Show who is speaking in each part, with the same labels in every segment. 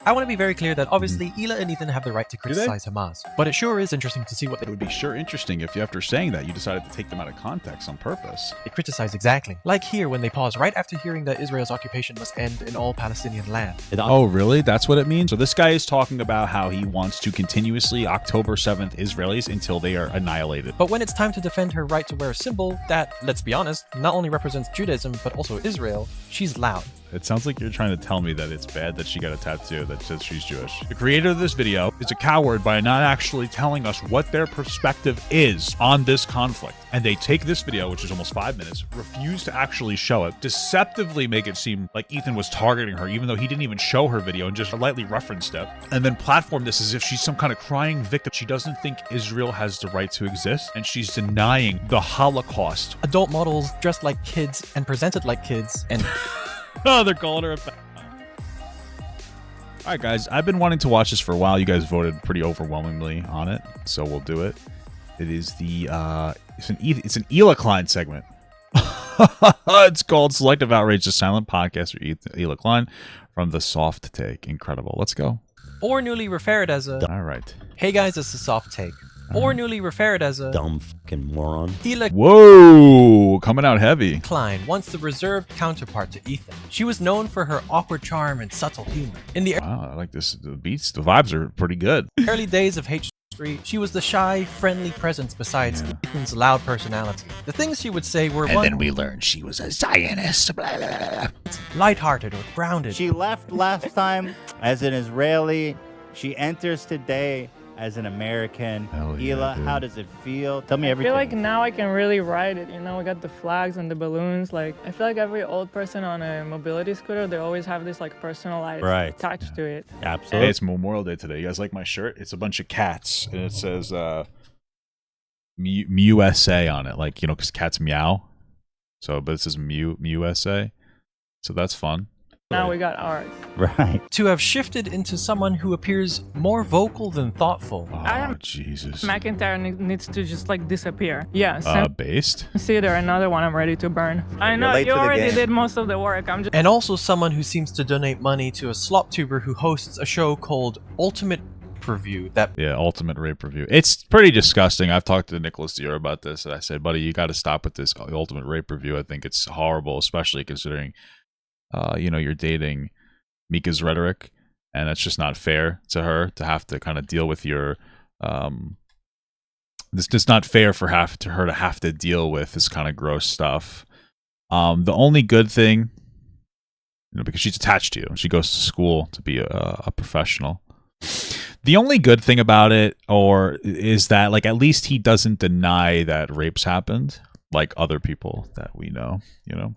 Speaker 1: I want to be very clear that obviously Hila and Ethan have the right to criticize Hamas, but it sure is interesting to see what
Speaker 2: It would be sure interesting if after saying that you decided to take them out of context on purpose.
Speaker 1: they criticize exactly. Like here when they pause right after hearing that Israel's occupation must end in all Palestinian land.
Speaker 2: Oh, really? That's what it means? So this guy is talking about how he wants to continuously October 7th Israelis until they are annihilated.
Speaker 1: But when it's time to defend her right to wear a symbol that, let's be honest, not only represents Judaism but also Israel, she's loud.
Speaker 2: It sounds like you're trying to tell me that it's bad that she got a tattoo that says she's Jewish. The creator of this video is a coward by not actually telling us what their perspective is on this conflict. And they take this video, which is almost 5 minutes, refuse to actually show it, deceptively make it seem like Ethan was targeting her, even though he didn't even show her video and just lightly referenced it, and then platform this as if she's some kind of crying victim. She doesn't think Israel has the right to exist, and she's denying the Holocaust.
Speaker 1: Adult models dressed like kids and presented like kids and...
Speaker 2: Oh, they're calling her a... Alright guys, I've been wanting to watch this for a while. You guys voted pretty overwhelmingly on it, so we'll do it. It is the, it's an Hila Klein segment. It's called Selective Outrage, the Silent Podcast for Hila Klein from The Soft Take. Incredible. Let's go.
Speaker 1: or newly referred as a...
Speaker 2: Alright.
Speaker 1: Hey guys, it's the Soft Take. Or newly referred as a...
Speaker 3: Dumb fucking moron.
Speaker 1: Hila
Speaker 2: Whoa! Coming out heavy.
Speaker 1: Klein, once the reserved counterpart to Ethan. She was known for her awkward charm and subtle humor. In the
Speaker 2: Wow, I like this. The beats, the vibes are pretty good.
Speaker 1: early days of H3, she was the shy, friendly presence besides Ethan's loud personality. The things she would say were
Speaker 2: then we learned she was a Zionist. Blah, blah, blah, blah.
Speaker 1: lighthearted or grounded.
Speaker 4: She left last time as an Israeli. She enters today as an American.
Speaker 2: Hell yeah,
Speaker 4: Hila,
Speaker 2: dude.
Speaker 4: how does it feel? Tell me
Speaker 5: I
Speaker 4: everything.
Speaker 5: feel like now I can really ride it, you know, we got the flags and the balloons. Like, I feel like every old person on a mobility scooter, they always have this like personalized touch to it.
Speaker 4: Absolutely.
Speaker 2: Hey, it's Memorial Day today. You guys like my shirt? It's a bunch of cats, and it says USA on it, like, you know, because cats meow. So, but it says USA. So that's fun.
Speaker 5: Now we got ours.
Speaker 4: Right.
Speaker 1: To have shifted into someone who appears more vocal than thoughtful.
Speaker 2: Oh,
Speaker 5: I am-
Speaker 2: Jesus.
Speaker 5: McIntyre needs to just like disappear. Yeah,
Speaker 2: Based?
Speaker 5: consider another one I'm ready to burn. I know,
Speaker 4: late
Speaker 5: you
Speaker 4: to the
Speaker 5: already
Speaker 4: game.
Speaker 5: did most of the work. I'm just...
Speaker 1: And also someone who seems to donate money to a slop tuber who hosts a show called Ultimate Review that
Speaker 2: Yeah, Ultimate Rape Review. It's pretty disgusting. I've talked to Nicholas Dior about this, and I said, buddy, you got to stop with this Ultimate Rape Review. I think it's horrible, especially considering, you know, you're dating Mika's rhetoric, and that's just not fair to her to have to kind of deal with your it's just not fair for her to have to deal with this kind of gross stuff. The only good thing, you know, because she's attached to you, she goes to school to be a professional. The only good thing about it is that, like, at least he doesn't deny that rapes happened, like other people that we know, you know.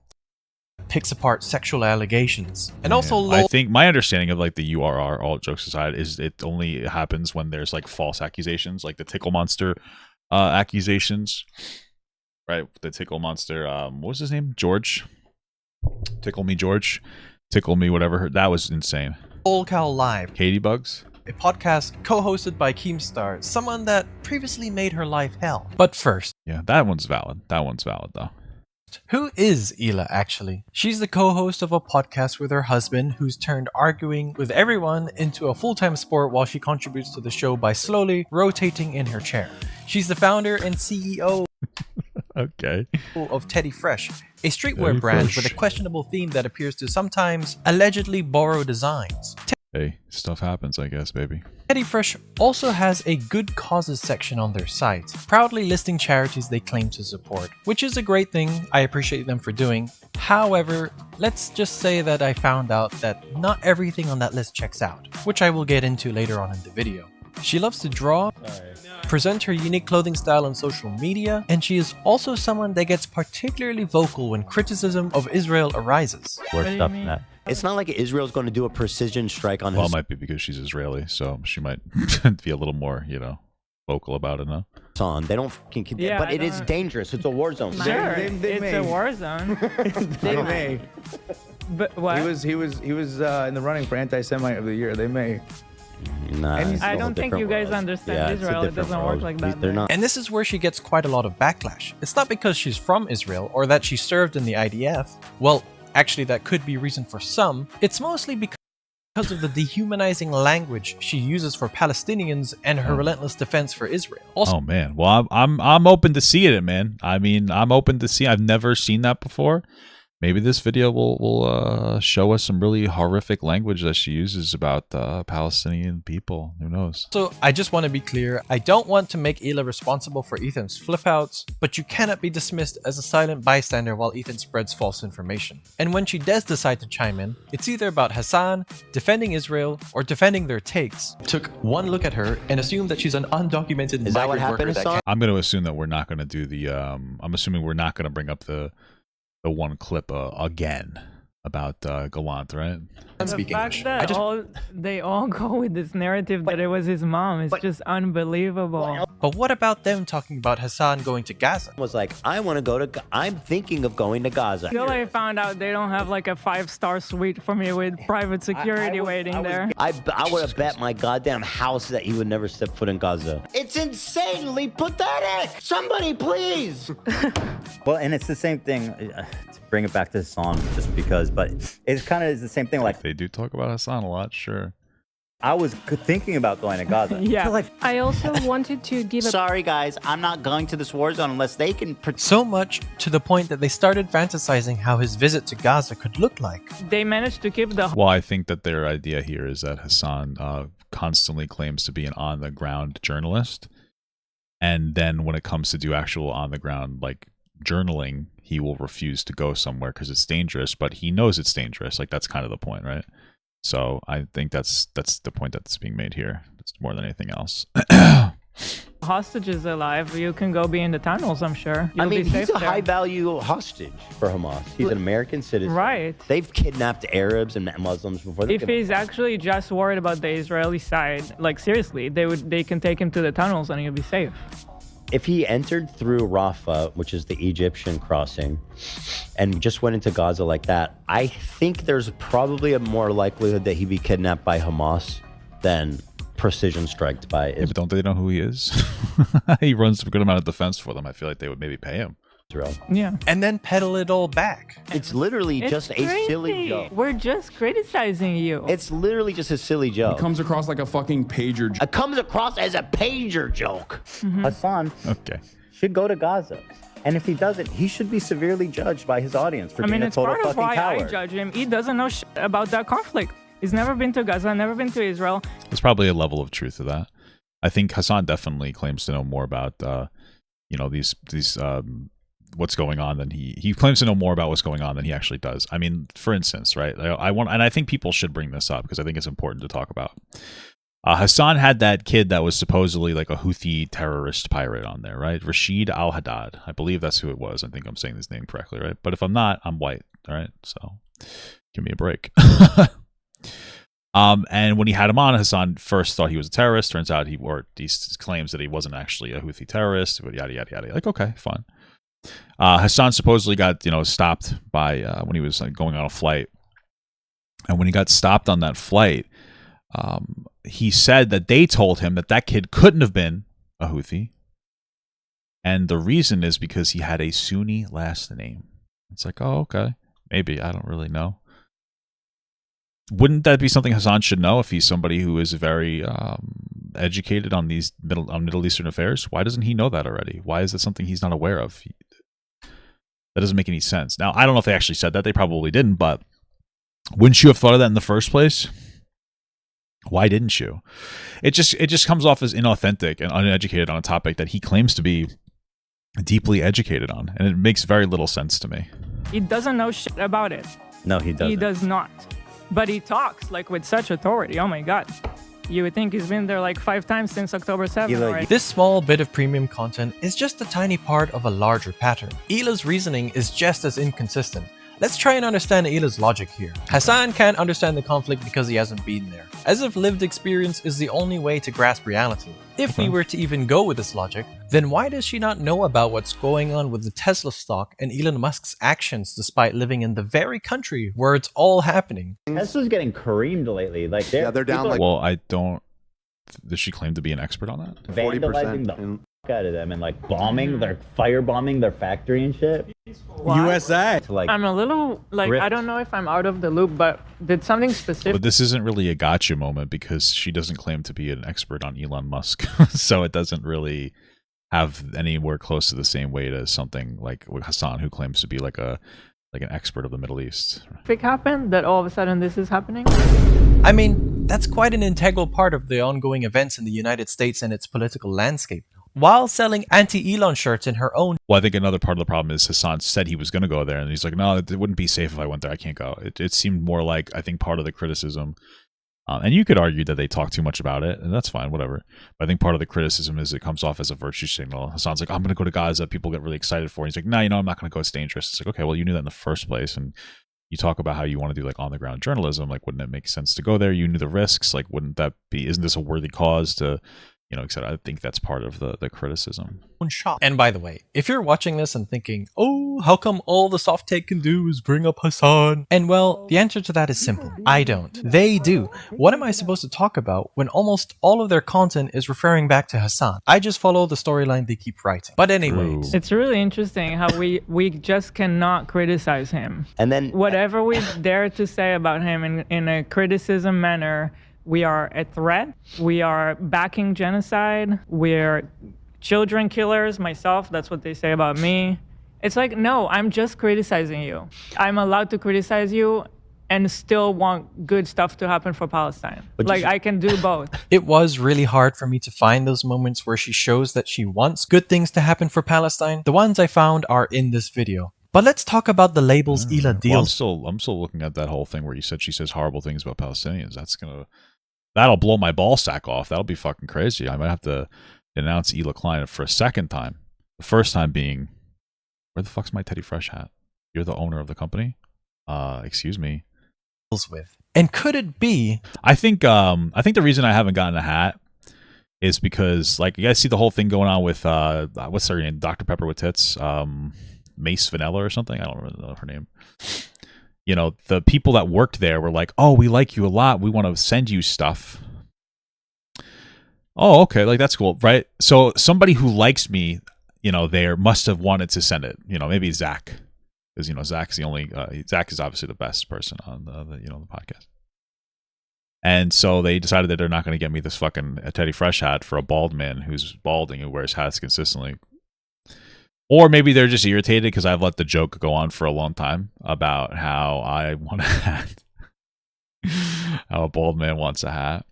Speaker 1: picks apart sexual allegations. And
Speaker 2: Yeah.
Speaker 1: also
Speaker 2: I think my understanding of like the URR, all jokes aside, is it only happens when there's like false accusations, like the Tickle Monster accusations, right? The Tickle Monster, what was his name? George? Tickle Me George? Tickle Me whatever. That was insane.
Speaker 1: Lolcow Live,
Speaker 2: Katie Bugs?
Speaker 1: a podcast co-hosted by Keemstar, someone that previously made her life hell. But first,
Speaker 2: Yeah, that one's valid. That one's valid though.
Speaker 1: who is Hila actually? She's the co-host of a podcast with her husband who's turned arguing with everyone into a full-time sport while she contributes to the show by slowly rotating in her chair. She's the founder and CEO
Speaker 2: Okay.
Speaker 1: of Teddy Fresh, a streetwear
Speaker 2: Teddy
Speaker 1: brand
Speaker 2: Fresh.
Speaker 1: with a questionable theme that appears to sometimes allegedly borrow designs.
Speaker 2: Hey, stuff happens, I guess, baby.
Speaker 1: Teddy Fresh also has a good causes section on their site, proudly listing charities they claim to support, which is a great thing. I appreciate them for doing. However, let's just say that I found out that not everything on that list checks out, which I will get into later on in the video. She loves to draw, present her unique clothing style on social media, and she is also someone that gets particularly vocal when criticism of Israel arises.
Speaker 5: What do you mean?
Speaker 3: It's not like Israel's going to do a precision strike on
Speaker 2: Well, it
Speaker 3: his
Speaker 2: might be because she's Israeli, so she might be a little more, you know, vocal about it now.
Speaker 3: son. They don't fucking...
Speaker 5: Yeah,
Speaker 3: but
Speaker 5: I
Speaker 3: it is
Speaker 5: don't-
Speaker 3: dangerous. It's a war zone.
Speaker 5: Sure,
Speaker 6: They
Speaker 5: it's
Speaker 6: may.
Speaker 5: a war zone.
Speaker 6: They may.
Speaker 5: But what?
Speaker 6: He was in the running for anti-Semite of the year. They may.
Speaker 3: Nah,
Speaker 6: And
Speaker 3: it's
Speaker 5: I
Speaker 3: a
Speaker 5: don't think
Speaker 3: different
Speaker 5: you guys
Speaker 3: world.
Speaker 5: understand
Speaker 3: Yeah, it's a
Speaker 5: Israel. It
Speaker 3: different
Speaker 5: doesn't work
Speaker 3: world.
Speaker 5: like that
Speaker 3: They're
Speaker 5: there.
Speaker 3: not.
Speaker 1: And this is where she gets quite a lot of backlash. It's not because she's from Israel or that she served in the IDF. Well, actually that could be reason for some. It's mostly because because of the dehumanizing language she uses for Palestinians and her relentless defense for Israel. Also,
Speaker 2: Oh man, well I'm open to seeing it, man. I mean, I'm open to see. I've never seen that before. Maybe this video will show us some really horrific language that she uses about Palestinian people. Who knows?
Speaker 1: So I just want to be clear, I don't want to make Hila responsible for Ethan's flip-outs, but you cannot be dismissed as a silent bystander while Ethan spreads false information. And when she does decide to chime in, it's either about Hassan, defending Israel, or defending their takes.
Speaker 7: Took one look at her and assumed that she's an undocumented
Speaker 3: Is that what
Speaker 7: migrant
Speaker 3: happened,
Speaker 7: worker that
Speaker 3: Hassan?
Speaker 2: I'm going to assume that we're not going to do the. I'm assuming we're not going to bring up the one clip again about Galant, right?
Speaker 5: The
Speaker 7: speak
Speaker 5: fact
Speaker 7: English.
Speaker 5: that they all go with this narrative that it was his mom is just unbelievable.
Speaker 1: But what about them talking about Hassan going to Gaza?
Speaker 3: Was like, I'm thinking of going to Gaza.
Speaker 5: Until I found out they don't have like a 5-star suite for me with private security waiting there.
Speaker 3: I would have bet my goddamn house that he would never step foot in Gaza. It's insanely pathetic. Somebody please.
Speaker 4: Well, and it's the same thing. To bring it back to the song, just because, but it's kind of the same thing. Like,
Speaker 2: They do talk about Hassan a lot, sure.
Speaker 4: I was thinking about going to Gaza.
Speaker 5: Yeah.
Speaker 8: I also wanted to give a
Speaker 9: Sorry, guys, I'm not going to this war zone unless they can.
Speaker 1: So much to the point that they started fantasizing how his visit to Gaza could look like.
Speaker 5: They managed to keep the
Speaker 2: Well, I think that their idea here is that Hassan constantly claims to be an on-the-ground journalist, and then when it comes to do actual on-the-ground like journaling, he will refuse to go somewhere because it's dangerous. But he knows it's dangerous. Like, that's kind of the point, right? So I think that's the point that's being made here. It's more than anything else.
Speaker 5: hostages alive. You can go be in the tunnels, I'm sure.
Speaker 3: I
Speaker 5: You'll
Speaker 3: mean,
Speaker 5: be
Speaker 3: he's
Speaker 5: safe
Speaker 3: a
Speaker 5: there.
Speaker 3: high-value hostage for Hamas. He's an American citizen.
Speaker 5: Right.
Speaker 3: They've kidnapped Arabs and Muslims before.
Speaker 5: If he's actually just worried about the Israeli side, like seriously, they can take him to the tunnels and he'll be safe.
Speaker 3: If he entered through Rafah, which is the Egyptian crossing, and just went into Gaza like that, I think there's probably a more likelihood that he'd be kidnapped by Hamas than precision striked by
Speaker 2: Yeah, but don't they know who he is? He runs a good amount of defense for them. I feel like they would maybe pay him.
Speaker 3: Israel.
Speaker 5: Yeah.
Speaker 1: And then pedal it all back.
Speaker 3: It's literally just a silly
Speaker 5: crazy.
Speaker 3: joke.
Speaker 5: We're just criticizing you.
Speaker 3: It's literally just a silly joke.
Speaker 10: It comes across like a fucking pager joke.
Speaker 3: It comes across as a pager joke.
Speaker 4: Hassan
Speaker 2: Okay.
Speaker 4: should go to Gaza. And if he doesn't, he should be severely judged by his audience for being a
Speaker 5: it's
Speaker 4: total
Speaker 5: part of
Speaker 4: fucking
Speaker 5: why
Speaker 4: coward.
Speaker 5: I judge him. He doesn't know shit about that conflict. He's never been to Gaza, never been to Israel.
Speaker 2: There's probably a level of truth to that. I think Hassan definitely claims to know more about, these what's going on than he claims to know more about what's going on than he actually does. I mean, for instance, right? I think people should bring this up because I think it's important to talk about. Hassan had that kid that was supposedly like a Houthi terrorist pirate on there, right? Rashid Al-Haddad. I believe that's who it was. I think I'm saying his name correctly, right? But if I'm not, I'm white, all right? So give me a break. And when he had him on, Hassan first thought he was a terrorist. Turns out he claims that he wasn't actually a Houthi terrorist, but yada, yada, yada. Like, okay, fine. Hassan supposedly got, stopped by when he was going on a flight. And when he got stopped on that flight, he said that they told him that kid couldn't have been a Houthi. And the reason is because he had a Sunni last name. It's like, oh, okay. Maybe. I don't really know. Wouldn't that be something Hassan should know if he's somebody who is very educated on these Middle Eastern affairs? Why doesn't he know that already? Why is it something he's not aware of? That doesn't make any sense. Now, I don't know if they actually said that. They probably didn't, but wouldn't you have thought of that in the first place? Why didn't you? It just comes off as inauthentic and uneducated on a topic that he claims to be deeply educated on, and it makes very little sense to me.
Speaker 5: He doesn't know shit about it.
Speaker 4: No, he doesn't.
Speaker 5: He does not. But he talks like with such authority. Oh my God. You would think he's been there like 5 times since October 7th. Already.
Speaker 1: This small bit of premium content is just a tiny part of a larger pattern. Hila's reasoning is just as inconsistent. Let's try and understand Hila's logic here. Hassan can't understand the conflict because he hasn't been there, as if lived experience is the only way to grasp reality. If we were to even go with this logic, then why does she not know about what's going on with the Tesla stock and Elon Musk's actions despite living in the very country where it's all happening?
Speaker 4: Tesla's getting creamed lately. Like
Speaker 11: they're down like
Speaker 2: Well, I don't... Does she claim to be an expert on that?
Speaker 4: vandalizing
Speaker 11: 40%.
Speaker 4: out of them and like bombing, they're firebombing their factory and shit.
Speaker 5: Why?
Speaker 4: To, like,
Speaker 5: I'm a little like
Speaker 4: grift.
Speaker 5: I don't know if I'm out of the loop, but did something specific?
Speaker 2: But this isn't really a gotcha moment because she doesn't claim to be an expert on Elon Musk, so it doesn't really have anywhere close to the same weight as something like Hassan, who claims to be like an expert of the Middle East.
Speaker 5: Happened that all of a sudden this is happening?
Speaker 1: I mean, that's quite an integral part of the ongoing events in the United States and its political landscape. While selling anti-Elon shirts in her own...
Speaker 2: Well, I think another part of the problem is Hassan said he was going to go there, and he's like, no, it wouldn't be safe if I went there. I can't go. It seemed more like, I think, part of the criticism. And you could argue that they talk too much about it, and that's fine, whatever. But I think part of the criticism is it comes off as a virtue signal. Hassan's like, I'm going to go to Gaza. People get really excited for it. He's like, no, I'm not going to go. It's dangerous. It's like, okay, well, you knew that in the first place, and you talk about how you want to do like on the ground journalism. Like, wouldn't it make sense to go there? You knew the risks. Like, wouldn't that be? Isn't this a worthy cause to, etc. I think that's part of the criticism.
Speaker 1: Shop. And by the way, if you're watching this and thinking, oh, how come all the soft take can do is bring up Hassan? And well, the answer to that is simple. I don't. They do. What am I supposed to talk about when almost all of their content is referring back to Hassan? I just follow the storyline they keep writing. But anyways.
Speaker 5: It's really interesting how we just cannot criticize him.
Speaker 3: And then
Speaker 5: whatever we dare to say about him in a criticism manner, we are a threat. We are backing genocide. We're children killers. Myself, that's what they say about me. It's like, no, I'm just criticizing you. I'm allowed to criticize you and still want good stuff to happen for Palestine. Like, I can do both.
Speaker 1: It was really hard for me to find those moments where she shows that she wants good things to happen for Palestine. The ones I found are in this video. But let's talk about the labels Hila deals.
Speaker 2: Well, I'm still looking at that whole thing where she says horrible things about Palestinians. That'll blow my ball sack off. That'll be fucking crazy. I might have to denounce Hila Klein for a second time. The first time being, where the fuck's my Teddy Fresh hat? You're the owner of the company? Excuse me.
Speaker 1: With. And could it be?
Speaker 2: I think the reason I haven't gotten a hat is because, like, you guys see the whole thing going on with what's her name? Dr. Pepper with tits, Mace Vanilla or something. I don't remember her name. The people that worked there were like, oh, we like you a lot. We want to send you stuff. Oh, okay. Like, that's cool. Right. So somebody who likes me, there must have wanted to send it. Maybe Zach, because, Zach's the only, Zach is obviously the best person on the podcast. And so they decided that they're not going to get me this fucking Teddy Fresh hat for a bald man who's balding and wears hats consistently. Or maybe they're just irritated because I've let the joke go on for a long time about how I want a hat. How a bald man wants a hat.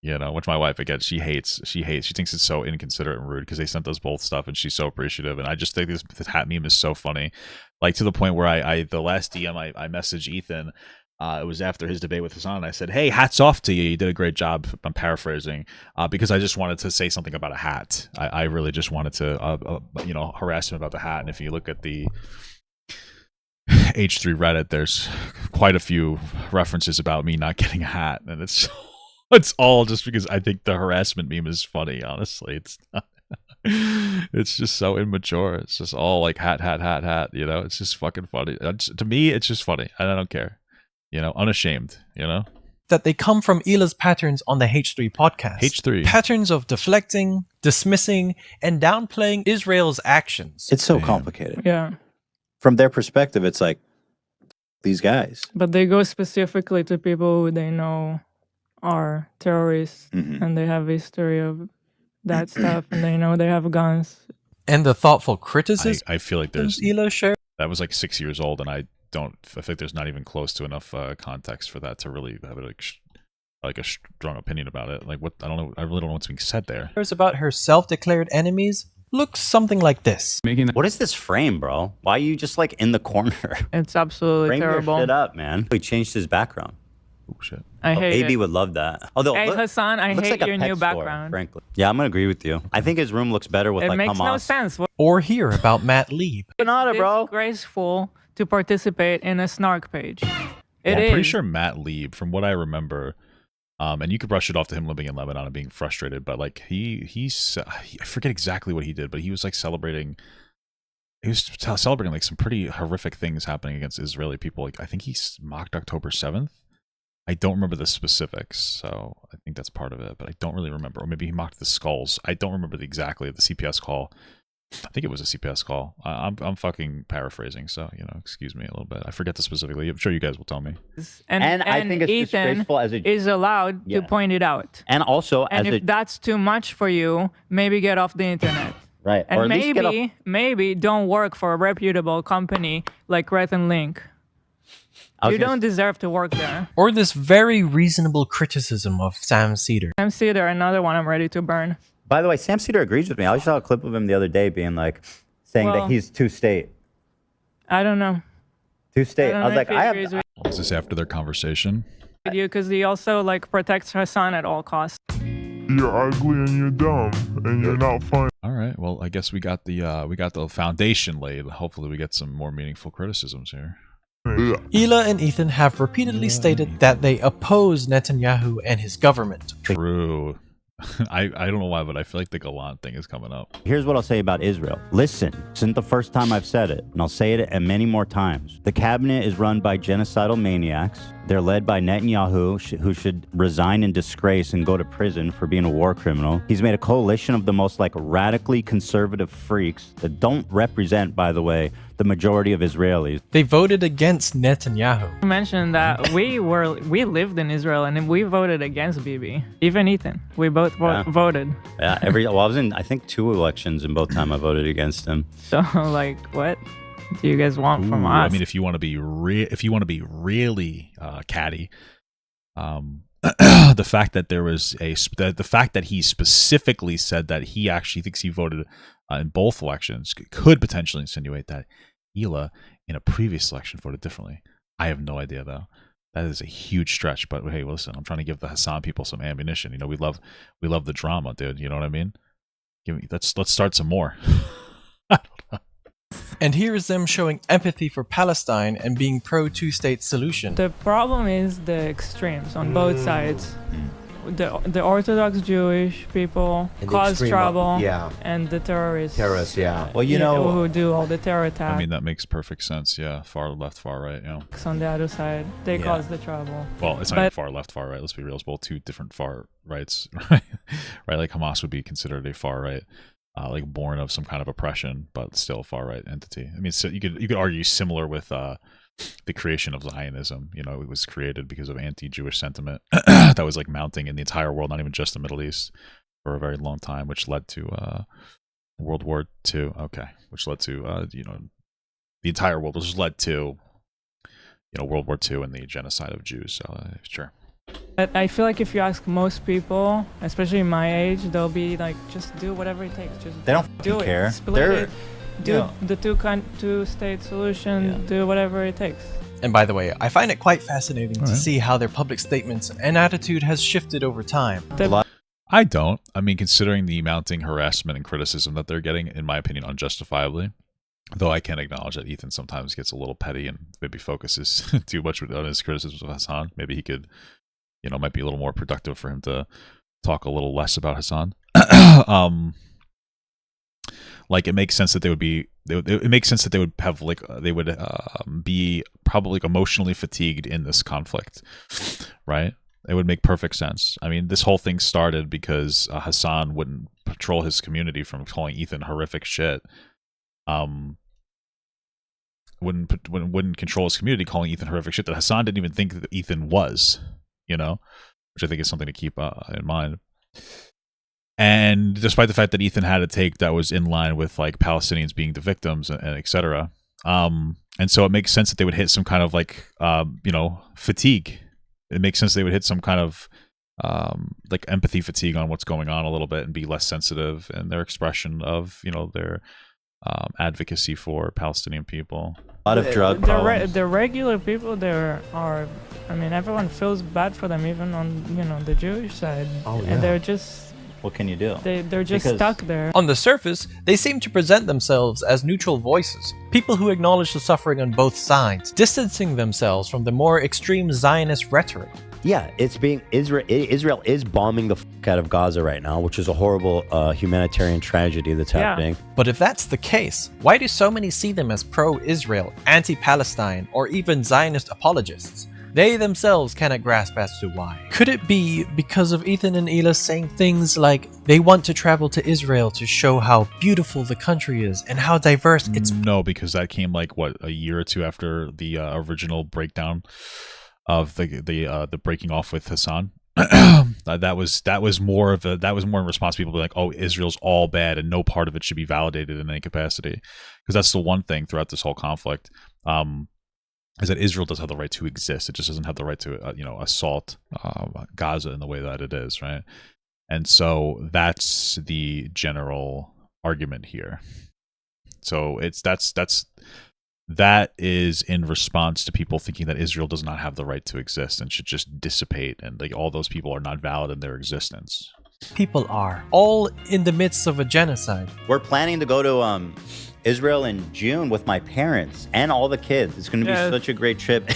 Speaker 2: Which my wife, again, she hates. She thinks it's so inconsiderate and rude because they sent us both stuff and she's so appreciative. And I just think this hat meme is so funny. Like, to the point where the last DM I messaged Ethan, it was after his debate with Hassan. I said, hey, hats off to you. You did a great job. I'm paraphrasing because I just wanted to say something about a hat. I really just wanted to, harass him about the hat. And if you look at the H3 Reddit, there's quite a few references about me not getting a hat. And it's all just because I think the harassment meme is funny, honestly. It's not. It's just so immature. It's just all like hat. It's just fucking funny. To me, it's just funny. And I don't care. Unashamed,
Speaker 1: That they come from Hila's patterns on the H3 podcast.
Speaker 2: H3.
Speaker 1: Patterns of deflecting, dismissing, and downplaying Israel's actions.
Speaker 11: It's so complicated.
Speaker 5: Yeah.
Speaker 11: From their perspective, it's like, these guys.
Speaker 5: But they go specifically to people who they know are terrorists, and they have a history of that stuff, and they know they have guns.
Speaker 1: And the thoughtful criticism
Speaker 2: I feel like there's
Speaker 1: Hila shared.
Speaker 2: That was like 6 years old, and I think there's not even close to enough context for that to really have like a strong opinion about it. Like, what? I don't know. I really don't know what's being said there.
Speaker 1: About her self-declared enemies looks something like this.
Speaker 4: What is this frame, bro? Why are you just like in the corner?
Speaker 5: It's absolutely
Speaker 4: Frame
Speaker 5: terrible.
Speaker 4: your shit up, man. He changed his background.
Speaker 2: Oh shit.
Speaker 5: I hate
Speaker 4: AB
Speaker 5: it.
Speaker 4: would love that. Although,
Speaker 5: Hey, Hassan, I hate
Speaker 4: like a
Speaker 5: your
Speaker 4: pet
Speaker 5: new
Speaker 4: store,
Speaker 5: background.
Speaker 4: frankly. Yeah, I'm gonna agree with you. I think his room looks better with
Speaker 5: It
Speaker 4: like
Speaker 5: makes
Speaker 4: Hamas.
Speaker 5: no sense.
Speaker 1: Or hear about Matt Lieb.
Speaker 5: It's disgraceful to participate in a snark page.
Speaker 2: I'm pretty sure Matt Lieb, from what I remember, and you could brush it off to him living in Lebanon and being frustrated, but like he's I forget exactly what he did, but he was like celebrating like some pretty horrific things happening against Israeli people. Like, I think he mocked October 7th. I don't remember the specifics, so I think that's part of it, but I don't really remember. Or maybe he mocked the skulls. I don't remember exactly the CPS call. I think it was a CPS call. I'm fucking paraphrasing, so excuse me a little bit. I forget the specifically. I'm sure you guys will tell me.
Speaker 4: And I think it's
Speaker 5: Ethan
Speaker 4: disgraceful as a
Speaker 5: is allowed to point it out.
Speaker 4: And also,
Speaker 5: and if that's too much for you, maybe get off the internet.
Speaker 4: Right.
Speaker 5: And
Speaker 4: or at least get
Speaker 5: maybe don't work for a reputable company like Red and Link. You don't deserve to work there.
Speaker 1: Or this very reasonable criticism of Sam Cedar.
Speaker 5: Sam Cedar, another one I'm ready to burn.
Speaker 4: By the way, Sam Cedar agrees with me. I just saw a clip of him the other day being like, saying that he's two-state.
Speaker 5: I don't know.
Speaker 4: Two-state. I was like,
Speaker 2: Was this after their conversation?
Speaker 5: Because he also like protects Hassan at all costs.
Speaker 12: You're ugly and you're dumb and you're not fun.
Speaker 2: All right. Well, I guess we got the foundation laid. Hopefully, we get some more meaningful criticisms here.
Speaker 1: Hila and Ethan have repeatedly stated that they oppose Netanyahu and his government.
Speaker 2: True. I don't know why, but I feel like the Galant thing is coming up.
Speaker 4: Here's what I'll say about Israel. Listen, this isn't the first time I've said it, and I'll say it many more times. The cabinet is run by genocidal maniacs. They're led by Netanyahu, who should resign in disgrace and go to prison for being a war criminal. He's made a coalition of the most radically conservative freaks that don't represent, by the way, the majority of Israelis.
Speaker 1: They voted against Netanyahu.
Speaker 5: You mentioned that we lived in Israel and we voted against Bibi. Even Ethan, we both voted.
Speaker 3: Yeah, I was in I think 2 elections, and both time I voted against him.
Speaker 5: So what do you guys want from us?
Speaker 2: I mean, if you want to be really catty, the fact that there was the fact that he specifically said that he actually thinks he voted in both elections could potentially insinuate that Hila in a previous election voted differently. I have no idea though. That is a huge stretch. But hey, listen, I'm trying to give the Hassan people some ammunition. We love the drama, dude. You know what I mean? Let's start some more.
Speaker 1: And here is them showing empathy for Palestine and being pro two-state solution.
Speaker 5: The problem is the extremes on both sides. The Orthodox Jewish people cause trouble, and the terrorists.
Speaker 11: Well,
Speaker 5: who do all the terror attacks.
Speaker 2: I mean, that makes perfect sense. Yeah, far left, far right.
Speaker 5: On the other side, they cause the trouble.
Speaker 2: Well, it's not even far left, far right. Let's be real. It's both two different far rights, right? Like Hamas would be considered a far right. Born of some kind of oppression, but still a far right entity. I mean, so you could argue similar with the creation of Zionism. It was created because of anti-Jewish sentiment that was mounting in the entire world, not even just the Middle East, for a very long time, which led to World War II. Okay, which led to the entire world, which led to World War II and the genocide of Jews. So sure.
Speaker 5: But I feel like if you ask most people, especially my age, they'll be like, just do whatever it takes.
Speaker 4: They don't
Speaker 5: do
Speaker 4: care.
Speaker 5: Split it. Do the two-state solution. Do whatever it takes.
Speaker 1: And by the way, I find it quite fascinating to see how their public statements and attitude has shifted over time.
Speaker 2: I don't. I mean, considering the mounting harassment and criticism that they're getting, in my opinion, unjustifiably. Though I can acknowledge that Ethan sometimes gets a little petty and maybe focuses too much on his criticisms of Hassan. Maybe he could, might be a little more productive for him to talk a little less about Hassan. It makes sense that they would be. It makes sense that they would have they would be probably emotionally fatigued in this conflict, right? It would make perfect sense. I mean, this whole thing started because Hassan wouldn't patrol his community from calling Ethan horrific shit. Wouldn't control his community, calling Ethan horrific shit that Hassan didn't even think that Ethan was, which I think is something to keep in mind. And despite the fact that Ethan had a take that was in line with Palestinians being the victims and etc. And so it makes sense that they would hit some kind of fatigue. It makes sense they would hit some kind of empathy fatigue on what's going on a little bit and be less sensitive in their expression of their advocacy for Palestinian people.
Speaker 3: A lot of drug problems.
Speaker 5: The regular people there are, everyone feels bad for them, even on the Jewish side. And they're just.
Speaker 4: What can you do?
Speaker 5: They're just stuck there.
Speaker 1: On the surface, they seem to present themselves as neutral voices, people who acknowledge the suffering on both sides, distancing themselves from the more extreme Zionist rhetoric.
Speaker 3: Yeah, Israel is bombing the fuck out of Gaza right now, which is a horrible humanitarian tragedy that's happening.
Speaker 1: But if that's the case, why do so many see them as pro-Israel, anti-Palestine, or even Zionist apologists? they themselves cannot grasp as to why. Could it be because of Ethan and Hila saying things like they want to travel to Israel to show how beautiful the country is and how diverse it's...
Speaker 2: No, because that came like, what, a year or two after the original breakdown of the breaking off with Hassan. that was more in response to people being like, oh, Israel's all bad and no part of it should be validated in any capacity, because that's the one thing throughout this whole conflict, is that Israel does have the right to exist. It just doesn't have the right to assault Gaza in the way that it is, right? And so that's the general argument here. So that is in response to people thinking that Israel does not have the right to exist and should just dissipate, and like all those people are not valid in their existence.
Speaker 1: People are all in the midst of a genocide.
Speaker 3: We're planning to go to Israel in June with my parents and all the kids. It's going to be such a great trip,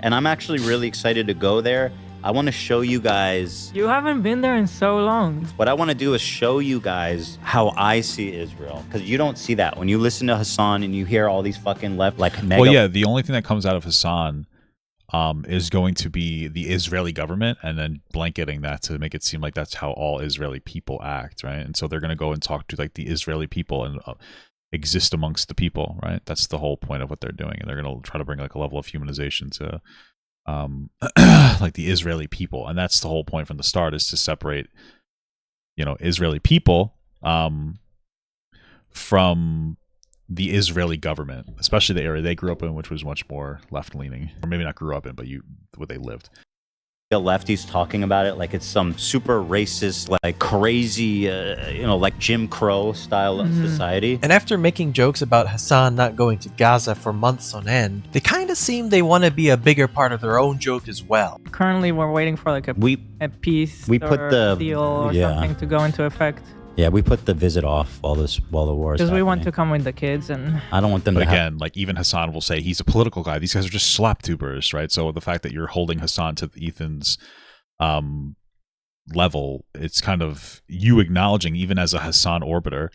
Speaker 3: and I'm actually really excited to go there. I want to show you guys.
Speaker 5: You haven't been there in so long.
Speaker 3: What I want to do is show you guys how I see Israel, because you don't see that when you listen to Hassan and you hear all these fucking left like mega.
Speaker 2: Well, yeah, the only thing that comes out of Hassan is going to be the Israeli government, and then blanketing that to make it seem like that's how all Israeli people act, right? And so they're going to go and talk to like the Israeli people and exist amongst the people, right? That's the whole point of what they're doing, and they're going to try to bring like a level of humanization to like the Israeli people, and that's the whole point from the start, is to separate Israeli people from the Israeli government, especially the area they grew up in, which was much more left-leaning, or maybe not grew up in, but what they lived.
Speaker 3: The lefties talking about it like it's some super racist, like crazy, like Jim Crow style of society.
Speaker 1: And after making jokes about Hassan not going to Gaza for months on end, they kind of seem they want to be a bigger part of their own joke as well.
Speaker 5: Currently, we're waiting for like a peace deal or something to go into effect.
Speaker 4: Yeah, we put the visit off while the war is
Speaker 5: because we want to come with the kids, and
Speaker 4: I don't want them
Speaker 2: but
Speaker 4: to
Speaker 2: again, like even Hassan will say he's a political guy. These guys are just slap tubers, right? So the fact that you're holding Hassan to Ethan's level, it's kind of you acknowledging, even as a Hassan orbiter,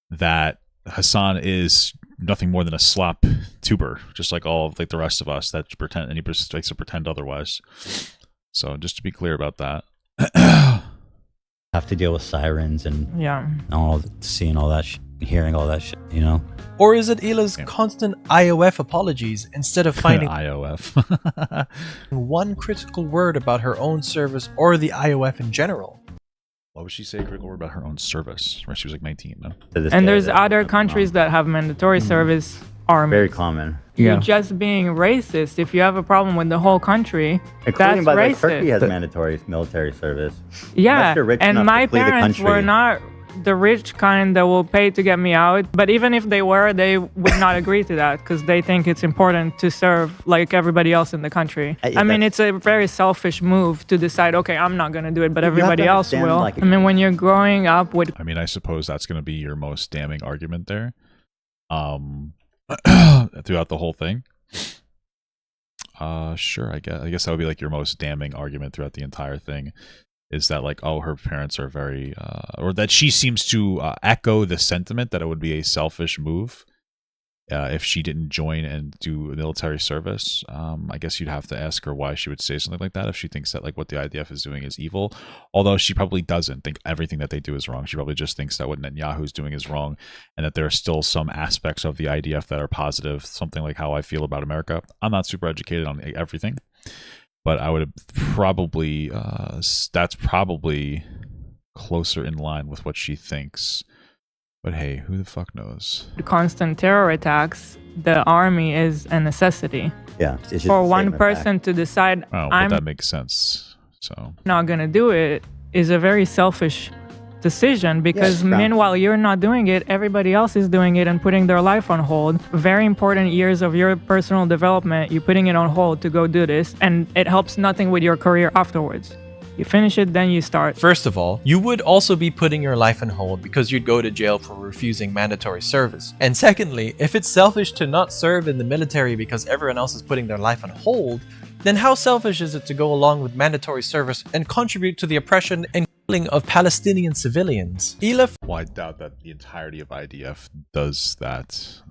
Speaker 2: that Hassan is nothing more than a slap tuber, just like all of like the rest of us that pretend, and he likes to pretend otherwise. So just to be clear about that.
Speaker 4: have to deal with sirens and seeing all that hearing all that shit,
Speaker 1: Or is it Hila's constant IOF apologies instead of finding
Speaker 2: IOF
Speaker 1: one critical word about her own service or the IOF in general?
Speaker 2: What would she say a critical word about her own service? She was like 19, no?
Speaker 5: And there's other countries that have mandatory service armies.
Speaker 3: Very common.
Speaker 5: You're just being racist if you have a problem with the whole country.
Speaker 3: Including,
Speaker 5: that's
Speaker 3: by the way,
Speaker 5: racist.
Speaker 3: Turkey has mandatory military service.
Speaker 5: Yeah,
Speaker 3: rich
Speaker 5: and
Speaker 3: enough
Speaker 5: my
Speaker 3: to flee the
Speaker 5: parents
Speaker 3: country.
Speaker 5: were not the rich kind that will pay to get me out. But even if they were, they would not agree to that because they think it's important to serve like everybody else in the country. I mean, it's a very selfish move to decide, okay, I'm not going to do it, but everybody else will. I mean, when you're growing up with...
Speaker 2: I mean, I suppose that's going to be your most damning argument there. Throughout the whole thing. Sure, I guess that would be like your most damning argument throughout the entire thing, is that like, oh, her parents are very or that she seems to echo the sentiment that it would be a selfish move if she didn't join and do military service. I guess you'd have to ask her why she would say something like that if she thinks that like what the IDF is doing is evil, although she probably doesn't think everything that they do is wrong. She probably just thinks that what Netanyahu's doing is wrong, and that there are still some aspects of the IDF that are positive, something like how I feel about America. I'm not super educated on everything, but I would probably that's probably closer in line with what she thinks. But hey, who the fuck knows?
Speaker 5: The constant terror attacks, the army is a necessity.
Speaker 3: Yeah. It's just
Speaker 5: for one person to decide,
Speaker 2: that makes sense. So
Speaker 5: not going to do it is a very selfish decision, because meanwhile you're not doing it, everybody else is doing it and putting their life on hold. Very important years of your personal development, you're putting it on hold to go do this, and it helps nothing with your career afterwards. You finish it, then you start.
Speaker 1: First of all, you would also be putting your life on hold because you'd go to jail for refusing mandatory service. And secondly, if it's selfish to not serve in the military because everyone else is putting their life on hold, then how selfish is it to go along with mandatory service and contribute to the oppression and killing of Palestinian civilians?
Speaker 2: Well, I doubt that the entirety of IDF does that.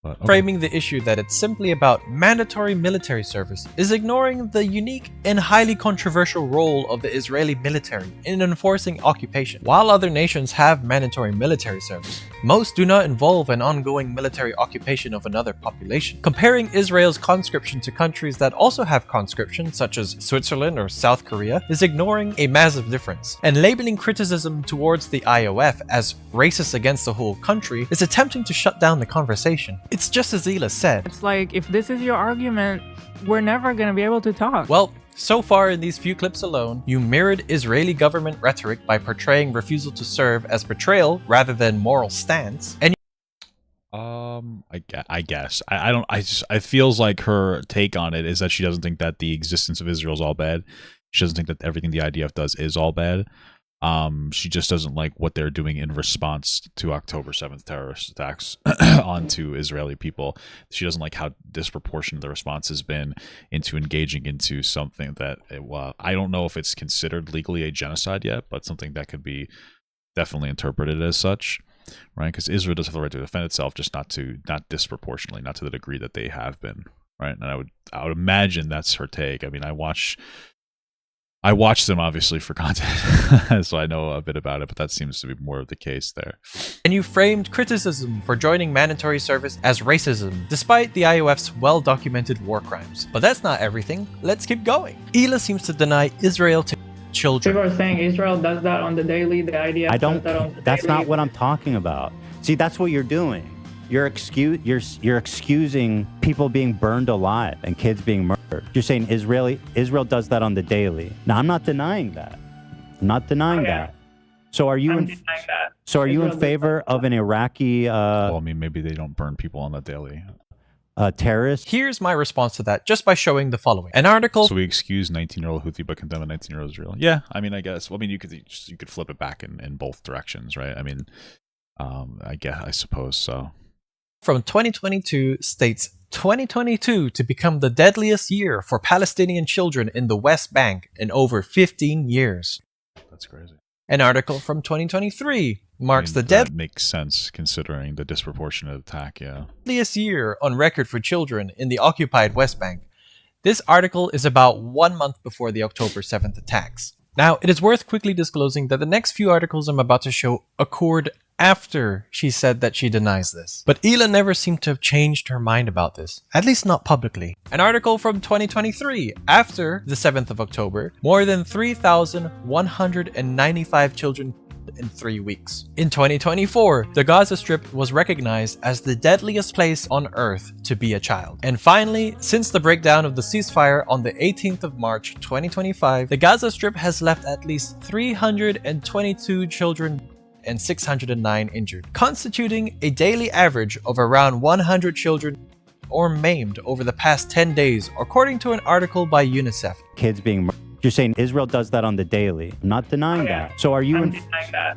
Speaker 2: But, okay.
Speaker 1: Framing the issue that it's simply about mandatory military service is ignoring the unique and highly controversial role of the Israeli military in enforcing occupation. While other nations have mandatory military service, most do not involve an ongoing military occupation of another population. Comparing Israel's conscription to countries that also have conscription, such as Switzerland or South Korea, is ignoring a massive difference. And labeling criticism towards the IOF as racist against the whole country is attempting to shut down the conversation. It's just as Hila said.
Speaker 5: It's like, if this is your argument, we're never going to be able to talk.
Speaker 1: Well, so far in these few clips alone, you mirrored Israeli government rhetoric by portraying refusal to serve as betrayal rather than moral stance. And
Speaker 2: I guess. I feels like her take on it is that she doesn't think that the existence of Israel is all bad. She doesn't think that everything the IDF does is all bad. She just doesn't like what they're doing in response to October 7th terrorist attacks onto Israeli people. She doesn't like how disproportionate the response has been into engaging into something that, I don't know if it's considered legally a genocide yet, but something that could be definitely interpreted as such, right? Because Israel does have the right to defend itself, just not disproportionately, not to the degree that they have been, right? And I would imagine that's her take. I mean, I watch them obviously for content, so I know a bit about it, but that seems to be more of the case there.
Speaker 1: And you framed criticism for joining mandatory service as racism, despite the IOF's well-documented war crimes. But that's not everything. Let's keep going. Hila seems to deny Israel to children.
Speaker 5: People are saying Israel does that on the daily, the idea
Speaker 4: I don't.
Speaker 5: does that on the
Speaker 4: That's
Speaker 5: daily.
Speaker 4: not what I'm talking about. See, that's what you're doing. You're excusing people being burned alive and kids being murdered. You're saying Israel does that on the daily. Now, I'm not denying that. I'm not denying that. So are you you in favor of an Iraqi
Speaker 2: Well, I mean, maybe they don't burn people on the daily.
Speaker 4: Terrorist?
Speaker 1: Here's my response to that, just by showing the following. An article...
Speaker 2: So we excuse 19-year-old Houthi but condemn a 19-year-old Israel. Yeah, I mean, I guess. Well, I mean, you could flip it back in both directions, right? I mean, I suppose so.
Speaker 1: From 2022 states 2022 to become the deadliest year for Palestinian children in the West Bank in over 15 years.
Speaker 2: That's crazy.
Speaker 1: An article from 2023 marks the
Speaker 2: that makes sense considering the disproportionate attack, yeah.
Speaker 1: deadliest year on record for children in the occupied West Bank. This article is about 1 month before the October 7th attacks. Now, it is worth quickly disclosing that the next few articles I'm about to show occurred after she said that she denies this. But Hila never seemed to have changed her mind about this, at least not publicly. An article from 2023, after the 7th of October, more than 3,195 children in 3 weeks. In 2024, the Gaza Strip was recognized as the deadliest place on earth to be a child. And finally, since the breakdown of the ceasefire on the 18th of March 2025, the Gaza Strip has left at least 322 children and 609 injured, constituting a daily average of around 100 children or maimed over the past 10 days, according to an article by UNICEF.
Speaker 4: Kids being murdered. You're saying Israel does that on the daily. I'm not denying that. So are you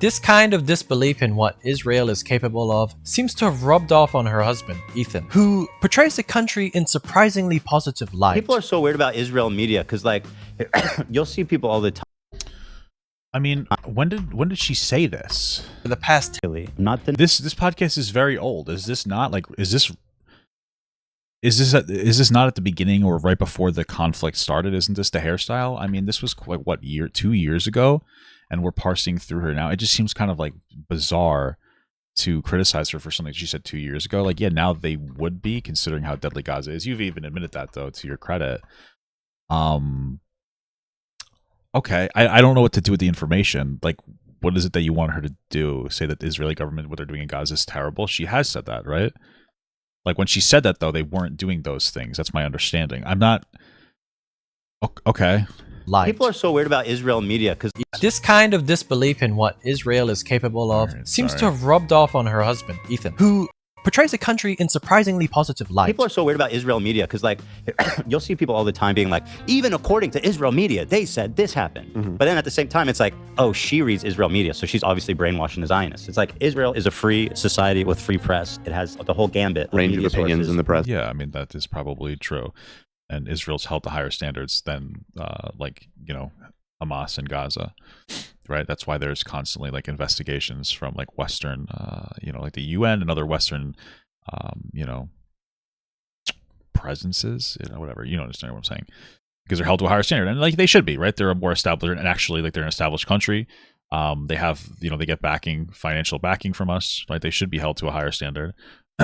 Speaker 1: This kind of disbelief in what Israel is capable of seems to have rubbed off on her husband, Ethan, who portrays the country in surprisingly positive light.
Speaker 3: People are so weird about Israel media because, like, you'll see people all the time.
Speaker 2: I mean, when did she say this?
Speaker 1: For the past
Speaker 2: this podcast is very old. Is this not like is this not at the beginning or right before the conflict started? Isn't this the hairstyle? I mean, this was like what 2 years ago, and we're parsing through her now. It just seems kind of like bizarre to criticize her for something she said 2 years ago. Like, yeah, now they would be, considering how deadly Gaza is. You've even admitted that, though, to your credit. Okay, I don't know what to do with the information. Like, what is it that you want her to do? Say that the Israeli government, what they're doing in Gaza is terrible? She has said that, right? Like, when she said that, though, they weren't doing those things. That's my understanding. I'm not... Okay.
Speaker 1: Light.
Speaker 3: People are so weird about Israel media because...
Speaker 1: This kind of disbelief in what Israel is capable of seems to have rubbed off on her husband, Ethan, who portrays the country in surprisingly positive light.
Speaker 3: People are so weird about Israel media because, like, you'll see people all the time being like, even according to Israel media, they said this happened. But then at the same time, it's like, oh, she reads Israel media, so she's obviously brainwashing the Zionists. It's like, Israel is a free society with free press. It has the whole gambit.
Speaker 11: Range of opinions in the press.
Speaker 2: Yeah, I mean, that is probably true. And Israel's held to higher standards than, like, you know, Hamas and Gaza, right? That's why there's constantly like investigations from like Western, you know, like the UN and other Western, you know, presence is, whatever, you understand what I'm saying, because they're held to a higher standard, and like they should be, right? They're a more established, and actually like they're an established country. They have, they get financial backing from us, right? They should be held to a higher standard.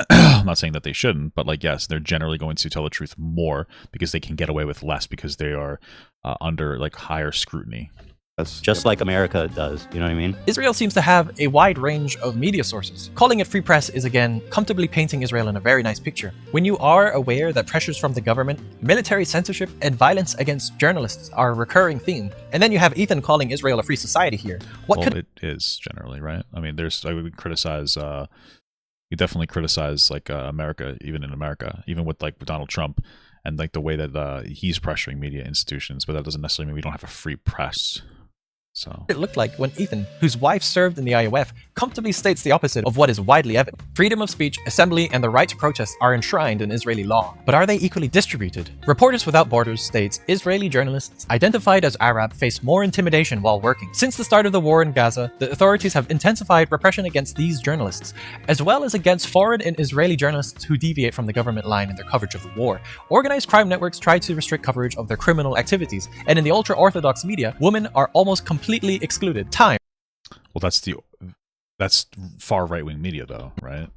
Speaker 2: I'm not saying that they shouldn't, but like, yes, they're generally going to tell the truth more because they can get away with less because they are under like higher scrutiny.
Speaker 4: That's just like America does, you know what I mean?
Speaker 1: Israel seems to have a wide range of media sources. Calling it free press is again comfortably painting Israel in a very nice picture. When you are aware that pressures from the government, military censorship, and violence against journalists are a recurring theme, and then you have Ethan calling Israel a free society here.
Speaker 2: It is generally, right? I mean, I would criticize, you definitely criticize like America, even with like Donald Trump and like the way that he's pressuring media institutions, but that doesn't necessarily mean we don't have a free press. So
Speaker 1: it looked like when Ethan, whose wife served in the IOF, comfortably states the opposite of what is widely evident. Freedom of speech, assembly, and the right to protest are enshrined in Israeli law, but are they equally distributed? Reporters Without Borders states Israeli journalists identified as Arab face more intimidation while working. Since the start of the war in Gaza, the authorities have intensified repression against these journalists, as well as against foreign and Israeli journalists who deviate from the government line in their coverage of the war. Organized crime networks try to restrict coverage of their criminal activities, and in the ultra-Orthodox media, women are almost completely excluded.
Speaker 2: Well, that's far right-wing media though, right?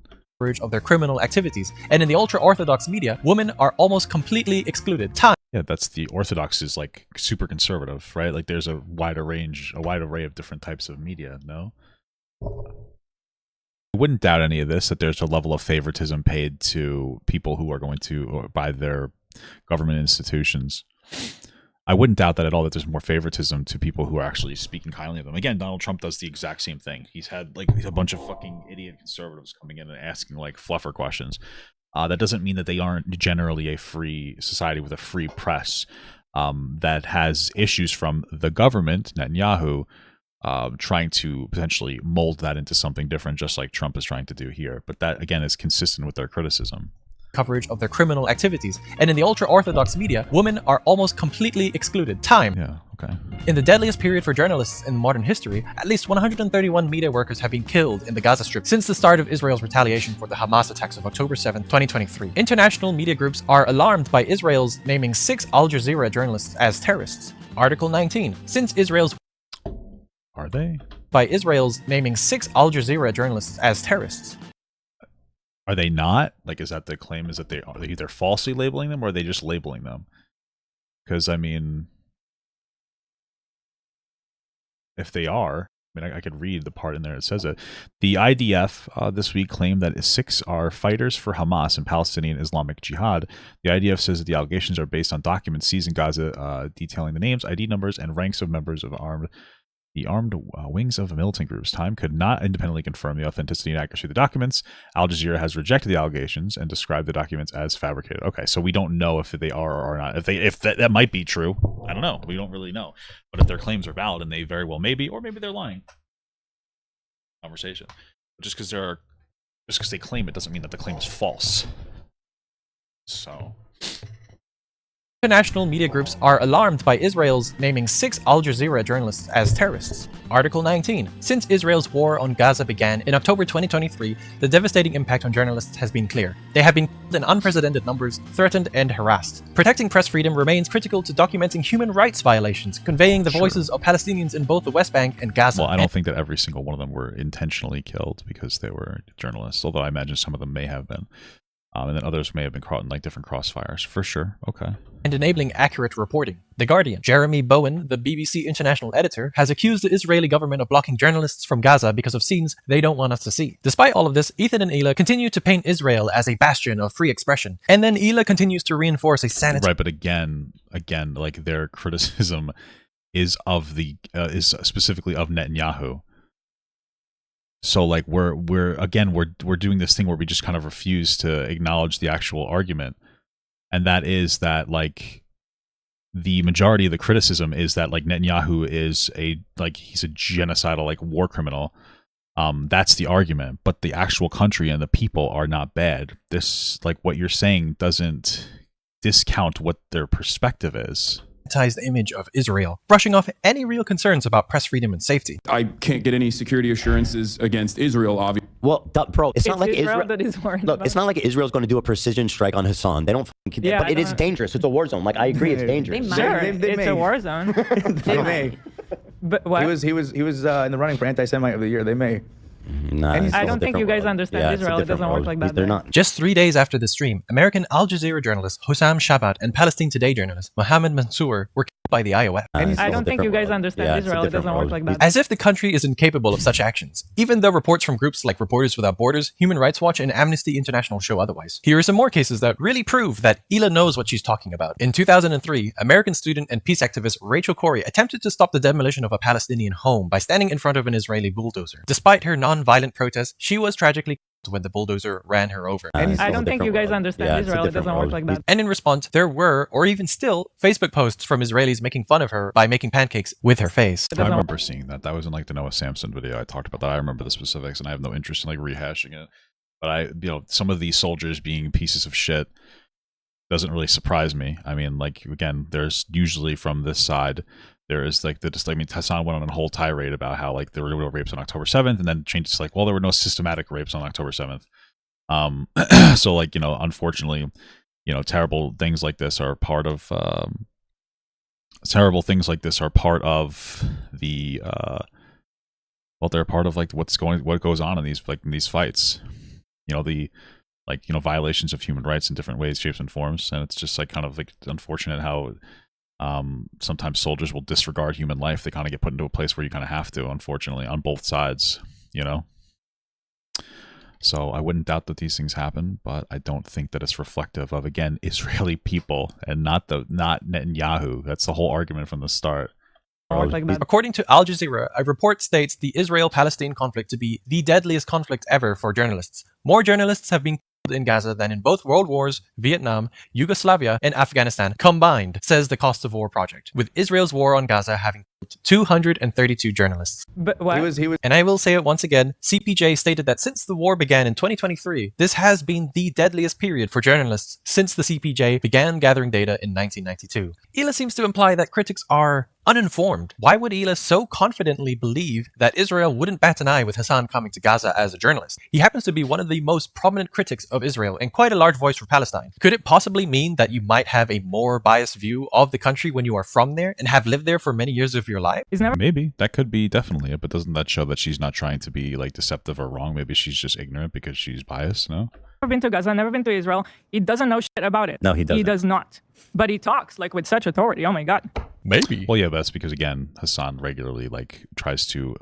Speaker 1: Of their criminal activities, and in the ultra-Orthodox media, women are almost completely excluded.
Speaker 2: Yeah, that's the Orthodox is like super conservative, right? Like there's a wide array of different types of media, no? I wouldn't doubt any of this, that there's a level of favoritism paid to people who are going to, by their government institutions. I wouldn't doubt that at all, that there's more favoritism to people who are actually speaking kindly of them. Again, Donald Trump does the exact same thing. He's had like a bunch of fucking idiot conservatives coming in and asking like fluffer questions. That doesn't mean that they aren't generally a free society with a free press that has issues from the government, Netanyahu, trying to potentially mold that into something different, just like Trump is trying to do here. But that, again, is consistent with their criticism.
Speaker 1: Coverage of their criminal activities, and in the ultra-Orthodox media, women are almost completely excluded.
Speaker 2: Yeah, okay.
Speaker 1: In the deadliest period for journalists in modern history, at least 131 media workers have been killed in the Gaza Strip since the start of Israel's retaliation for the Hamas attacks of October 7, 2023. International media groups are alarmed by Israel's naming 6 Al Jazeera journalists as terrorists. Article 19. Since Israel's
Speaker 2: Are they?
Speaker 1: By Israel's naming 6 Al Jazeera journalists as terrorists.
Speaker 2: Are they not? Like, is that the claim? Is that they are either falsely labeling them or are they just labeling them? Because, I mean, if they are, I could read the part in there that says it. The IDF this week claimed that 6 are fighters for Hamas and Palestinian Islamic Jihad. The IDF says that the allegations are based on documents seized in Gaza detailing the names, ID numbers, and ranks of members of the armed wings of militant groups. Time could not independently confirm the authenticity and accuracy of the documents. Al Jazeera has rejected the allegations and described the documents as fabricated. Okay, so we don't know if they are or are not. If that might be true, I don't know. We don't really know. But if their claims are valid, and they very well may be, or maybe they're lying. Conversation. Just because they claim it doesn't mean that the claim is false. So.
Speaker 1: International media groups are alarmed by Israel's naming 6 Al Jazeera journalists as terrorists. Article 19. Since Israel's war on Gaza began in October 2023, the devastating impact on journalists has been clear. They have been killed in unprecedented numbers, threatened, and harassed. Protecting press freedom remains critical to documenting human rights violations, conveying the voices of Palestinians in both the West Bank and Gaza.
Speaker 2: Well, I don't think that every single one of them were intentionally killed because they were journalists, although I imagine some of them may have been. And then others may have been caught in like different crossfires, for sure. Okay.
Speaker 1: And enabling accurate reporting. The Guardian. Jeremy Bowen, the BBC international editor, has accused the Israeli government of blocking journalists from Gaza because of scenes they don't want us to see. Despite all of this, Ethan and Hila continue to paint Israel as a bastion of free expression. And then Hila continues to reinforce a sanitary...
Speaker 2: Right, but again, like their criticism is of is specifically of Netanyahu. So like we're doing this thing where we just kind of refuse to acknowledge the actual argument, and that is that like the majority of the criticism is that like Netanyahu is he's a genocidal like war criminal. That's the argument, but the actual country and the people are not bad. This like what you're saying doesn't discount what their perspective is.
Speaker 1: image of Israel, brushing off any real concerns about press freedom and safety.
Speaker 10: I can't get any security assurances against Israel, obviously.
Speaker 3: Well, bro, it's not like Israel
Speaker 5: that is worried
Speaker 3: Look,
Speaker 5: about.
Speaker 3: it's not like Israel's going to do a precision strike on Hassan. They don't.
Speaker 5: Yeah,
Speaker 3: but it is dangerous. It's a war zone. Like I agree, it's dangerous.
Speaker 5: It's a war zone.
Speaker 6: They may.
Speaker 5: But what?
Speaker 6: He was in the running for Anti-Semite of the year. They may.
Speaker 3: Nah,
Speaker 5: I don't think you guys understand Israel. It doesn't work like that.
Speaker 3: They're not.
Speaker 1: Just 3 days after the stream, American Al Jazeera journalist Hossam Shabat and Palestine Today journalist Mohammed Mansour were killed by the IOF.
Speaker 5: I don't think you guys understand Israel. It doesn't work like that.
Speaker 1: As if the country is incapable of such actions, even though reports from groups like Reporters Without Borders, Human Rights Watch, and Amnesty International show otherwise. Here are some more cases that really prove that Hila knows what she's talking about. In 2003, American student and peace activist Rachel Corrie attempted to stop the demolition of a Palestinian home by standing in front of an Israeli bulldozer. Despite her non-violent protest, she was tragically killed when the bulldozer ran her over.
Speaker 5: I don't think you guys understand Israel. It doesn't work like that.
Speaker 1: And in response, there were, or even still, Facebook posts from Israelis making fun of her by making pancakes with her face.
Speaker 2: I remember seeing that. That was in like the Noah Samson video. I talked about that. I remember the specifics, and I have no interest in like rehashing it. But some of these soldiers being pieces of shit doesn't really surprise me. I mean, like, again, there's usually from this side, there is like Hassan went on a whole tirade about how like there were rapes on October 7th, and then changed to like, well, there were no systematic rapes on October 7th. So like, unfortunately, terrible things like this are part of the they're part of like what goes on in these fights. Violations of human rights in different ways, shapes, and forms, and it's just like kind of like unfortunate how sometimes soldiers will disregard human life. They kind of get put into a place where you kind of have to, unfortunately, on both sides, So I wouldn't doubt that these things happen, but I don't think that it's reflective of, again, Israeli people and not Netanyahu. That's the whole argument from the start.
Speaker 1: According to Al Jazeera, a report states the Israel-Palestine conflict to be the deadliest conflict ever for journalists. More journalists have been killed in Gaza than in both World Wars, Vietnam, Yugoslavia, and Afghanistan combined, says the Cost of War Project, with Israel's war on Gaza having killed 232 journalists.
Speaker 5: But what?
Speaker 6: He was.
Speaker 1: And I will say it once again, CPJ stated that since the war began in 2023, this has been the deadliest period for journalists since the CPJ began gathering data in 1992. Hila seems to imply that critics are uninformed. Why would Hila so confidently believe that Israel wouldn't bat an eye with Hassan coming to Gaza as a journalist? He happens to be one of the most prominent critics of Israel and quite a large voice for Palestine. Could it possibly mean that you might have a more biased view of the country when you are from there and have lived there for many years of your life?
Speaker 2: Maybe. That could be definitely it, but doesn't that show that she's not trying to be like deceptive or wrong? Maybe she's just ignorant because she's biased, no?
Speaker 5: Never been to Gaza, never been to Israel. He doesn't know shit about it.
Speaker 3: No, he doesn't.
Speaker 5: He does not. But he talks like with such authority. Oh my God.
Speaker 1: Maybe.
Speaker 2: Well, yeah, but that's because, again, Hassan regularly like tries to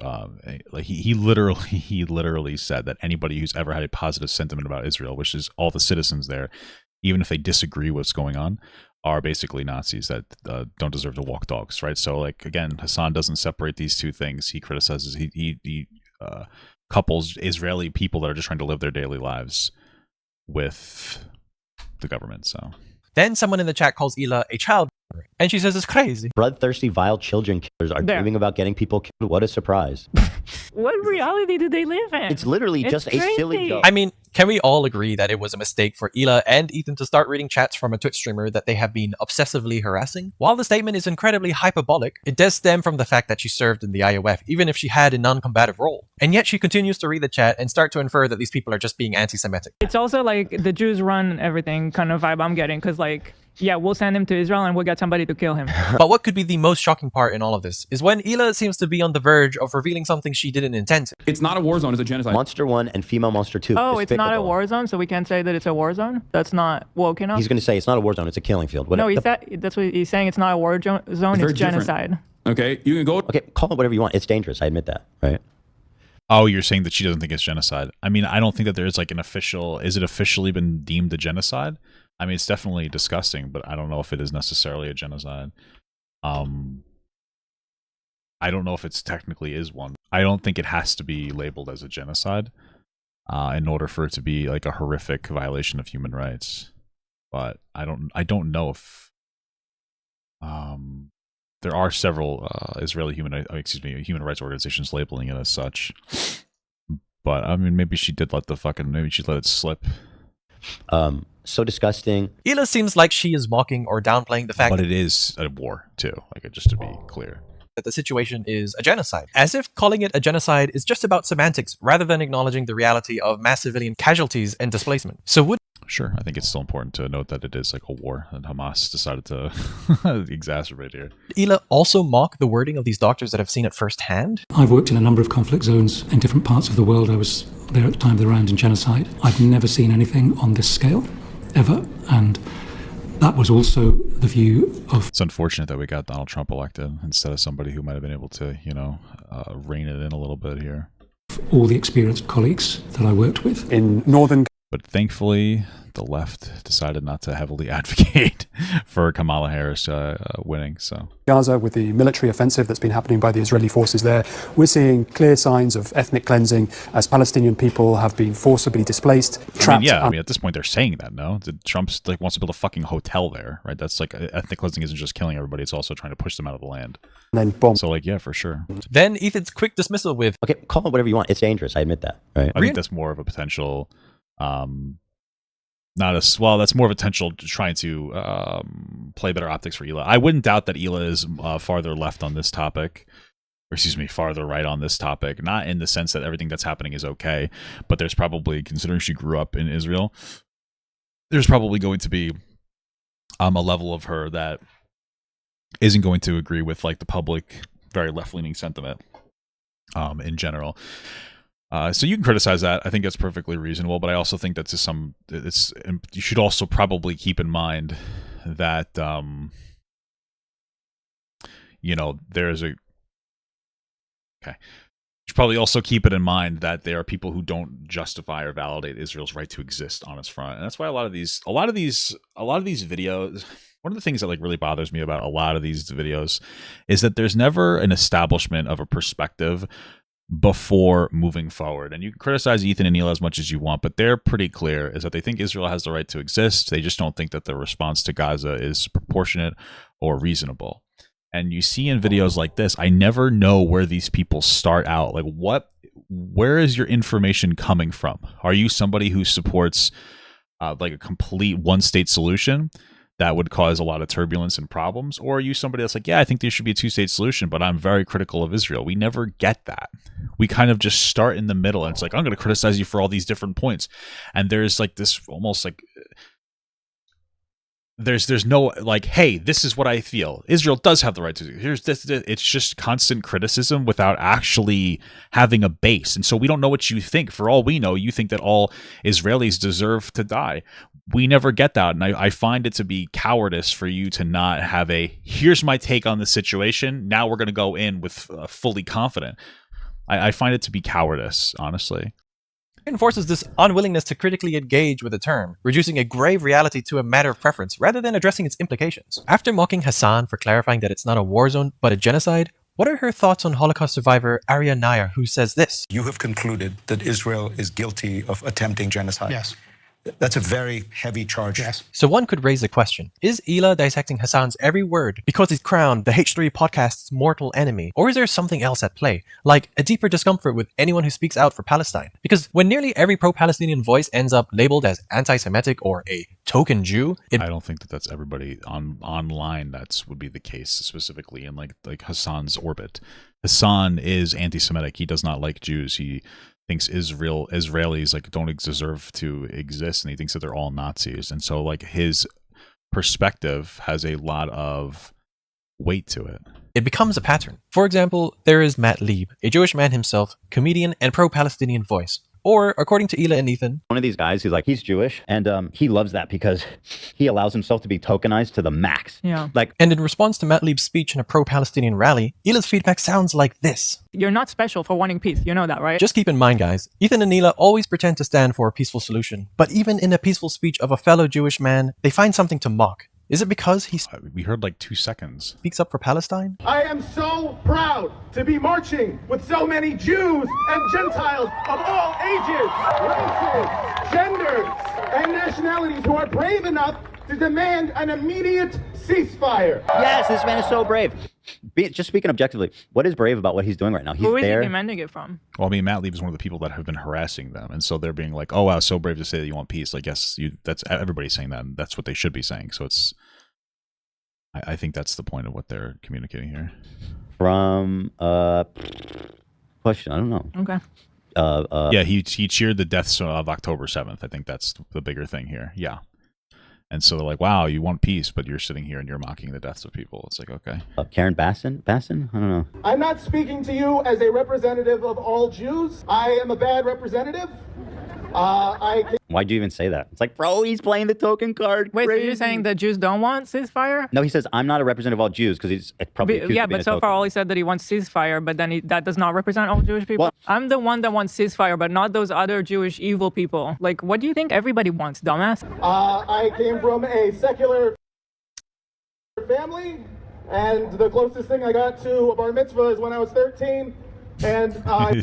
Speaker 2: he literally said that anybody who's ever had a positive sentiment about Israel, which is all the citizens there, even if they disagree what's going on, are basically Nazis that don't deserve to walk dogs, right? So, like, again, Hassan doesn't separate these two things. He criticizes, he couples Israeli people that are just trying to live their daily lives with the government. So
Speaker 1: then someone in the chat calls Hila a child, and she says it's crazy.
Speaker 3: Bloodthirsty, vile children killers are dreaming about getting people killed. What a surprise.
Speaker 5: What reality do they live in?
Speaker 3: It's literally just a silly joke.
Speaker 1: I mean, can we all agree that it was a mistake for Hila and Ethan to start reading chats from a Twitch streamer that they have been obsessively harassing? While the statement is incredibly hyperbolic, it does stem from the fact that she served in the IOF, even if she had a non-combative role. And yet she continues to read the chat and start to infer that these people are just being anti-Semitic.
Speaker 5: It's also like the Jews run everything kind of vibe I'm getting, because like, yeah, we'll send him to Israel and we'll get somebody to kill him.
Speaker 1: But what could be the most shocking part in all of this is when Hila seems to be on the verge of revealing something she didn't intend to.
Speaker 10: It's not a war zone, it's a genocide.
Speaker 3: Monster 1 and Female Monster 2.
Speaker 5: Oh, it's not a war zone, so we can't say that it's a war zone? That's not woke enough?
Speaker 3: He's going to say it's not a war zone, it's a killing field.
Speaker 5: No, that's what he's saying. It's not a war zone, it's genocide.
Speaker 10: Okay, you can go...
Speaker 3: Okay, call it whatever you want. It's dangerous, I admit that, right?
Speaker 2: Oh, you're saying that she doesn't think it's genocide. I mean, I don't think that there's like an official... Is it officially been deemed a genocide? I mean, it's definitely disgusting, but I don't know if it is necessarily a genocide. I don't know if it's technically is one. I don't think it has to be labeled as a genocide in order for it to be like a horrific violation of human rights. But I don't know if there are several Israeli human rights organizations labeling it as such. But I mean, maybe she did maybe she let it slip.
Speaker 3: so disgusting.
Speaker 1: Hila seems like she is mocking or downplaying the fact
Speaker 2: But it is a war, too, like just to be clear.
Speaker 1: That the situation is a genocide, as if calling it a genocide is just about semantics rather than acknowledging the reality of mass civilian casualties and displacement. So would
Speaker 2: Sure, I think it's still important to note that it is like a war, and Hamas decided to exacerbate here.
Speaker 1: Hila also mock the wording of these doctors that have seen it firsthand?
Speaker 13: I've worked in a number of conflict zones in different parts of the world. I was there at the time of the Rwandan genocide. I've never seen anything on this scale, ever, and that was also the view of...
Speaker 2: It's unfortunate that we got Donald Trump elected instead of somebody who might have been able to, rein it in a little bit here.
Speaker 13: All the experienced colleagues that I worked with.
Speaker 14: In northern...
Speaker 2: But thankfully, the left decided not to heavily advocate for Kamala Harris winning. So
Speaker 14: Gaza, with the military offensive that's been happening by the Israeli forces there, we're seeing clear signs of ethnic cleansing as Palestinian people have been forcibly displaced, trapped.
Speaker 2: I mean, at this point, they're saying that, no? Trump's wants to build a fucking hotel there, right? That's ethnic cleansing isn't just killing everybody; it's also trying to push them out of the land.
Speaker 14: And then bomb.
Speaker 2: So, for sure.
Speaker 1: Then Ethan's quick dismissal with,
Speaker 3: "Okay, call it whatever you want. It's dangerous. I admit that." Right?
Speaker 2: I think that's more of a potential. That's more of a potential trying to play better optics for Hila. I wouldn't doubt that Hila is farther left on this topic, farther right on this topic. Not in the sense that everything that's happening is okay, but there's probably, considering she grew up in Israel, there's probably going to be a level of her that isn't going to agree with the public, very left-leaning sentiment in general. So you can criticize that. I think that's perfectly reasonable, but I also think that you should also probably keep in mind that there's a you should probably also keep it in mind that there are people who don't justify or validate Israel's right to exist on its front, and that's why a lot of these videos. One of the things that really bothers me about a lot of these videos is that there's never an establishment of a perspective before moving forward. And you can criticize Ethan and Hila as much as you want, but they're pretty clear is that they think Israel has the right to exist. They just don't think that the response to Gaza is proportionate or reasonable. And you see in videos like this, I never know where these people start out. Where is your information coming from? Are you somebody who supports a complete one-state solution that would cause a lot of turbulence and problems? Or are you somebody that's I think there should be a two-state solution, but I'm very critical of Israel? We never get that. We kind of just start in the middle, and it's I'm going to criticize you for all these different points. And there's this almost there's no hey, this is what I feel. Israel does have the right to do. Here's this. It's just constant criticism without actually having a base. And so we don't know what you think. For all we know, you think that all Israelis deserve to die. We never get that. And I find it to be cowardice for you to not have here's my take on the situation. Now we're going to go in with fully confident. I find it to be cowardice, honestly.
Speaker 1: Enforces this unwillingness to critically engage with the term, reducing a grave reality to a matter of preference rather than addressing its implications. After mocking Hassan for clarifying that it's not a war zone but a genocide, what are her thoughts on Holocaust survivor Arya Nair, who says this?
Speaker 15: You have concluded that Israel is guilty of attempting genocide.
Speaker 16: Yes.
Speaker 15: That's a very heavy charge.
Speaker 16: Yes.
Speaker 1: So one could raise the question, is Hila dissecting Hassan's every word because he's crowned the H3 podcast's mortal enemy? Or is there something else at play, like a deeper discomfort with anyone who speaks out for Palestine? Because when nearly every pro-Palestinian voice ends up labeled as anti-Semitic or a token Jew,
Speaker 2: I don't think that that's everybody online would be the case, specifically in like Hassan's orbit. Hassan is anti-Semitic. He does not like Jews. He thinks Israelis don't deserve to exist, and he thinks that they're all Nazis. And so his perspective has a lot of weight to it.
Speaker 1: It becomes a pattern. For example, there is Matt Lieb, a Jewish man himself, comedian and pro-Palestinian voice. Or, according to Hila and Ethan,
Speaker 4: one of these guys who's he's Jewish, and he loves that because he allows himself to be tokenized to the max.
Speaker 5: Yeah.
Speaker 1: And in response to Matt Lieb's speech in a pro-Palestinian rally, Hila's feedback sounds like this.
Speaker 5: You're not special for wanting peace. You know that, right?
Speaker 1: Just keep in mind, guys, Ethan and Hila always pretend to stand for a peaceful solution. But even in a peaceful speech of a fellow Jewish man, they find something to mock. Is it because
Speaker 2: we heard 2 seconds.
Speaker 1: Speaks up for Palestine?
Speaker 17: I am so proud to be marching with so many Jews and Gentiles of all ages, races, genders, and nationalities who are brave enough to demand an immediate ceasefire.
Speaker 3: Yes, this man is so brave. Just speaking objectively, what is brave about what he's doing right now? He's
Speaker 5: Who is he
Speaker 3: there.
Speaker 5: demanding it from?
Speaker 2: Well, I mean, Matt Lieb is one of the people that have been harassing them, and so they're being like, "Oh wow, so brave to say that you want peace." Like, yes, that's everybody's saying that, and that's what they should be saying. So it's, I think that's the point of what they're communicating here.
Speaker 3: From question, I don't know.
Speaker 5: Okay.
Speaker 2: Yeah, he cheered the deaths of October 7th. I think that's the bigger thing here. Yeah. And so they're like, wow, you want peace, but you're sitting here and you're mocking the deaths of people. It's like, okay.
Speaker 3: Karen Bassin? I don't know.
Speaker 17: I'm not speaking to you as a representative of all Jews. I am a bad representative.
Speaker 3: Why'd you even say that? It's like, bro, he's playing the token card.
Speaker 5: Wait,
Speaker 3: Crazy.
Speaker 5: so you're saying that Jews don't want ceasefire?
Speaker 3: No, he says, I'm not a representative of all Jews because he's probably accused of being
Speaker 5: but
Speaker 3: a
Speaker 5: so
Speaker 3: token.
Speaker 5: far all he said that he wants ceasefire, but then that does not represent all Jewish people.
Speaker 3: Well,
Speaker 5: I'm the one that wants ceasefire, but not those other Jewish evil people. Like, what do you think everybody wants, dumbass?
Speaker 17: I came from a secular family, and the closest thing I got to a bar mitzvah is when I was 13. And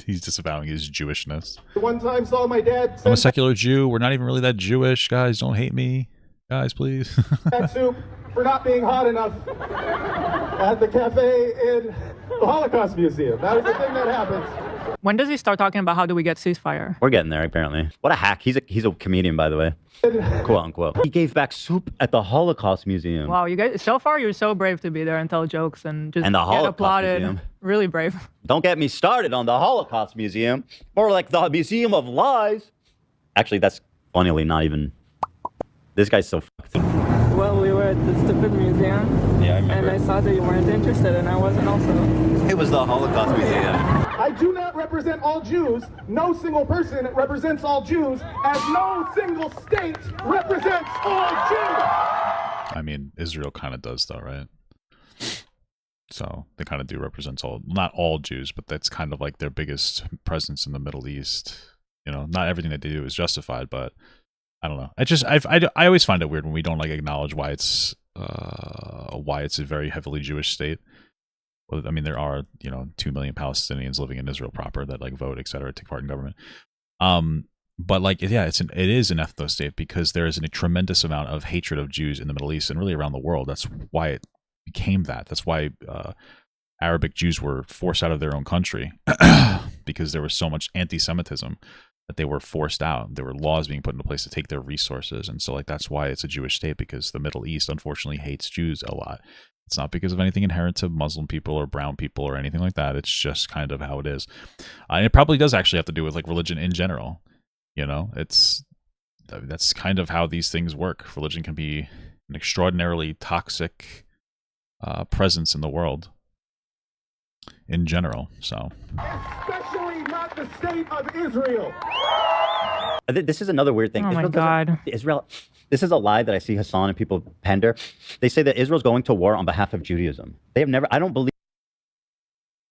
Speaker 2: he's disavowing his Jewishness.
Speaker 17: one time saw my dad.
Speaker 2: I'm a secular Jew. We're not even really that Jewish, guys. Don't hate me, guys, please.
Speaker 17: That soup for not being hot enough at the cafe in the Holocaust Museum. That was the thing that happened.
Speaker 5: When does he start talking about how do we get ceasefire?
Speaker 3: We're getting there, apparently. What a hack. He's a comedian, by the way. Quote unquote. He gave back soup at the Holocaust Museum.
Speaker 5: Wow, you guys, so far you're so brave to be there and tell jokes and just
Speaker 3: And the
Speaker 5: get
Speaker 3: Holocaust
Speaker 5: applauded.
Speaker 3: Museum.
Speaker 5: Really brave.
Speaker 3: Don't get me started on the Holocaust Museum. More like the Museum of Lies. Actually, that's funnily not even... This guy's so fucked.
Speaker 5: Well, we were at the Stupid Museum.
Speaker 3: Yeah, I remember.
Speaker 5: And I saw that you weren't interested, and I wasn't also.
Speaker 3: It was the Holocaust Museum.
Speaker 17: I do not represent all Jews. No single person represents all Jews, as no single state represents all Jews.
Speaker 2: I mean, Israel kind of does, though, right? So they kind of do represent not all Jews, but that's kind of like their biggest presence in the Middle East. You know, not everything that they do is justified, but I don't know. I always find it weird when we don't like acknowledge why it's a very heavily Jewish state. Well, I mean, there are 2 million Palestinians living in Israel proper that like vote, etc., take part in government. But like, yeah, it is an ethno state because there is a tremendous amount of hatred of Jews in the Middle East and really around the world. That's why it became that. That's why Arabic Jews were forced out of their own country because there was so much anti-Semitism that they were forced out. There were laws being put into place to take their resources. And so like that's why it's a Jewish state, because the Middle East unfortunately hates Jews a lot. It's not because of anything inherent to Muslim people or brown people or anything like that. It's just kind of how it is. And it probably does actually have to do with like religion in general. You know, that's kind of how these things work. Religion can be an extraordinarily toxic presence in the world in general. So
Speaker 17: Especially not the state of Israel.
Speaker 3: This is another weird thing.
Speaker 5: Oh my God.
Speaker 3: Israel. This is a lie that I see Hassan and people pander. They say that Israel's going to war on behalf of Judaism. They have never. I don't believe.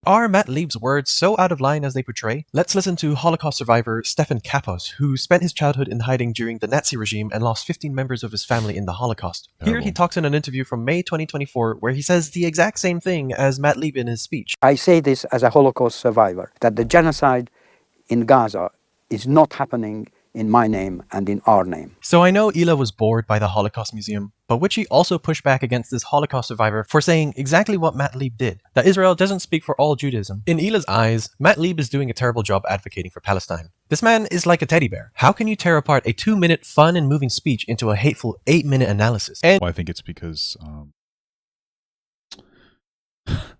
Speaker 1: Are Matt Lieb's words so out of line as they portray? Let's listen to Holocaust survivor Stefan Kapos, who spent his childhood in hiding during the Nazi regime and lost 15 members of his family in the Holocaust. Here he talks in an interview from May 2024 where he says the exact same thing as Matt Lieb in his speech.
Speaker 16: I say this as a Holocaust survivor, that the genocide in Gaza is not happening in my name and in our name.
Speaker 1: So I know Hila was bored by the Holocaust Museum, but would she also push back against this Holocaust survivor for saying exactly what Matt Lieb did? That Israel doesn't speak for all Judaism. In Hila's eyes, Matt Lieb is doing a terrible job advocating for Palestine. This man is like a teddy bear. How can you tear apart a 2-minute fun and moving speech into a hateful 8-minute analysis? And
Speaker 2: well, I think it's because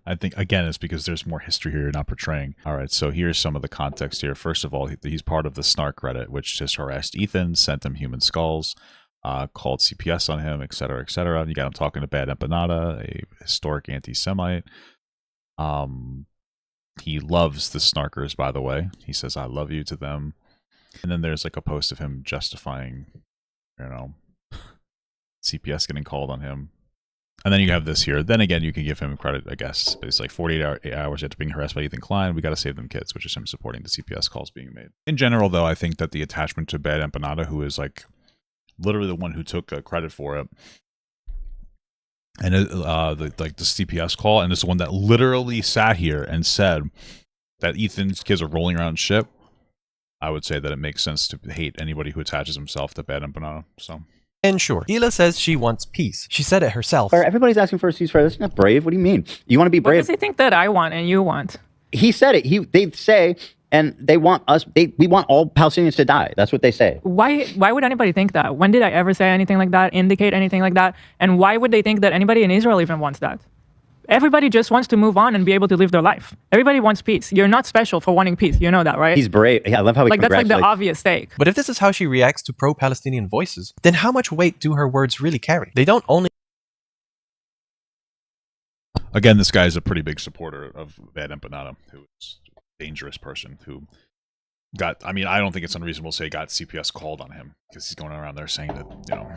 Speaker 2: I think, again, it's because there's more history here you're not portraying. All right, so here's some of the context here. First of all, he's part of the Snark Reddit, which just harassed Ethan, sent him human skulls, called CPS on him, etc., etc. You got him talking to Bad Empanada, a historic anti-Semite. He loves the Snarkers, by the way. He says, I love you to them. And then there's like a post of him justifying, CPS getting called on him. And then you have this here. Then again, you can give him credit, I guess. It's like 48 hours after being harassed by Ethan Klein. We got to save them kids, which is him supporting the CPS calls being made. In general, though, I think that the attachment to Bad Empanada, who is like literally the one who took credit for it, and the CPS call, and this one that literally sat here and said that Ethan's kids are rolling around shit, I would say that it makes sense to hate anybody who attaches himself to Bad Empanada. So.
Speaker 1: And sure, Hila says she wants peace. She said it herself.
Speaker 4: Everybody's asking for a ceasefire. That's not brave. What do you mean? You want to be brave?
Speaker 5: What does he think that I want and you want?
Speaker 4: He said it. They say, and they want us. We want all Palestinians to die. That's what they say.
Speaker 5: Why would anybody think that? When did I ever say anything like that? Indicate anything like that? And why would they think that anybody in Israel even wants that? Everybody just wants to move on and be able to live their life. Everybody wants peace. You're not special for wanting peace. You know that, right?
Speaker 3: He's brave. Yeah, I love how he
Speaker 5: that's like
Speaker 3: congratulates.
Speaker 5: the obvious take.
Speaker 1: But if this is how she reacts to pro-Palestinian voices, then how much weight do her words really carry? They don't only...
Speaker 2: Again, this guy is a pretty big supporter of Bad Empanada, who is a dangerous person who got, I mean, I don't think it's unreasonable to say got CPS called on him because he's going around there saying that, you know,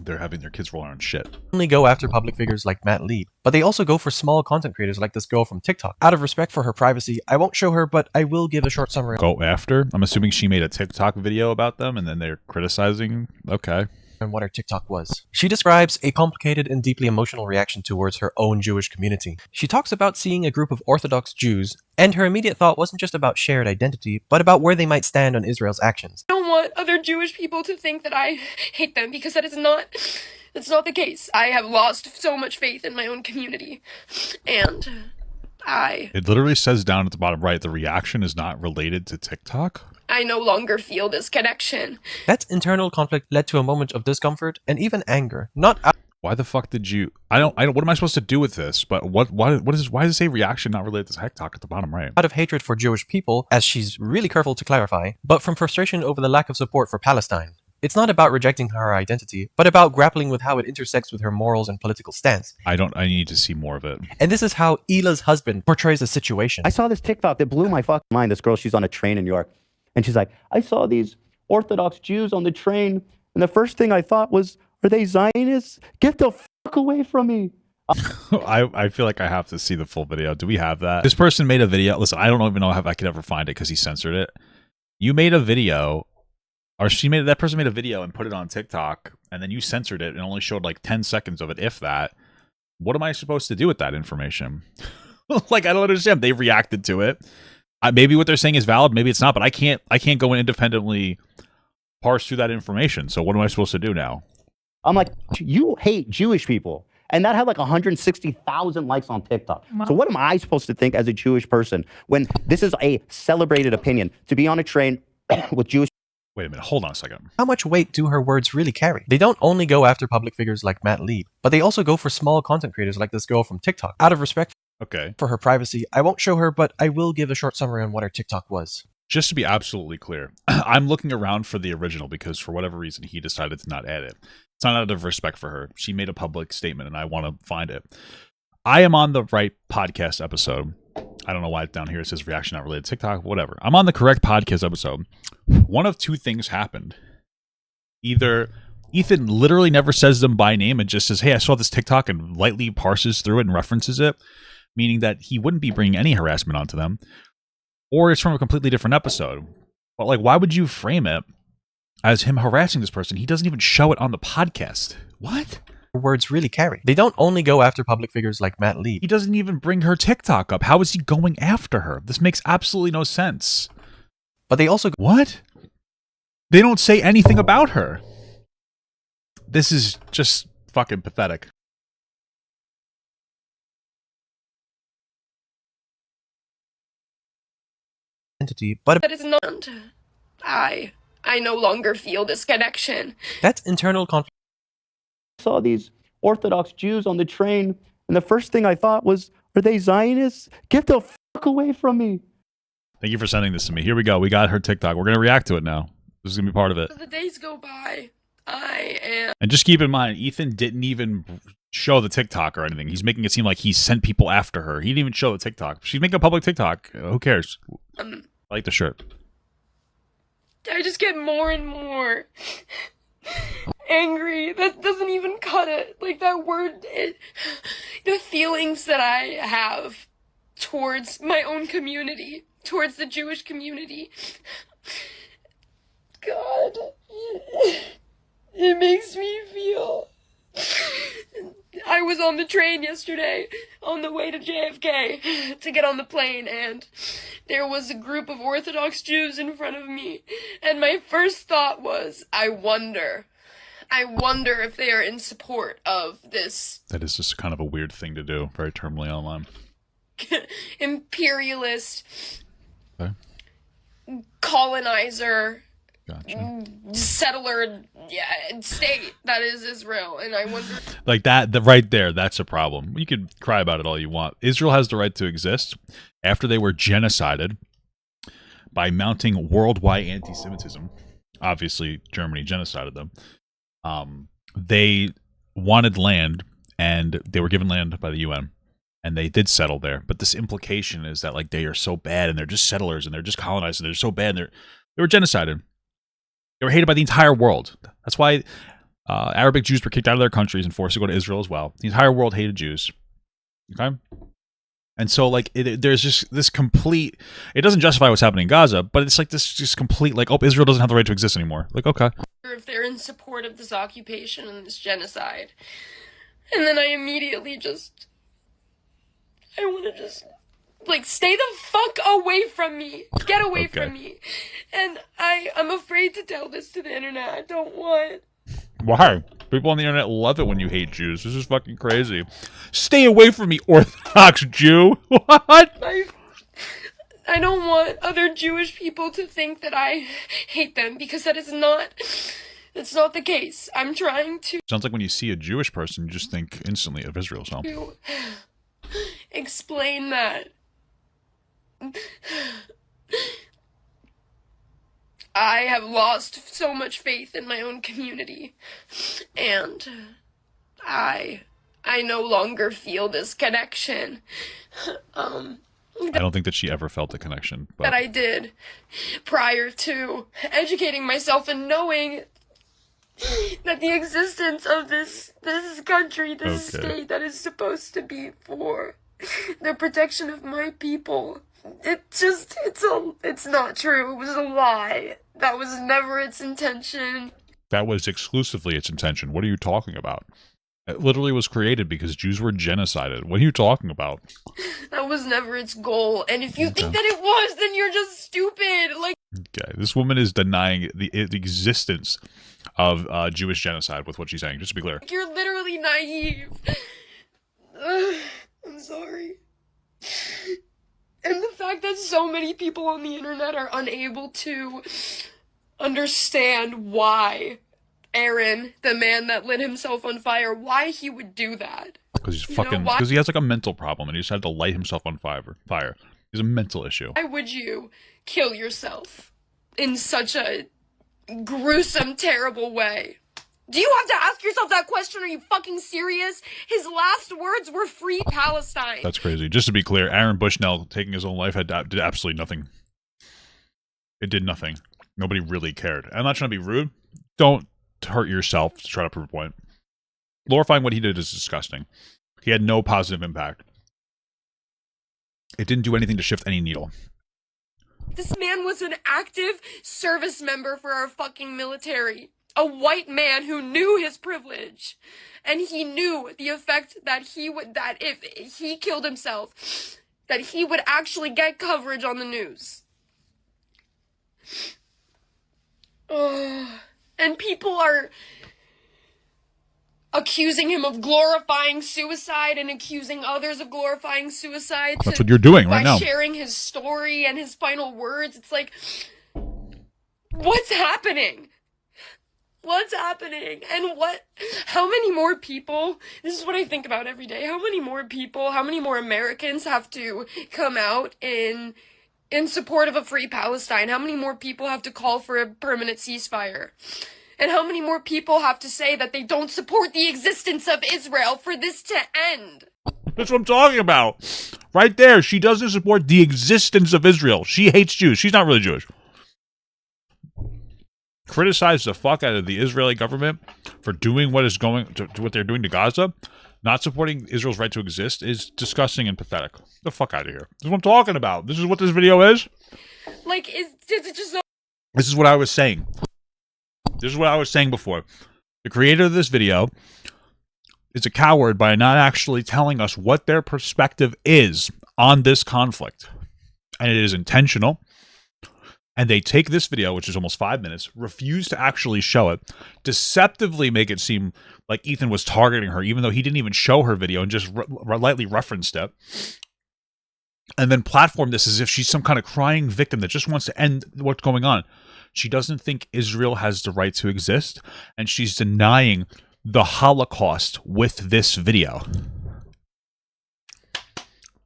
Speaker 2: they're having their kids roll around shit.
Speaker 1: Only go after public figures like Matt Lee, but they also go for small content creators like this girl from TikTok. Out of respect for her privacy, I won't show her, but I will give a short summary.
Speaker 2: Go after? I'm assuming she made a TikTok video about them and then they're criticizing? Okay.
Speaker 1: And what her TikTok was. She describes a complicated and deeply emotional reaction towards her own Jewish community. She talks about seeing a group of Orthodox Jews, and her immediate thought wasn't just about shared identity, but about where they might stand on Israel's actions.
Speaker 8: I don't want other Jewish people to think that I hate them, because that's not the case. I have lost so much faith in my own community, and
Speaker 2: It literally says down at the bottom right, the reaction is not related to TikTok.
Speaker 8: I no longer feel this connection.
Speaker 1: That internal conflict led to a moment of discomfort and even anger.
Speaker 2: Why the fuck did you? I don't. What am I supposed to do with this? But why does it say reaction not related to TikTok at the bottom right?
Speaker 1: Out of hatred for Jewish people, as she's really careful to clarify, but from frustration over the lack of support for Palestine. It's not about rejecting her identity, but about grappling with how it intersects with her morals and political stance.
Speaker 2: I need to see more of it.
Speaker 1: And this is how Hila's husband portrays the situation.
Speaker 4: I saw this TikTok that blew my fucking mind. This girl, she's on a train in New York. And she's like, I saw these Orthodox Jews on the train. And the first thing I thought was, are they Zionists? Get the fuck away from me.
Speaker 2: I feel like I have to see the full video. Do we have that? This person made a video. Listen, I don't even know if I could ever find it because he censored it. You made a video, or that person made a video and put it on TikTok, and then you censored it and only showed like 10 seconds of it, if that. What am I supposed to do with that information? Like, I don't understand. They reacted to it. Maybe what they're saying is valid, maybe it's not, but I can't go and independently parse through that information. So what am I supposed to do now?
Speaker 4: I'm like, you hate Jewish people. And that had like 160,000 likes on TikTok.
Speaker 5: Wow.
Speaker 4: So what am I supposed to think as a Jewish person when this is a celebrated opinion to be on a train with Jewish?
Speaker 2: Wait a minute, hold on a second.
Speaker 1: How much weight do her words really carry? They don't only go after public figures like Matt Lee, but they also go for small content creators like this girl from TikTok. Out of respect for her privacy, I won't show her, but I will give a short summary on what her TikTok was.
Speaker 2: Just to be absolutely clear, I'm looking around for the original because for whatever reason he decided to not add it. It's not out of respect for her. She made a public statement and I want to find it. I am on the right podcast episode. I don't know why down here it says reaction not related to TikTok, whatever. I'm on the correct podcast episode. One of two things happened. Either Ethan literally never says them by name and just says, hey, I saw this TikTok, and lightly parses through it and references it, meaning that he wouldn't be bringing any harassment onto them, or it's from a completely different episode. But like, why would you frame it as him harassing this person? He doesn't even show it on the podcast. What?
Speaker 1: Words really carry. They don't only go after public figures like Matt Lee.
Speaker 2: He doesn't even bring her TikTok up. How is he going after her? This makes absolutely no sense.
Speaker 1: But they also...
Speaker 2: What? They don't say anything about her. This is just fucking pathetic.
Speaker 1: But
Speaker 8: that is not... I no longer feel this connection.
Speaker 1: That's internal conflict.
Speaker 4: I saw these Orthodox Jews on the train, and the first thing I thought was, are they Zionists? Get the fuck away from me.
Speaker 2: Thank you for sending this to me. Here we go. We got her TikTok. We're going to react to it now. This is going to be part of it.
Speaker 8: As the days go by, I am...
Speaker 2: And just keep in mind, Ethan didn't even show the TikTok or anything. He's making it seem like he sent people after her. He didn't even show the TikTok. She's making a public TikTok. Who cares? I like the shirt.
Speaker 8: I just get more and more angry. That doesn't even cut it. Like, that word, the feelings that I have towards my own community, towards the Jewish community. God, it makes me feel... I was on the train yesterday on the way to JFK to get on the plane, and there was a group of Orthodox Jews in front of me, and my first thought was, I wonder I wonder if they are in support of this
Speaker 2: That is just kind of a weird thing to do, very terminally online.
Speaker 8: imperialist,
Speaker 2: Okay.
Speaker 8: colonizer,
Speaker 2: Gotcha.
Speaker 8: settler state that is Israel. And I wonder...
Speaker 2: Like that right there, that's a problem. You could cry about it all you want. Israel has the right to exist after they were genocided by mounting worldwide anti-Semitism. Obviously, Germany genocided them. They wanted land, and they were given land by the UN, and they did settle there. But this implication is that like they are so bad, and they're just settlers, and they're just colonized, and they're so bad, and they were genocided. They were hated by the entire world. That's why Arabic Jews were kicked out of their countries and forced to go to Israel as well. The entire world hated Jews. Okay? And so, like, there's just this complete... It doesn't justify what's happening in Gaza, but it's like this just complete, like, oh, Israel doesn't have the right to exist anymore. Like, okay.
Speaker 8: if they're in support of this occupation and this genocide. And then I immediately just... I want to just... Like, stay the fuck away from me. Get away from me. And I'm afraid to tell this to the internet. I don't want...
Speaker 2: Why? People on the internet love it when you hate Jews. This is fucking crazy. Stay away from me, Orthodox Jew. What?
Speaker 8: I don't want other Jewish people to think that I hate them, because that is not... It's not the case. I'm trying to...
Speaker 2: Sounds like when you see a Jewish person, you just think instantly of Israel, so...
Speaker 8: explain that. I have lost so much faith in my own community, and I no longer feel this connection.
Speaker 2: I don't think that she ever felt a connection. But...
Speaker 8: that I did prior to educating myself and knowing that the existence of this country, this state that is supposed to be for the protection of my people, it's not true. It was a lie. That was never its intention.
Speaker 2: That was exclusively its intention. What are you talking about? It literally was created because Jews were genocided. What are you talking about?
Speaker 8: That was never its goal. And if you think that it was, then you're just stupid. Like...
Speaker 2: Okay, this woman is denying the existence of Jewish genocide with what she's saying, just to be clear.
Speaker 8: You're literally naive. I'm sorry. And the fact that so many people on the internet are unable to understand why Aaron, the man that lit himself on fire, why he would do that.
Speaker 2: Because he's fucking... Because he has like a mental problem and he decided to light himself on fire. It's a mental issue.
Speaker 8: Why would you kill yourself in such a gruesome, terrible way? Do you have to ask yourself that question? Are you fucking serious? His last words were free Palestine.
Speaker 2: That's crazy. Just to be clear, Aaron Bushnell taking his own life did absolutely nothing. It did nothing. Nobody really cared. I'm not trying to be rude. Don't hurt yourself to try to prove a point. Glorifying what he did is disgusting. He had no positive impact. It didn't do anything to shift any needle.
Speaker 8: This man was an active service member for our fucking military. A white man who knew his privilege. And he knew the effect that that if he killed himself, that he would actually get coverage on the news. And people are accusing him of glorifying suicide and accusing others of glorifying suicide.
Speaker 2: That's what you're doing right now.
Speaker 8: By sharing his story and his final words. It's like, what's happening? What's happening? And how many more people, this is what I think about every day, how many more people, how many more Americans have to come out in support of a free Palestine? How many more people have to call for a permanent ceasefire? And how many more people have to say that they don't support the existence of Israel for this to end?
Speaker 2: That's what I'm talking about. Right there, she doesn't support the existence of Israel. She hates Jews. She's not really Jewish. Criticize the fuck out of the Israeli government for doing what they're doing to Gaza. Not supporting Israel's right to exist is disgusting and pathetic. Get the fuck out of here. This is what I'm talking about. This is what this video is.
Speaker 8: Like, is it just not...
Speaker 2: This is what I was saying. This is what I was saying before. The creator of this video is a coward by not actually telling us what their perspective is on this conflict. And it is intentional. And they take this video, which is almost 5 minutes, refuse to actually show it, deceptively make it seem like Ethan was targeting her, even though he didn't even show her video and just lightly referenced it. And then platform this as if she's some kind of crying victim that just wants to end what's going on. She doesn't think Israel has the right to exist, and she's denying the Holocaust with this video.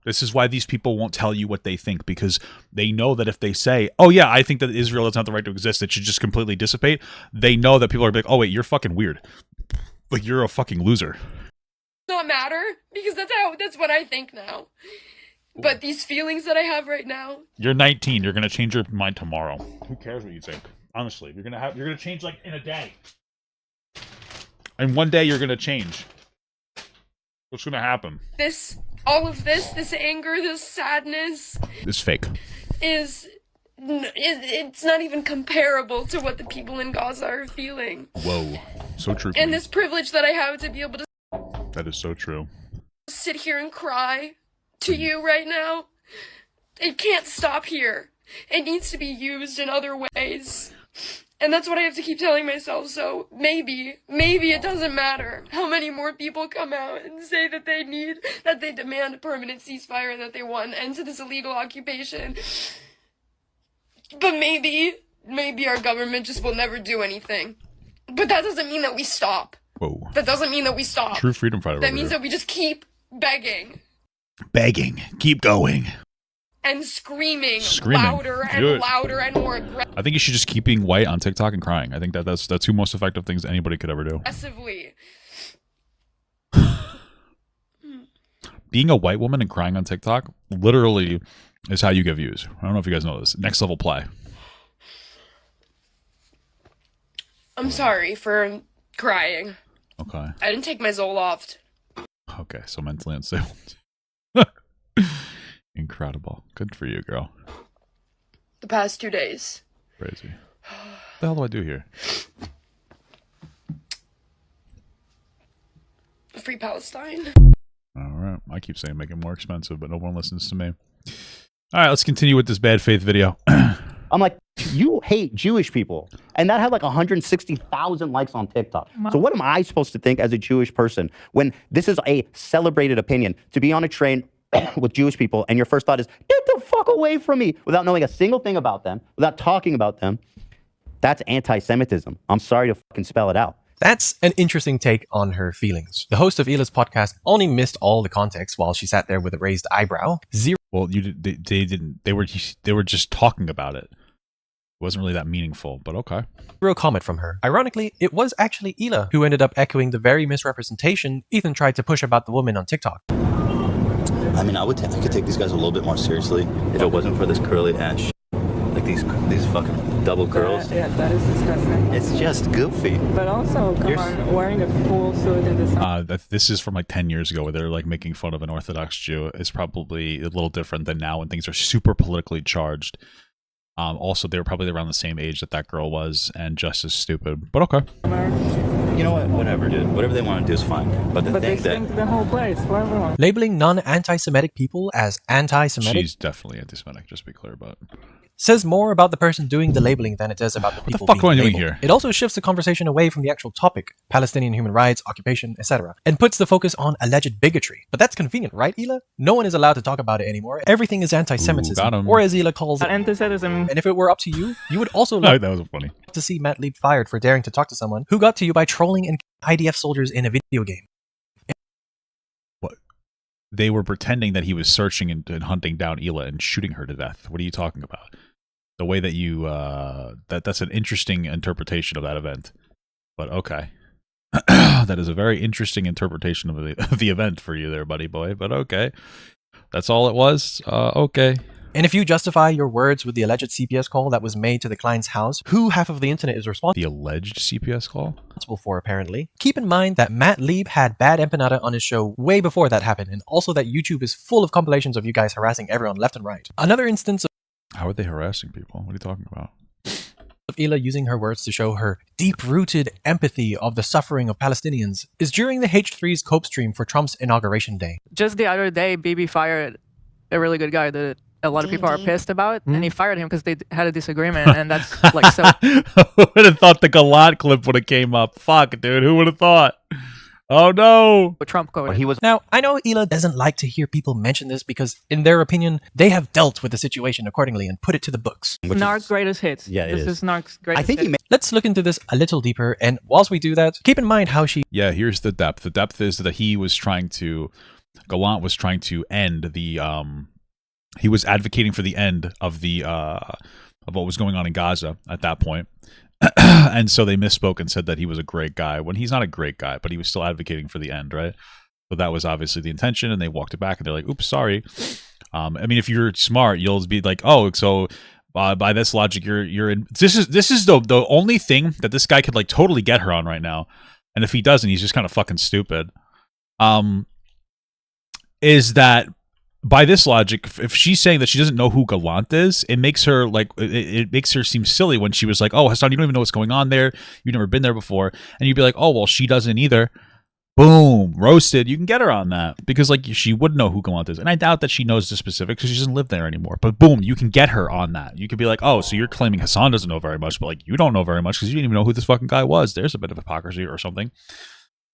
Speaker 2: This is why these people won't tell you what they think, because they know that if they say, oh yeah, I think that Israel doesn't have the right to exist, it should just completely dissipate. They know that people are like, oh wait, you're fucking weird. Like, you're a fucking loser.
Speaker 8: Not matter, because that's what I think now. But these feelings that I have right now.
Speaker 2: You're 19. You're gonna change your mind tomorrow. Who cares what you think? Honestly, you're gonna change like in a day. And one day you're gonna change. What's gonna happen?
Speaker 8: All of this anger, this sadness.
Speaker 2: It's fake.
Speaker 8: It's not even comparable to what the people in Gaza are feeling.
Speaker 2: Whoa, so true.
Speaker 8: And this privilege that I have to be able to.
Speaker 2: That is so true.
Speaker 8: Sit here and cry to you right now. It can't stop here. It needs to be used in other ways. And that's what I have to keep telling myself. So maybe it doesn't matter how many more people come out and say that they demand a permanent ceasefire and that they want an end to this illegal occupation. But maybe our government just will never do anything. But that doesn't mean that we stop.
Speaker 2: Whoa.
Speaker 8: That doesn't mean that we stop.
Speaker 2: True freedom fighter.
Speaker 8: That means that we just keep begging.
Speaker 2: Begging. Keep going.
Speaker 8: And screaming. Louder and louder and more aggressive.
Speaker 2: I think you should just keep being white on TikTok and crying. I think that's two most effective things anybody could ever do.
Speaker 8: Aggressively.
Speaker 2: Being a white woman and crying on TikTok literally is how you get views. I don't know if you guys know this. Next level play.
Speaker 8: I'm sorry for crying.
Speaker 2: Okay.
Speaker 8: I didn't take my Zoloft.
Speaker 2: Okay, so mentally unstable. Incredible. Good for you, girl.
Speaker 8: The past 2 days.
Speaker 2: Crazy. What the hell do I do here?
Speaker 8: Free Palestine.
Speaker 2: All right. I keep saying make it more expensive, but no one listens to me. All right, let's continue with this bad faith video.
Speaker 4: I'm like, you hate Jewish people. And that had like 160,000 likes on TikTok. So what am I supposed to think as a Jewish person when this is a celebrated opinion to be on a train with Jewish people and your first thought is, get the fuck away from me, without knowing a single thing about them, without talking about them? That's anti-Semitism. I'm sorry to fucking spell it out.
Speaker 1: That's an interesting take on her feelings. The host of Hila's podcast only missed all the context while she sat there with a raised eyebrow.
Speaker 2: Well, they didn't. They were just talking about it. It wasn't really that meaningful, but okay.
Speaker 1: Zero comment from her. Ironically, it was actually Hila who ended up echoing the very misrepresentation Ethan tried to push about the woman on TikTok.
Speaker 11: I mean, I could take these guys a little bit more seriously if it wasn't for this curly ass like these fucking double curls.
Speaker 5: Yeah, that is disgusting.
Speaker 11: It's just goofy.
Speaker 5: But also, come on, wearing a full suit in the
Speaker 2: this is from like 10 years ago where they're like making fun of an Orthodox Jew. It's probably a little different than now when things are super politically charged. Also, they were probably around the same age that girl was and just as stupid. But okay.
Speaker 11: You know what? Whatever, dude. Whatever they want to do is fine. But
Speaker 5: they stink the whole place for everyone.
Speaker 1: Labeling non-anti-Semitic people as anti-Semitic.
Speaker 2: She's definitely anti-Semitic, just to be clear, but
Speaker 1: says more about the person doing the labeling than it does about the people.
Speaker 2: What the fuck am I doing
Speaker 1: labeled.
Speaker 2: here?
Speaker 1: It also shifts the conversation away from the actual topic, Palestinian human rights, occupation, etc., and puts the focus on alleged bigotry. But that's convenient, right, Hila? No one is allowed to talk about it anymore. Everything is anti-Semitism, or as Hila calls it,
Speaker 5: anti-Semitism.
Speaker 1: And if it were up to you, you would also like
Speaker 2: that was funny.
Speaker 1: To see Matt Lieb fired for daring to talk to someone who got to you by trolling and IDF soldiers in a video game.
Speaker 2: What? They were pretending that he was searching and hunting down Hila and shooting her to death. What are you talking about? The way that you that's an interesting interpretation of that event, but okay. That is a very interesting interpretation of the event for you there, buddy boy, but okay. That's all it was. Okay.
Speaker 1: And if you justify your words with the alleged CPS call that was made to the Klein's house, who half of the internet is responsible?
Speaker 2: The alleged CPS call?
Speaker 1: For, apparently. Keep in mind that Matt Lieb had bad empanada on his show way before that happened, and also that YouTube is full of compilations of you guys harassing everyone left and right. Another instance of
Speaker 2: how are they harassing people? What are you talking about?
Speaker 1: Of Hila using her words to show her deep-rooted empathy of the suffering of Palestinians is during the H3's Cope stream for Trump's inauguration day.
Speaker 5: Just the other day, Bibi fired a really good guy, the a lot of people are pissed about, and he fired him because they had a disagreement, and that's like so.
Speaker 2: Who would have thought the Galant clip would have came up? Fuck, dude, who would have thought? Oh no!
Speaker 5: Trump quoted.
Speaker 1: Now, I know Hila doesn't like to hear people mention this because, in their opinion, they have dealt with the situation accordingly and put it to the books.
Speaker 5: Narc's greatest hits.
Speaker 3: Yeah,
Speaker 5: this is Narc's greatest hits.
Speaker 1: Let's look into this a little deeper, and whilst we do that, keep in mind how she...
Speaker 2: Yeah, here's the depth. The depth is that Galant was trying to end the... he was advocating for the end of the... of what was going on in Gaza at that point. And so they misspoke and said that he was a great guy when he's not a great guy, but he was still advocating for the end, right? So that was obviously the intention, and they walked it back and they're like, oops, sorry. I mean, if you're smart, you'll be like, oh, so by this logic, you're in. This is the only thing that this guy could like totally get her on right now. And if he doesn't, he's just kind of fucking stupid. Is that by this logic, if she's saying that she doesn't know who Galant is, it makes her like it makes her seem silly when she was like, "Oh, Hassan, you don't even know what's going on there. You've never been there before," and you'd be like, "Oh, well, she doesn't either." Boom, roasted. You can get her on that because like she would know who Galant is, and I doubt that she knows the specifics because she doesn't live there anymore. But boom, you can get her on that. You could be like, "Oh, so you're claiming Hassan doesn't know very much, but like you don't know very much because you didn't even know who this fucking guy was." There's a bit of hypocrisy or something.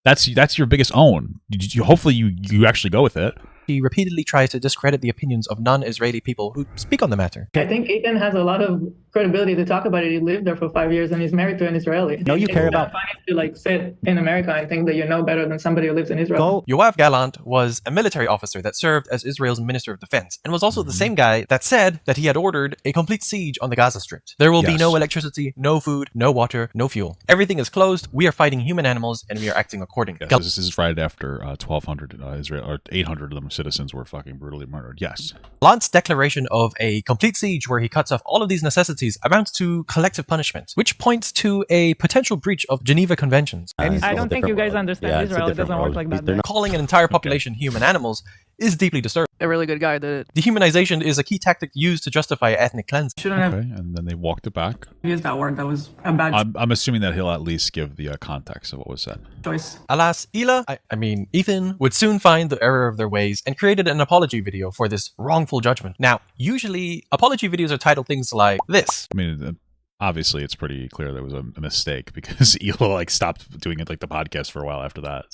Speaker 2: That's your biggest own. Hopefully you actually go with it.
Speaker 1: He repeatedly tries to discredit the opinions of non-Israeli people who speak on the matter.
Speaker 5: I think Ethan has a lot of credibility to talk about it. He lived there for 5 years and he's married to an Israeli.
Speaker 4: No, you care about...
Speaker 5: It's not funny to like sit in America and think that you know better than somebody who lives in Israel.
Speaker 1: Yoav Galant was a military officer that served as Israel's Minister of Defense and was also the same guy that said that he had ordered a complete siege on the Gaza Strip. There will be no electricity, no food, no water, no fuel. Everything is closed. We are fighting human animals and we are acting accordingly.
Speaker 2: Yes, this is right after 1,200 Israel, or 800 of them citizens were fucking brutally murdered. Yes.
Speaker 1: Galant's declaration of a complete siege where he cuts off all of these necessities amounts to collective punishment, which points to a potential breach of Geneva Conventions.
Speaker 5: I don't think you guys understand Israel. It doesn't work like that.
Speaker 1: Calling an entire population human animals is deeply disturbing.
Speaker 5: A really good guy did it.
Speaker 1: Dehumanization is a key tactic used to justify ethnic cleansing.
Speaker 5: Shouldn't have
Speaker 2: and then they walked it back.
Speaker 5: used that word. That was a bad
Speaker 2: I'm assuming that he'll at least give the context of what was said.
Speaker 5: choice.
Speaker 1: Alas, Hila, I mean Ethan, would soon find the error of their ways and created an apology video for this wrongful judgment. Now, usually apology videos are titled things like this.
Speaker 2: I mean, obviously it's pretty clear there was a mistake because Hila like stopped doing it like the podcast for a while after that.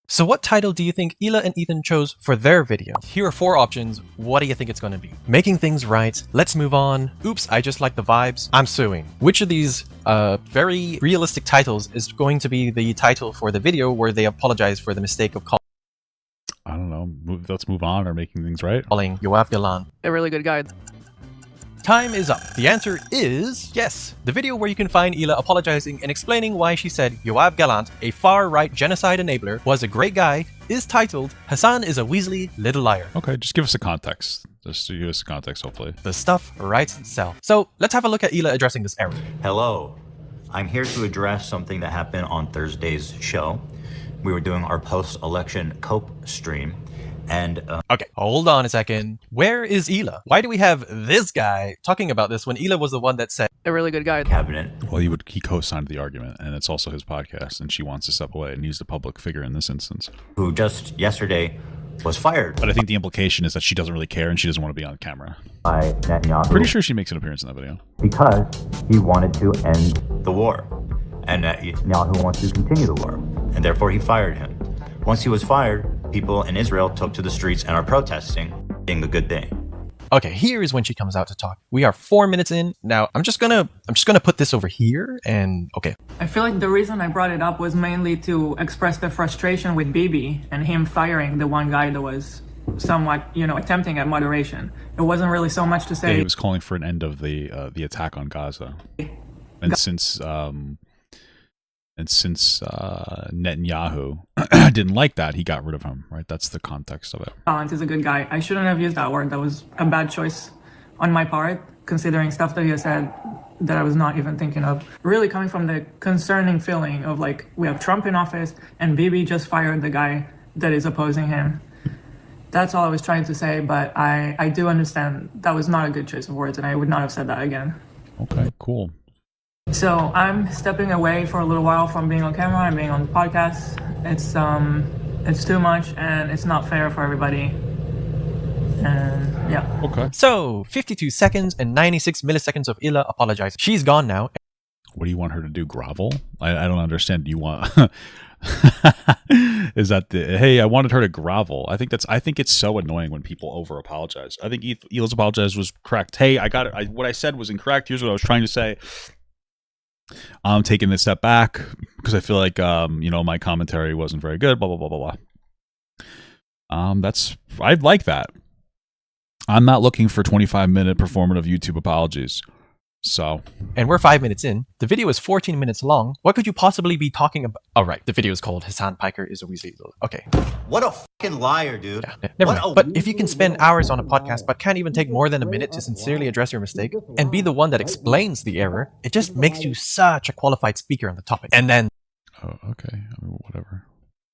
Speaker 1: So what title do you think Hila and Ethan chose for their video? Here are 4 options. What do you think it's going to be? Making things right. Let's move on. Oops, I just like the vibes. I'm suing. Which of these very realistic titles is going to be the title for the video where they apologize for the mistake of calling?
Speaker 2: I don't know. Let's move on or making things right.
Speaker 1: Calling Yoav Galant
Speaker 5: A really good guy.
Speaker 1: Time is up. The answer is yes. The video where you can find Hila apologizing and explaining why she said Yoav Galant, a far-right genocide enabler, was a great guy, is titled Hassan is a Weasley Little Liar.
Speaker 2: Okay, just give us a context. Just give us a context, hopefully.
Speaker 1: The stuff writes itself. So let's have a look at Hila addressing this error.
Speaker 4: Hello. I'm here to address something that happened on Thursday's show. We were doing our post-election cope stream. And
Speaker 1: okay, hold on a second. Where is Hila? Why do we have this guy talking about this when Hila was the one that said
Speaker 5: a really good guy?
Speaker 4: Cabinet.
Speaker 2: Well, he co-signed the argument, and it's also his podcast, and she wants to step away, and he's the public figure in this instance.
Speaker 4: Who just yesterday was fired.
Speaker 2: But I think the implication is that she doesn't really care, and she doesn't want to be on camera.
Speaker 4: By Netanyahu.
Speaker 2: Pretty sure she makes an appearance in that video.
Speaker 4: Because he wanted to end the war, and Netanyahu wants to continue the war, and therefore he fired him. Once he was fired, people in Israel took to the streets and are protesting, being the good thing.
Speaker 1: Okay, here is when she comes out to talk. We are 4 minutes in. Now, I'm just gonna put this over here and okay.
Speaker 5: I feel like the reason I brought it up was mainly to express the frustration with Bibi and him firing the one guy that was somewhat, attempting at moderation. It wasn't really so much to say.
Speaker 2: Yeah, he was calling for an end of the attack on Gaza. And since Netanyahu didn't like that, he got rid of him, right? That's the context of it.
Speaker 5: Galant is a good guy. I shouldn't have used that word. That was a bad choice on my part, considering stuff that he said that I was not even thinking of. Really coming from the concerning feeling of like, we have Trump in office and Bibi just fired the guy that is opposing him. That's all I was trying to say, but I do understand that was not a good choice of words and I would not have said that again.
Speaker 2: Okay, cool.
Speaker 5: So I'm stepping away for a little while from being on camera and being on the podcast. It's too much and it's not fair for everybody. And yeah.
Speaker 2: Okay.
Speaker 1: So, 52 seconds and 96 milliseconds of Hila apologizing. She's gone now.
Speaker 2: What do you want her to do? Grovel? I don't understand. Do you want... Is that the... Hey, I wanted her to grovel. I think it's so annoying when people over apologize. I think Hila's apologize was correct. Hey, I got it. What I said was incorrect. Here's what I was trying to say. I'm taking this step back because I feel like my commentary wasn't very good. Blah blah blah blah blah. I'd like that. I'm not looking for 25-minute performative YouTube apologies. So,
Speaker 1: and we're 5 minutes in. The video is 14 minutes long. What could you possibly be talking about? Oh, right. The video is called Hassan Piker is a Weasley. Okay.
Speaker 9: What a fucking liar, dude.
Speaker 1: Yeah, never mind. But if you can spend hours on a podcast but can't even take more than a minute to sincerely address your mistake and be the one that explains the error, it just makes you such a qualified speaker on the topic. And then...
Speaker 2: Oh, okay. I mean, whatever.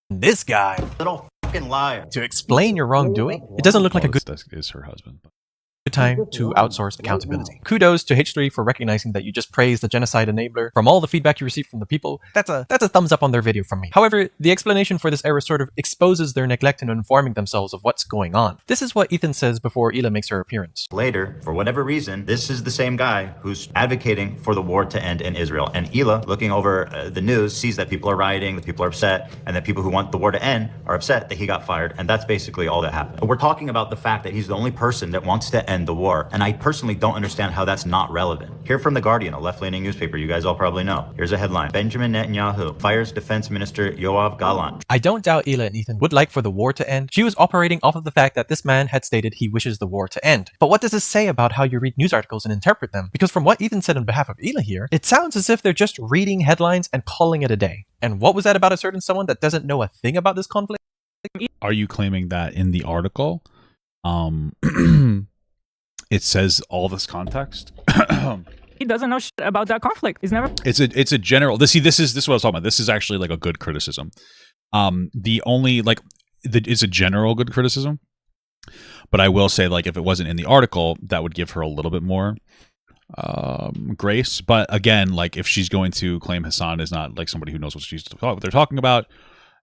Speaker 1: This guy...
Speaker 9: Little fucking liar.
Speaker 1: To explain your wrongdoing, it doesn't look like a good...
Speaker 2: This is her husband.
Speaker 1: Time to outsource accountability. Kudos to H3 for recognizing that you just praised the genocide enabler. From all the feedback you received from the people, that's a thumbs up on their video from me. However, the explanation for this error sort of exposes their neglect in informing themselves of what's going on. This is what Ethan says before Hila makes her appearance.
Speaker 9: Later, for whatever reason, this is the same guy who's advocating for the war to end in Israel. And Hila, looking over the news, sees that people are rioting, that people are upset, and that people who want the war to end are upset that he got fired. And that's basically all that happened. We're talking about the fact that he's the only person that wants to end the war. And I personally don't understand how that's not relevant. Here from The Guardian, a left-leaning newspaper you guys all probably know. Here's a headline. Benjamin Netanyahu fires Defense Minister Yoav Galant.
Speaker 1: I don't doubt Hila and Ethan would like for the war to end. She was operating off of the fact that this man had stated he wishes the war to end. But what does this say about how you read news articles and interpret them? Because from what Ethan said on behalf of Hila here, it sounds as if they're just reading headlines and calling it a day. And what was that about a certain someone that doesn't know a thing about this conflict?
Speaker 2: Are you claiming that in the article, it says all this context?
Speaker 5: He doesn't know shit about that conflict. He's never...
Speaker 2: It's a general... This is what I was talking about. This is actually like a good criticism. It's a general good criticism. But I will say, like, if it wasn't in the article, that would give her a little bit more grace. But again, like, if she's going to claim Hassan is not like somebody who knows what they're talking about,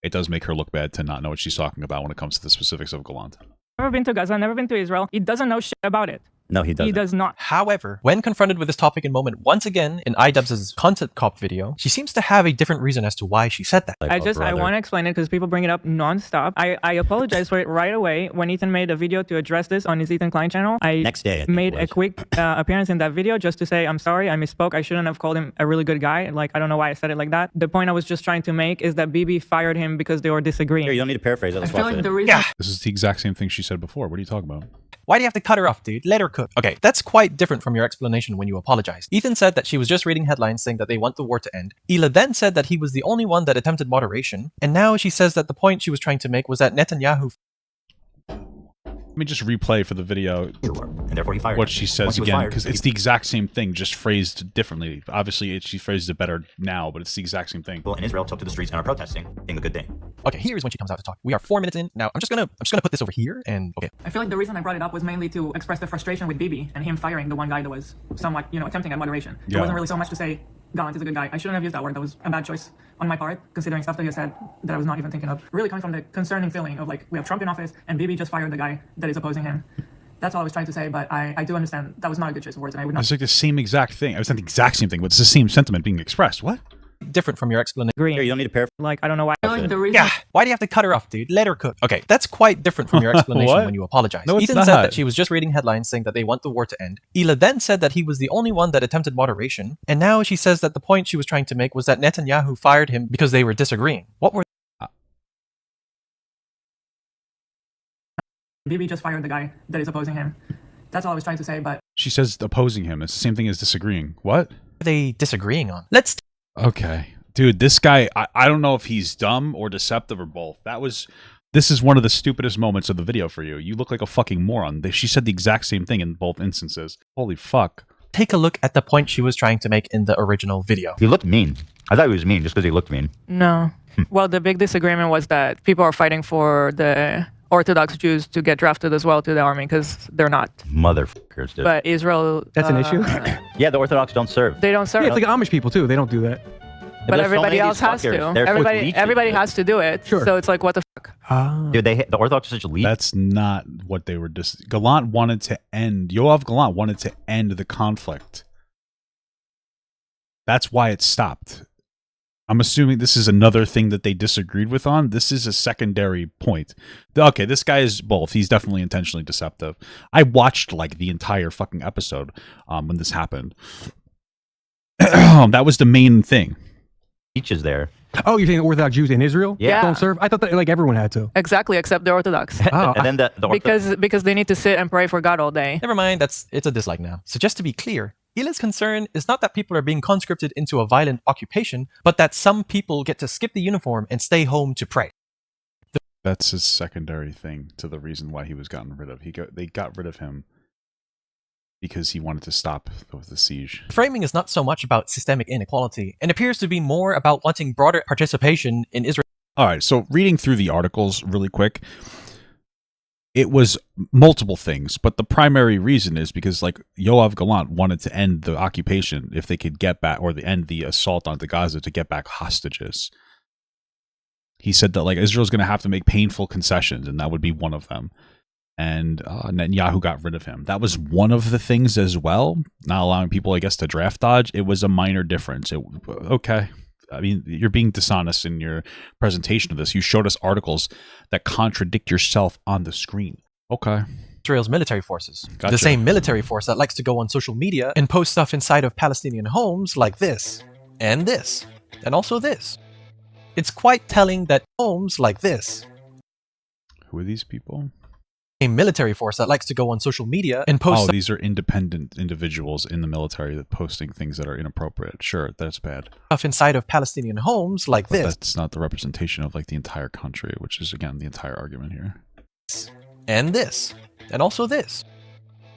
Speaker 2: it does make her look bad to not know what she's talking about when it comes to the specifics of Galant.
Speaker 5: Never been to Gaza, never been to Israel. He doesn't know shit about it.
Speaker 3: No, he doesn't.
Speaker 5: He does not.
Speaker 1: However, when confronted with this topic and moment once again in iDubbbz's Content Cop video, she seems to have a different reason as to why she said that.
Speaker 5: I want to explain it because people bring it up non-stop. I apologize for it right away. When Ethan made a video to address this on his Ethan Klein channel, I made a quick appearance in that video just to say, I'm sorry, I misspoke. I shouldn't have called him a really good guy. Like, I don't know why I said it like that. The point I was just trying to make is that Bibi fired him because they were disagreeing.
Speaker 3: Here, you don't need to paraphrase it.
Speaker 5: I feel like the reason...
Speaker 2: This is the exact same thing she said before. What are you talking about?
Speaker 1: Why do you have to cut her off, dude? Let her cook. Okay, that's quite different from your explanation when you apologized. Ethan said that she was just reading headlines saying that they want the war to end. Hila then said that he was the only one that attempted moderation. And now she says that the point she was trying to make was that Netanyahu...
Speaker 2: Let me just replay for the video
Speaker 9: and therefore he fired
Speaker 2: what she says again, because it's the exact same thing, just phrased differently. Obviously, she phrased it better now, but it's the exact same thing.
Speaker 9: People in Israel took to the streets and are protesting, being a good thing.
Speaker 1: Okay, here's when she comes out to talk. We are 4 minutes in. Now, I'm just gonna put this over here and okay.
Speaker 5: I feel like the reason I brought it up was mainly to express the frustration with Bibi and him firing the one guy that was somewhat, attempting at moderation. It wasn't really so much to say Galant is a good guy. I shouldn't have used that word. That was a bad choice on my part, considering stuff that he said that I was not even thinking of. Really coming from the concerning feeling of, like, we have Trump in office and Bibi just fired the guy that is opposing him. That's all I was trying to say, but I do understand that was not a good choice of words, and I would not...
Speaker 2: It's like the same exact thing. I was not the exact same thing, but it's the same sentiment being expressed. What?
Speaker 1: Different from your explanation.
Speaker 3: Here, you don't need to paraphrase.
Speaker 5: Like, I don't know why. Like the reason...
Speaker 1: Yeah, why do you have to cut her off, dude? Let her cook. Okay, that's quite different from your explanation when you apologized.
Speaker 2: No,
Speaker 1: Ethan said that she was just reading headlines saying that they want the war to end. Hila then said that he was the only one that attempted moderation. And now she says that the point she was trying to make was that Netanyahu fired him because they were disagreeing. What were...
Speaker 5: Bibi just fired the guy that is opposing him. That's all I was trying to say, but...
Speaker 2: She says opposing him. It's the same thing as disagreeing. What?
Speaker 1: What are they disagreeing on? Let's...
Speaker 2: Okay. Dude, this guy, I don't know if he's dumb or deceptive or both. This is one of the stupidest moments of the video for you. You look like a fucking moron. She said the exact same thing in both instances. Holy fuck.
Speaker 1: Take a look at the point she was trying to make in the original video.
Speaker 3: He looked mean. I thought he was mean just because he looked mean.
Speaker 5: No. Well, the big disagreement was that people are fighting for the Orthodox Jews to get drafted as well to the army because they're not.
Speaker 3: Motherfuckers, dude.
Speaker 5: But Israel...
Speaker 6: That's an issue?
Speaker 3: Yeah, the Orthodox don't serve.
Speaker 5: They don't serve.
Speaker 6: Yeah, it's like Amish people, too. They don't do that.
Speaker 5: But everybody else has to. Everybody has to do it.
Speaker 6: Sure.
Speaker 5: So it's like, what the
Speaker 3: Dude, the Orthodox Church lead.
Speaker 2: That's not what they were. Galant wanted to end. Yoav Galant wanted to end the conflict. That's why it stopped. I'm assuming this is another thing that they disagreed with on. This is a secondary point. Okay, this guy is both. He's definitely intentionally deceptive. I watched like the entire fucking episode when this happened. That was the main thing.
Speaker 3: Teaches there.
Speaker 18: Oh, you're saying Orthodox Jews in Israel
Speaker 5: Yeah.
Speaker 18: don't serve? I thought that like everyone had to.
Speaker 5: Exactly, except the Orthodox.
Speaker 18: Oh,
Speaker 3: And then
Speaker 5: because they need to sit and pray for God all day.
Speaker 1: Never mind, it's a dislike now. So just to be clear, Hila's concern is not that people are being conscripted into a violent occupation, but that some people get to skip the uniform and stay home to pray.
Speaker 2: That's his secondary thing to the reason why he was gotten rid of. They got rid of him because he wanted to stop the siege.
Speaker 1: The framing is not so much about systemic inequality and appears to be more about wanting broader participation in Israel.
Speaker 2: All right, so reading through the articles really quick, it was multiple things, but the primary reason is because like Yoav Galant wanted to end the occupation if they could get back, or end the assault onto Gaza to get back hostages. He said that like Israel's going to have to make painful concessions, and that would be one of them. And Netanyahu got rid of him. That was one of the things as well. Not allowing people, I guess, to draft dodge. It was a minor difference. Okay. I mean, you're being dishonest in your presentation of this. You showed us articles that contradict yourself on the screen. Okay.
Speaker 1: Israel's military forces.
Speaker 2: Gotcha.
Speaker 1: The same military force that likes to go on social media and post stuff inside of Palestinian homes like this, and this, and also this. It's quite telling that homes like this.
Speaker 2: Who are these people?
Speaker 1: A military force that likes to go on social media and post.
Speaker 2: Oh, these are independent individuals in the military that posting things that are inappropriate. Sure, that's bad.
Speaker 1: Stuff inside of Palestinian homes like this.
Speaker 2: That's not the representation of like the entire country, which is again the entire argument here.
Speaker 1: And this, and also this.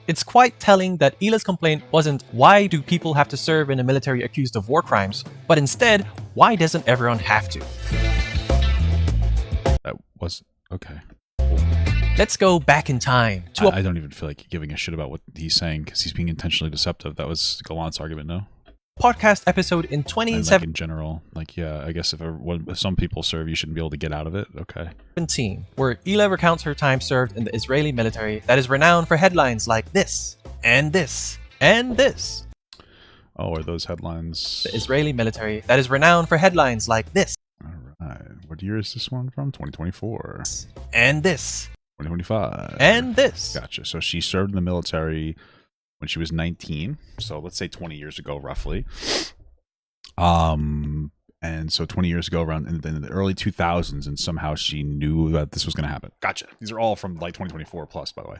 Speaker 1: It's quite telling that Hila's complaint wasn't why do people have to serve in the military accused of war crimes, but instead, why doesn't everyone have to?
Speaker 2: That was okay.
Speaker 1: Let's go back in time.
Speaker 2: I don't even feel like giving a shit about what he's saying because he's being intentionally deceptive. That was Galant's argument, no?
Speaker 1: Podcast episode in 2017.
Speaker 2: Like in general, like, yeah, I guess if some people serve, you shouldn't be able to get out of it. Okay.
Speaker 1: Where Hila recounts her time served in the Israeli military that is renowned for headlines like this, and this, and this.
Speaker 2: Oh, are those headlines?
Speaker 1: The Israeli military that is renowned for headlines like this.
Speaker 2: All right. What year is this one from? 2024.
Speaker 1: And this.
Speaker 2: 2025.
Speaker 1: And this.
Speaker 2: Gotcha. So she served in the military when she was 19. So let's say 20 years ago, roughly. And so 20 years ago, around in the early 2000s, and somehow she knew that this was going to happen. Gotcha. These are all from like 2024 plus, by the way.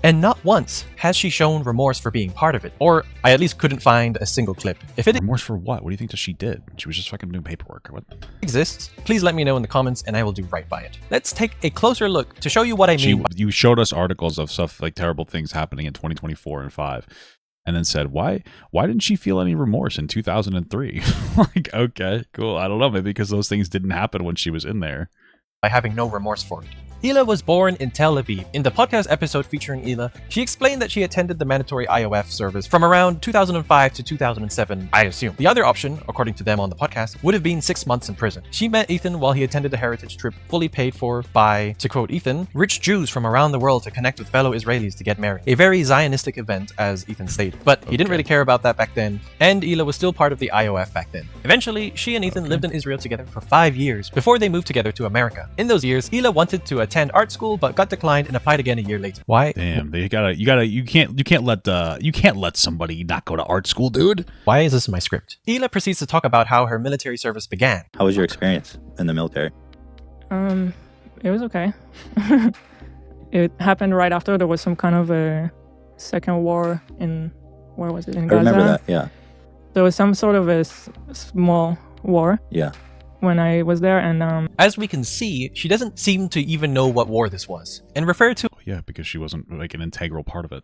Speaker 1: And not once has she shown remorse for being part of it. Or I at least couldn't find a single clip. If it
Speaker 2: remorse for what? What do you think that she did? She was just fucking doing paperwork or what?
Speaker 1: Exists, please let me know in the comments and I will do right by it. Let's take a closer look to show you what I mean.
Speaker 2: You showed us articles of stuff like terrible things happening in 2024 and 5. And then said, why didn't she feel any remorse in 2003? Like, okay, cool. I don't know. Maybe because those things didn't happen when she was in there.
Speaker 1: By having no remorse for it. Hila was born in Tel Aviv. In the podcast episode featuring Hila, she explained that she attended the mandatory IOF service from around 2005 to 2007, I assume. The other option, according to them on the podcast, would have been 6 months in prison. She met Ethan while he attended a heritage trip fully paid for by, to quote Ethan, rich Jews from around the world to connect with fellow Israelis to get married. A very Zionistic event, as Ethan stated. But he didn't really care about that back then, and Hila was still part of the IOF back then. Eventually, she and Ethan lived in Israel together for 5 years before they moved together to America. In those years, Hila wanted to attend art school but got declined and applied again a year later. Why?
Speaker 2: Damn, you can't let somebody not go to art school, dude.
Speaker 1: Why is this in my script? Hila proceeds to talk about how her military service began.
Speaker 11: How was your experience in the military?
Speaker 5: It was okay. It happened right after there was some kind of a second war in, where was it? In Gaza?
Speaker 11: I remember that, yeah.
Speaker 5: There was some sort of a small war.
Speaker 11: Yeah.
Speaker 5: When I was there, and
Speaker 1: as we can see, she doesn't seem to even know what war this was, and refer to
Speaker 2: because she wasn't like an integral part of it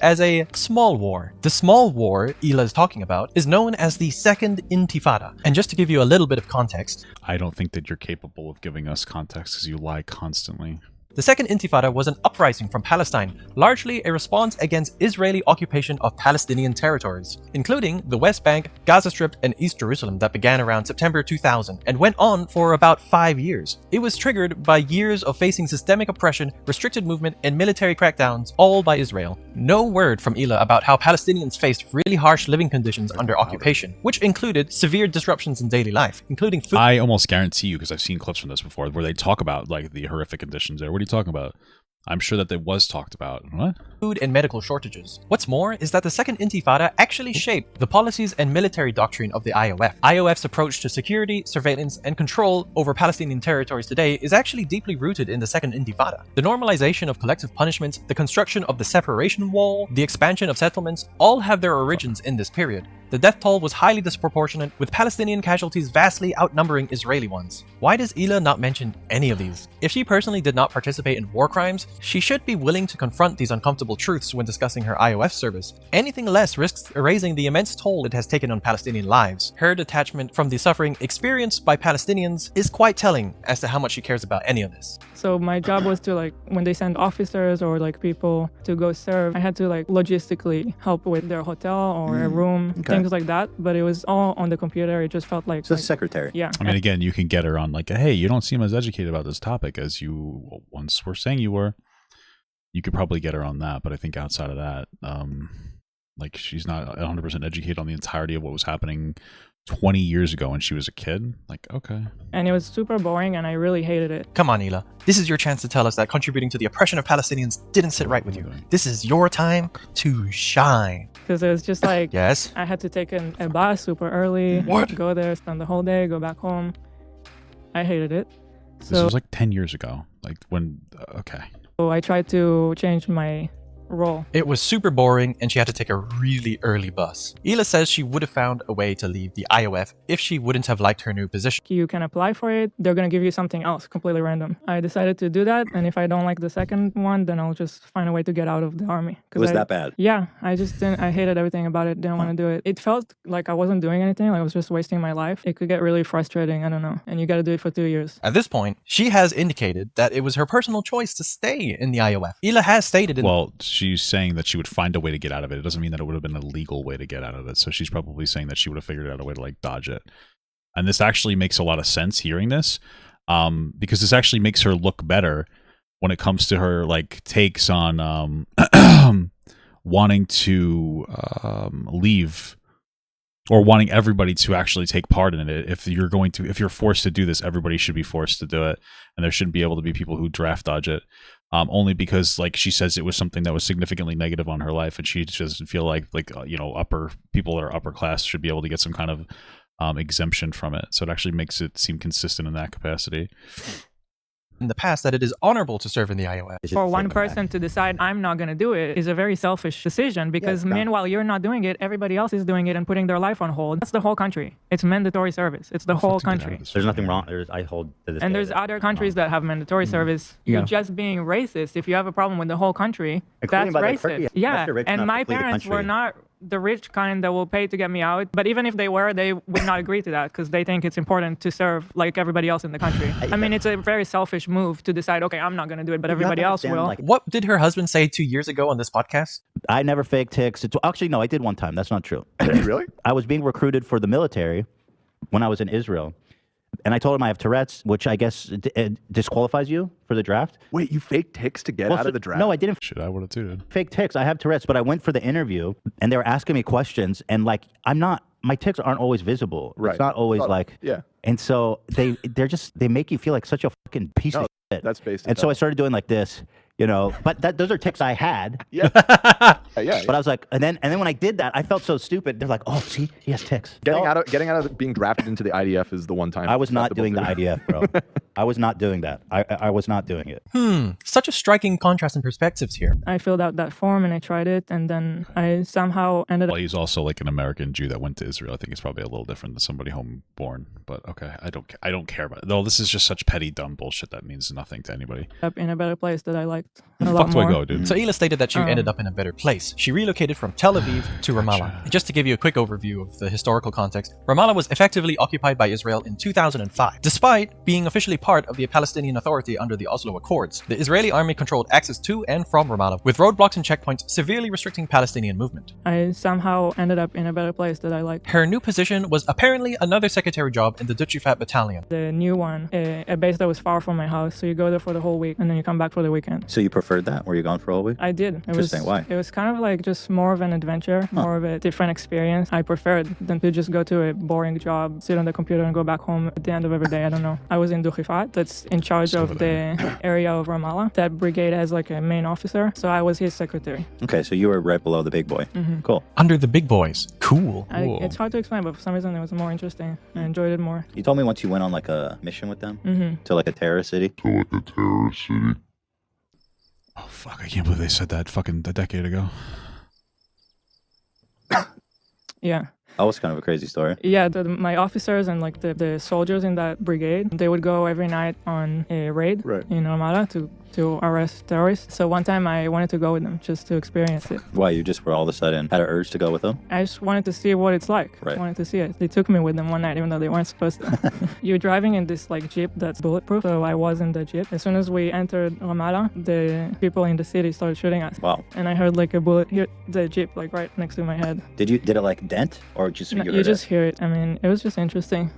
Speaker 1: as a small war. The small war Hila is talking about is known as the Second Intifada. And just to give you a little bit of context,
Speaker 2: I don't think that you're capable of giving us context because you lie constantly.
Speaker 1: The Second Intifada was an uprising from Palestine, largely a response against Israeli occupation of Palestinian territories, including the West Bank, Gaza Strip, and East Jerusalem that began around September 2000 and went on for about 5 years. It was triggered by years of facing systemic oppression, restricted movement, and military crackdowns, all by Israel. No word from Hila about how Palestinians faced really harsh living conditions under occupation, which included severe disruptions in daily life, including food.
Speaker 2: I almost guarantee you, because I've seen clips from this before, where they talk about like the horrific conditions there. What are you talking about? I'm sure that it was talked about. What?
Speaker 1: Food and medical shortages. What's more is that the Second Intifada actually shaped the policies and military doctrine of the IOF. IOF's approach to security, surveillance, and control over Palestinian territories today is actually deeply rooted in the Second Intifada. The normalization of collective punishments, the construction of the separation wall, the expansion of settlements, all have their origins in this period. The death toll was highly disproportionate, with Palestinian casualties vastly outnumbering Israeli ones. Why does Hila not mention any of these? If she personally did not participate in war crimes, she should be willing to confront these uncomfortable truths when discussing her IOF service. Anything less risks erasing the immense toll it has taken on Palestinian lives. Her detachment from the suffering experienced by Palestinians is quite telling as to how much she cares about any of this.
Speaker 5: So my job was to, like, when they send officers or like people to go serve, I had to like logistically help with their hotel or a room, things like that. But it was all on the computer. It just felt like
Speaker 3: Just secretary.
Speaker 5: Yeah.
Speaker 2: I mean, again, you can get her on like, hey, you don't seem as educated about this topic as you once were saying you were. You could probably get her on that, but I think outside of that, like she's not 100% educated on the entirety of what was happening 20 years ago when she was a kid. Like, okay.
Speaker 5: And it was super boring and I really hated it.
Speaker 1: Come on, Hila. This is your chance to tell us that contributing to the oppression of Palestinians didn't sit right with you. This is your time to shine.
Speaker 5: Because it was just like,
Speaker 1: yes,
Speaker 5: I had to take a bus super early, go there, spend the whole day, go back home. I hated it.
Speaker 2: This was like 10 years ago. Like when, okay.
Speaker 5: So I tried to change my role.
Speaker 1: It was super boring and she had to take a really early bus. Hila says she would have found a way to leave the IOF if she wouldn't have liked her new position.
Speaker 5: You can apply for it. They're going to give you something else, completely random. I decided to do that, and if I don't like the second one, then I'll just find a way to get out of the army.
Speaker 3: Was that bad?
Speaker 5: Yeah, I just didn't, I hated everything about it, didn't want to do it. It felt like I wasn't doing anything, like I was just wasting my life. It could get really frustrating, I don't know. And you got to do it for 2 years.
Speaker 1: At this point, she has indicated that it was her personal choice to stay in the IOF. Hila has stated in
Speaker 2: Well, she's saying that she would find a way to get out of it. It doesn't mean that it would have been a legal way to get out of it. So she's probably saying that she would have figured out a way to like dodge it. And this actually makes a lot of sense hearing this, because this actually makes her look better when it comes to her like takes on wanting to leave, or wanting everybody to actually take part in it. If you're forced to do this, everybody should be forced to do it, and there shouldn't be able to be people who draft dodge it. Only because, like she says, it was something that was significantly negative on her life, and she just doesn't feel like you know, upper people that are upper class should be able to get some kind of exemption from it. So it actually makes it seem consistent in that capacity.
Speaker 1: in the past that it is honorable to serve in the IOF.
Speaker 5: For one person to decide, I'm not going to do it, is a very selfish decision, because meanwhile you're not doing it, everybody else is doing it and putting their life on hold. That's the whole country. It's mandatory service. It's the whole country.
Speaker 3: There's nothing wrong. I hold to this.
Speaker 5: And there's other countries that have mandatory service. You're just being racist. If you have a problem with the whole country, that's racist. Yeah, and my parents were not the rich kind that will pay to get me out. But even if they were, they would not agree to that because they think it's important to serve like everybody else in the country. I mean, it's a very selfish move to decide, okay, I'm not going to do it, but everybody else will.
Speaker 1: What did her husband say 2 years ago on this podcast?
Speaker 4: I never faked ticks. Actually, no, I did one time. That's not true.
Speaker 19: Really?
Speaker 4: I was being recruited for the military when I was in Israel. And I told him I have Tourette's, which I guess disqualifies you for the draft.
Speaker 19: Wait, you faked ticks to get out of the draft?
Speaker 4: No, I didn't.
Speaker 2: Shit, I would have too.
Speaker 4: Fake ticks. I have Tourette's, but I went for the interview, and they were asking me questions, and like my ticks aren't always visible.
Speaker 19: Right.
Speaker 4: It's not always
Speaker 19: yeah.
Speaker 4: And so they make you feel like such a fucking piece of shit.
Speaker 19: That's based.
Speaker 4: And so I started doing like this, you know. But those are ticks I had.
Speaker 19: Yeah.
Speaker 4: But I was like, and then when I did that, I felt so stupid. They're like, oh, see, he has ticks.
Speaker 19: Getting out of being drafted into the IDF is the one time.
Speaker 4: I was not doing the IDF, bro. I was not doing that. I was not doing it.
Speaker 1: Such a striking contrast in perspectives here.
Speaker 5: I filled out that form and I tried it, and then I somehow ended up.
Speaker 2: Well, he's also like an American Jew that went to Israel. I think it's probably a little different than somebody homeborn. But okay, I don't care about it. Though this is just such petty, dumb bullshit that means nothing to anybody.
Speaker 5: Up in a better place that I liked a
Speaker 2: Fuck
Speaker 5: lot
Speaker 2: do
Speaker 5: more.
Speaker 2: I go, dude?
Speaker 1: So Hila stated that she ended up in a better place. She relocated from Tel Aviv to Ramallah. Just to give you a quick overview of the historical context, Ramallah was effectively occupied by Israel in 2005. Despite being officially part of the Palestinian Authority under the Oslo Accords. The Israeli army controlled access to and from Ramallah, with roadblocks and checkpoints severely restricting Palestinian movement.
Speaker 5: I somehow ended up in a better place that I liked.
Speaker 1: Her new position was apparently another secretary job in the Duchifat battalion.
Speaker 5: The new one, a base that was far from my house, so you go there for the whole week and then you come back for the weekend.
Speaker 4: So you preferred that? Were you gone for a whole week?
Speaker 5: I did.
Speaker 4: Interesting. Why?
Speaker 5: It was kind of like just more of an adventure, more of a different experience. I preferred than to just go to a boring job, sit on the computer and go back home at the end of every day. I don't know. I was in Duchifat, that's in charge of the area of Ramallah. That brigade has like a main officer, so I was his secretary.
Speaker 4: Okay, so you were right below the big boy. Cool.
Speaker 1: Under the big boys. Cool.
Speaker 5: It's hard to explain, but for some reason it was more interesting. I enjoyed it more.
Speaker 4: You told me once you went on like a mission with them to like a terrorist city.
Speaker 2: Oh fuck! I can't believe they said that fucking a decade ago.
Speaker 5: Yeah.
Speaker 4: That was kind of a crazy story.
Speaker 5: Yeah, my officers and like the soldiers in that brigade, they would go every night on a raid in Ramallah to arrest terrorists. So one time I wanted to go with them just to experience it.
Speaker 4: Why? You just were all of a sudden had an urge to go with them?
Speaker 5: I just wanted to see what it's like. I wanted to see it. They took me with them one night, even though they weren't supposed to. You're driving in this like jeep that's bulletproof, so I was in the jeep. As soon as we entered Ramallah, the people in the city started shooting us.
Speaker 4: Wow.
Speaker 5: And I heard like a bullet hit the jeep like right next to my head.
Speaker 4: Did it like dent or just
Speaker 5: No, you just hear it. I mean, it was just interesting.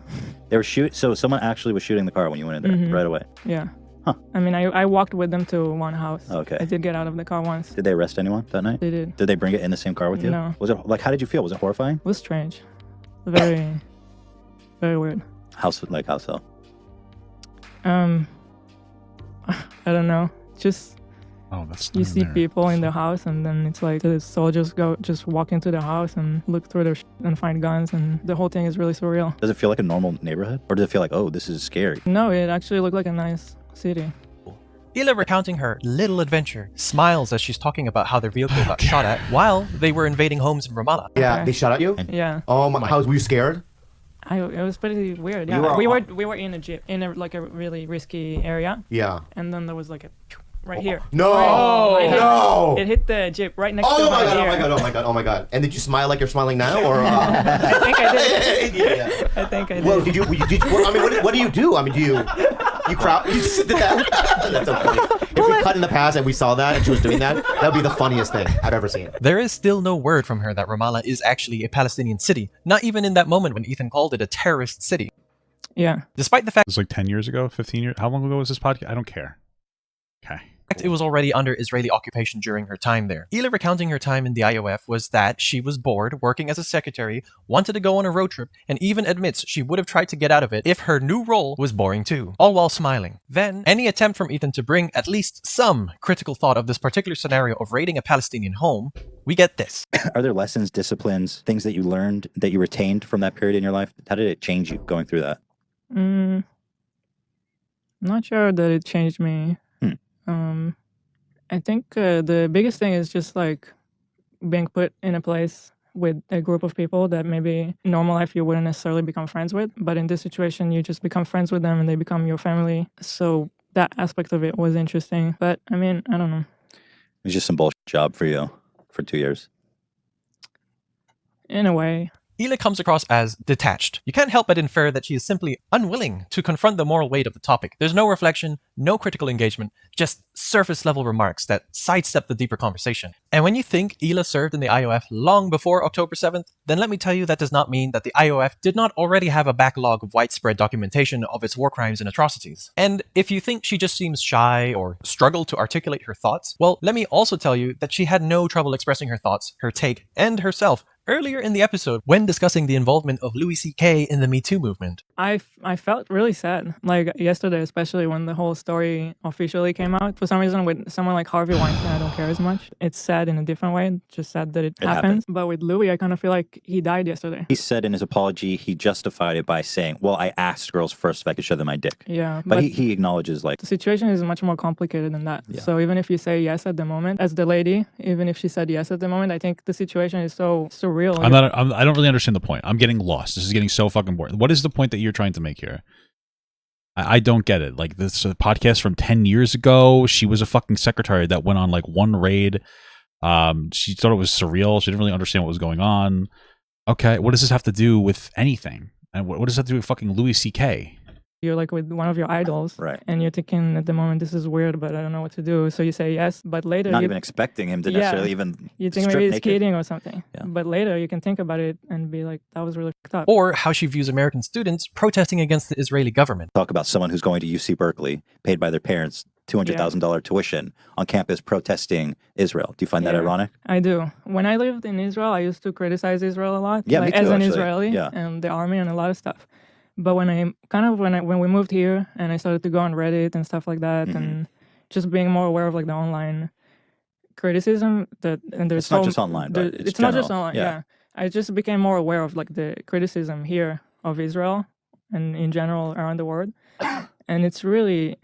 Speaker 4: They were so someone actually was shooting the car when you went in there right away.
Speaker 5: Yeah. Huh. I mean, I walked with them to one house.
Speaker 4: Okay.
Speaker 5: I did get out of the car once.
Speaker 4: Did they arrest anyone that night?
Speaker 5: They did.
Speaker 4: Did they bring it in the same car with you?
Speaker 5: No.
Speaker 4: Was it like, how did you feel? Was it horrifying?
Speaker 5: It was strange. Very, very weird.
Speaker 4: How so?
Speaker 5: I don't know. Just you see
Speaker 2: there.
Speaker 5: people in the house, and then it's like the soldiers just walk into the house and look through their and find guns, and the whole thing is really surreal.
Speaker 4: Does it feel like a normal neighborhood, or does it feel like, oh, this is scary?
Speaker 5: No, it actually looked like a nice city.
Speaker 1: Hila, recounting her little adventure, smiles as she's talking about how their vehicle got shot at while they were invading homes in Ramallah.
Speaker 20: Yeah, they shot at you?
Speaker 5: Yeah.
Speaker 20: Oh my! Were you scared?
Speaker 5: It was pretty weird. Yeah, we were in a jeep in a really risky area.
Speaker 20: Yeah.
Speaker 5: And then there was like a right here.
Speaker 20: No!
Speaker 5: No! It hit the jeep right next to my ear.
Speaker 20: Oh my god! And did you smile like you're smiling now, or?
Speaker 5: I think I did.
Speaker 20: Yeah.
Speaker 5: I think I did.
Speaker 20: Well, did you? Well, I mean, what do you do? I mean, do you crowd? You just did that? That's so funny. If we cut in the past and we saw that and she was doing that, that would be the funniest thing I've ever seen.
Speaker 1: There is still no word from her that Ramallah is actually a Palestinian city, not even in that moment when Ethan called it a terrorist city.
Speaker 5: Yeah.
Speaker 1: Despite the fact
Speaker 2: it was like 10 years ago, 15 years. How long ago was this podcast? I don't care. Okay.
Speaker 1: It was already under Israeli occupation during her time there. Hila, recounting her time in the IOF, was that she was bored working as a secretary, wanted to go on a road trip, and even admits she would have tried to get out of it if her new role was boring too, all while smiling. Then, any attempt from Ethan to bring at least some critical thought of this particular scenario of raiding a Palestinian home, we get this.
Speaker 4: Are there lessons, disciplines, things that you learned, that you retained from that period in your life? How did it change you going through that?
Speaker 5: Not sure that it changed me. I think the biggest thing is just like being put in a place with a group of people that maybe in normal life you wouldn't necessarily become friends with, but in this situation you just become friends with them and they become your family. So that aspect of it was interesting. But I mean, I don't know.
Speaker 4: It was just some bullshit job for you for 2 years.
Speaker 5: In a way.
Speaker 1: Hila comes across as detached. You can't help but infer that she is simply unwilling to confront the moral weight of the topic. There's no reflection, no critical engagement, just surface-level remarks that sidestep the deeper conversation. And when you think Hila served in the IOF long before October 7th, then let me tell you that does not mean that the IOF did not already have a backlog of widespread documentation of its war crimes and atrocities. And if you think she just seems shy or struggled to articulate her thoughts, well, let me also tell you that she had no trouble expressing her thoughts, her take, and herself earlier in the episode when discussing the involvement of Louis C.K. in the Me Too movement.
Speaker 5: I felt really sad, like yesterday, especially when the whole story officially came out. For some reason, with someone like Harvey Weinstein, I don't care as much. It's sad in a different way, just sad that it happens. But with Louis, I kind of feel like he died yesterday.
Speaker 4: He said in his apology, he justified it by saying, well, I asked girls first if I could show them my dick.
Speaker 5: Yeah.
Speaker 4: But he acknowledges like...
Speaker 5: The situation is much more complicated than that. Yeah. So even if you say yes at the moment, as the lady, even if she said yes at the moment, I think the situation is so surreal.
Speaker 2: I don't really understand the point. I'm getting lost. This is getting so fucking boring. What is the point that you're trying to make here? I don't get it. Like, this is a podcast from 10 years ago. She was a fucking secretary that went on like one raid. She thought it was surreal. She didn't really understand what was going on. Okay, what does this have to do with anything? And what does that have to do with fucking Louis C.K.?
Speaker 5: You're like with one of your idols,
Speaker 4: right?
Speaker 5: And you're thinking at the moment, this is weird, but I don't know what to do. So you say yes, but later
Speaker 4: Not even expecting him to necessarily even
Speaker 5: you think
Speaker 4: strip
Speaker 5: maybe it's
Speaker 4: naked.
Speaker 5: kidding or something. Yeah. But later you can think about it and be like, that was really fucked up.
Speaker 1: Or how she views American students protesting against the Israeli government.
Speaker 4: Talk about someone who's going to UC Berkeley, paid by their parents $200,000 tuition on campus protesting Israel. Do you find that ironic?
Speaker 5: I do. When I lived in Israel, I used to criticize Israel a lot.
Speaker 4: Yeah, me too,
Speaker 5: as an
Speaker 4: actually.
Speaker 5: Israeli and the army and a lot of stuff. But when we moved here and I started to go on Reddit and stuff like that, and just being more aware of like the online criticism and there's
Speaker 4: it's not just online, but
Speaker 5: it's not just online. Yeah, I just became more aware of like the criticism here of Israel and in general around the world, and it's really,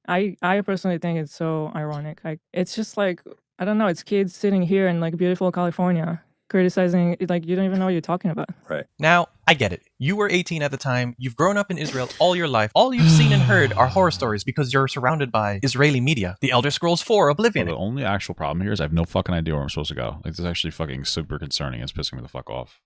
Speaker 5: I personally think it's so ironic. It's just like, I don't know, it's kids sitting here in like beautiful California criticizing, like you don't even know what you're talking about.
Speaker 4: Right.
Speaker 1: Now, I get it. You were 18 at the time. You've grown up in Israel all your life. All you've seen and heard are horror stories because you're surrounded by Israeli media. The Elder Scrolls 4, Oblivion.
Speaker 2: Well, the only actual problem here is I have no fucking idea where I'm supposed to go. Like, this is actually fucking super concerning. It's pissing me the fuck off.